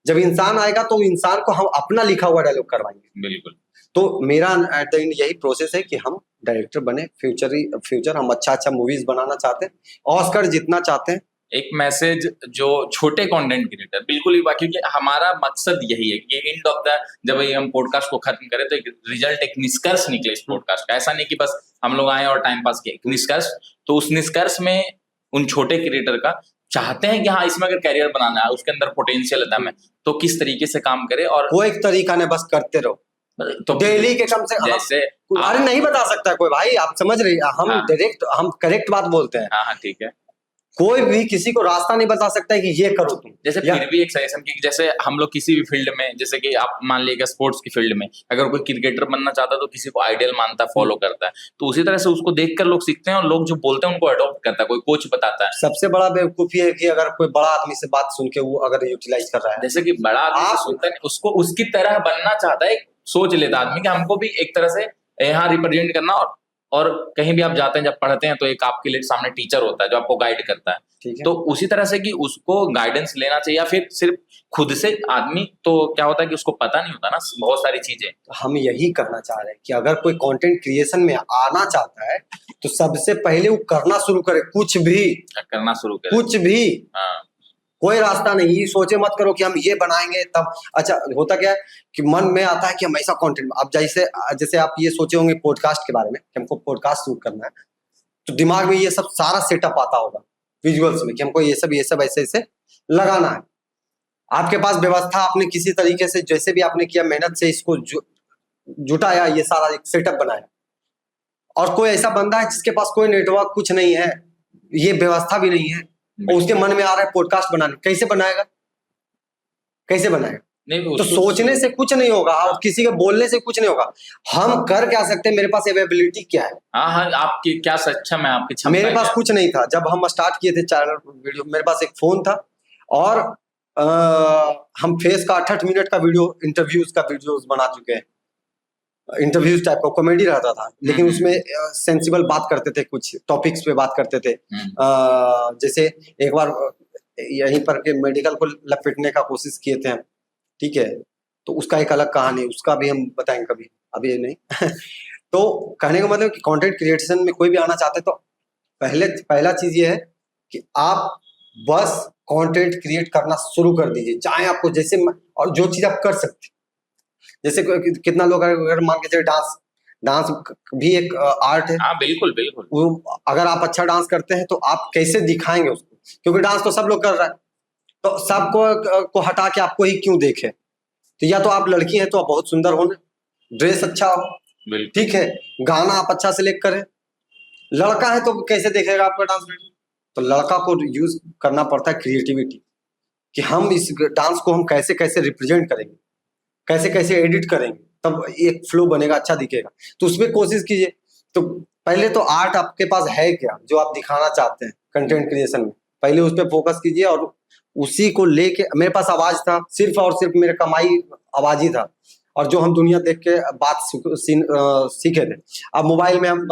जब इंसान आएगा तो इंसान को हम अपना लिखा हुआ डायलॉग करवाएंगे। बिल्कुल। तो मेरा एट द एंड यही प्रोसेस है कि हम डायरेक्टर बने, फ्यूचर हम अच्छा मूवीज बनाना चाहते हैं, ऑस्कर जीतना चाहते हैं। एक मैसेज जो छोटे कंटेंट क्रिएटर बिल्कुल ही, क्योंकि हमारा मकसद यही है कि एंड ऑफ द, जब ये हम पॉडकास्ट को खत्म करें तो एक रिजल्ट, एक निष्कर्ष निकले इस पॉडकास्ट का। ऐसा नहीं कि बस हम लोग आए और टाइम पास किए, निष्कर्ष। तो उस निष्कर्ष में उन छोटे क्रिएटर का चाहते हैं कि हाँ इसमें अगर कैरियर बनाना है, उसके अंदर पोटेंशियल दम है, तो किस तरीके से काम करे, और कोई तरीका नहीं, बस करते रहो। तो डेली के कम से कम, जैसे अरे नहीं बता सकता कोई भाई, आप समझ रही है, हम करेक्ट बात बोलते हैं। हाँ ठीक है। कोई भी किसी को रास्ता नहीं बता सकता है कि ये करो तुम। जैसे फिर भी एक सजेशन की, जैसे हम लोग किसी भी फील्ड में, जैसे कि आप मान लीजिए स्पोर्ट्स की फील्ड में अगर कोई क्रिकेटर बनना चाहता है तो किसी को आइडियल मानता है, फॉलो करता है, तो उसी तरह से उसको देखकर लोग सीखते हैं और लोग जो बोलते हैं उनको अडॉप्ट करता है, कोई कोच बताता है। सबसे बड़ा बेवकूफी है कि अगर कोई बड़ा आदमी से बात सुन के वो अगर यूटिलाइज कर रहा है, जैसे कि बड़ा आदमी सुनता है, उसको उसकी तरह बनना चाहता है, सोच लेता आदमी कि हमको भी एक तरह से यहाँ रिप्रेजेंट करना, और कहीं भी आप जाते हैं, जब पढ़ते हैं तो एक आपके लिए सामने टीचर होता है जो आपको गाइड करता है, तो उसी तरह से कि उसको गाइडेंस लेना चाहिए, या फिर सिर्फ खुद से आदमी, तो क्या होता है कि उसको पता नहीं होता ना बहुत सारी चीजें। हम यही करना चाह रहे हैं कि अगर कोई कंटेंट क्रिएशन में आना चाहता है तो सबसे पहले वो करना शुरू करे, कुछ भी करना शुरू करे, कुछ भी। हाँ। कोई रास्ता नहीं, ये सोचे मत करो कि हम ये बनाएंगे तब अच्छा। होता क्या है कि मन में आता है कि हम ऐसा कंटेंट, अब जैसे आप ये सोचे होंगे पॉडकास्ट के बारे में कि हमको पॉडकास्ट शूट करना है, तो दिमाग में ये सब सारा सेटअप आता होगा विजुअल्स में कि हमको ये सब ऐसे ऐसे लगाना है। आपके पास व्यवस्था, आपने किसी तरीके से जैसे भी आपने किया, मेहनत से इसको जुटाया, ये सारा एक सेटअप बनाया। और कोई ऐसा बंदा है जिसके पास कोई नेटवर्क कुछ नहीं है, ये व्यवस्था भी नहीं है, और उसके मन में आ रहा है पॉडकास्ट बनाने, कैसे बनाएगा? नहीं तो सोचने से कुछ नहीं होगा और किसी के बोलने से कुछ नहीं होगा। हम कर क्या सकते हैं, मेरे पास अवेलेबिलिटी क्या है। हाँ हाँ, आपकी क्या सक्षम है, आपकी क्षमता मेरे पास क्या है? कुछ नहीं था जब हम स्टार्ट किए थे चैनल वीडियो, मेरे पास एक फोन था और हम फेस का 8 मिनट का वीडियो इंटरव्यूज का वीडियोस बना चुके हैं। इंटरव्यूज टाइप का कॉमेडी रहता था, लेकिन उसमें सेंसिबल बात करते थे, कुछ टॉपिक्स पे बात करते थे। जैसे एक बार यहीं पर के मेडिकल को लपेटने का कोशिश किए थे हम, ठीक है, तो उसका एक अलग कहानी, उसका भी हम बताएंगे कभी, अभी नहीं। तो कहने का मतलब कि कंटेंट क्रिएशन में कोई भी आना चाहते तो पहला चीज ये है कि आप बस कंटेंट क्रिएट करना शुरू कर दीजिए, चाहे आपको जैसे और जो चीज आप कर सकते, जैसे कितना लोग अगर मान के चले डांस भी एक आर्ट है। हाँ बिल्कुल बिल्कुल। वो अगर आप अच्छा डांस करते हैं तो आप कैसे दिखाएंगे उसको, क्योंकि डांस तो सब लोग कर रहा है, तो सबको को हटा के आपको ही क्यों देखे। तो या तो आप लड़की हैं तो आप बहुत सुंदर हो, ड्रेस अच्छा हो, ठीक है, गाना आप अच्छा सिलेक्ट करें। लड़का है तो कैसे देखेगा आपका डांस वीडियो। तो लड़का को यूज करना पड़ता है क्रिएटिविटी, कि हम इस डांस को हम कैसे कैसे रिप्रेजेंट करेंगे, कैसे कैसे एडिट करेंगे, तब एक फ्लो बनेगा, अच्छा दिखेगा। तो उसमें कोशिश कीजिए। तो पहले तो आर्ट आपके पास है क्या जो आप दिखाना चाहते हैं कंटेंट क्रिएशन में, पहले उस पर फोकस कीजिए और उसी को लेके। मेरे पास आवाज था, सिर्फ और सिर्फ मेरा कमाई आवाज ही था, और जो हम दुनिया देख के बात सीखे थे। अब मोबाइल में हम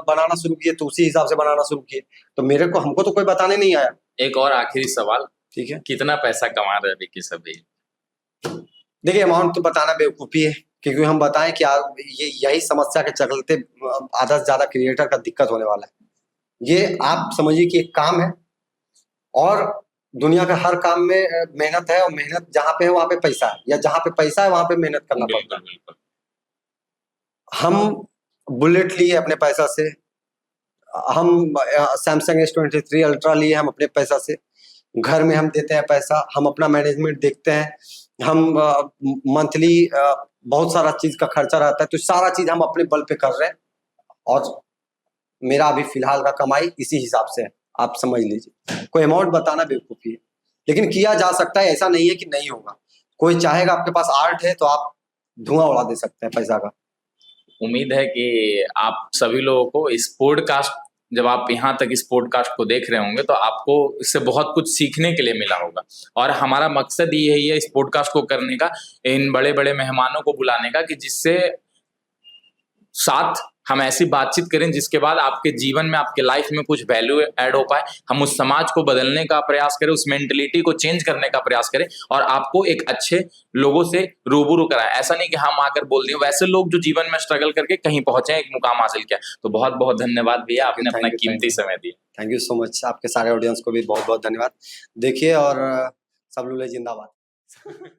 बनाना शुरू किए तो उसी हिसाब से बनाना शुरू किए, तो हमको तो कोई बताने नहीं आया। एक और आखिरी सवाल, ठीक है, कितना पैसा कमा रहे हैं विक्की सभी? देखिए अमाउंट तो बताना बेवकूफ़ी है, क्योंकि हम बताएं कि यही समस्या के चलते आधा से ज्यादा क्रिएटर का दिक्कत होने वाला है। ये आप समझिए कि एक काम है, और दुनिया का हर काम में मेहनत है, और मेहनत जहाँ पे है वहां पे पैसा है, या जहाँ पे पैसा है वहां पे मेहनत करना पड़ता है। हम बुलेट लिए अपने पैसा से, हम सैमसंग S23 अल्ट्रा लिए हम अपने पैसा से, घर में हम देते हैं पैसा, हम अपना मैनेजमेंट देखते हैं, हम मंथली बहुत सारा चीज का खर्चा रहता है, तो सारा चीज हम अपने बल पे कर रहे हैं। और मेरा अभी फिलहाल का कमाई इसी हिसाब से है, आप समझ लीजिए। कोई अमाउंट बताना बेवकूफी है, लेकिन किया जा सकता है, ऐसा नहीं है कि नहीं होगा। कोई चाहेगा, आपके पास आर्ट है तो आप धुआं उड़ा दे सकते हैं पैसा का। उम्मीद है कि आप सभी लोगों को इस पॉडकास्ट, जब आप यहाँ तक इस पॉडकास्ट को देख रहे होंगे तो आपको इससे बहुत कुछ सीखने के लिए मिला होगा। और हमारा मकसद यही है इस पॉडकास्ट को करने का, इन बड़े बड़े मेहमानों को बुलाने का, कि जिससे साथ हम ऐसी बातचीत करें जिसके बाद आपके जीवन में, आपके लाइफ में कुछ वैल्यू ऐड हो पाए। हम उस समाज को बदलने का प्रयास करें, उस मेंटलिटी को चेंज करने का प्रयास करें, और आपको एक अच्छे लोगों से रूबरू कराएं। ऐसा नहीं कि हम आकर बोल दें, वैसे लोग जो जीवन में स्ट्रगल करके कहीं पहुंचे, एक मुकाम हासिल किया। तो बहुत बहुत धन्यवाद भैया, आपने अपना कीमती समय दिया। Thank you so much. आपके सारे ऑडियंस को भी बहुत बहुत धन्यवाद। देखिए, और सब लोग जिंदाबाद।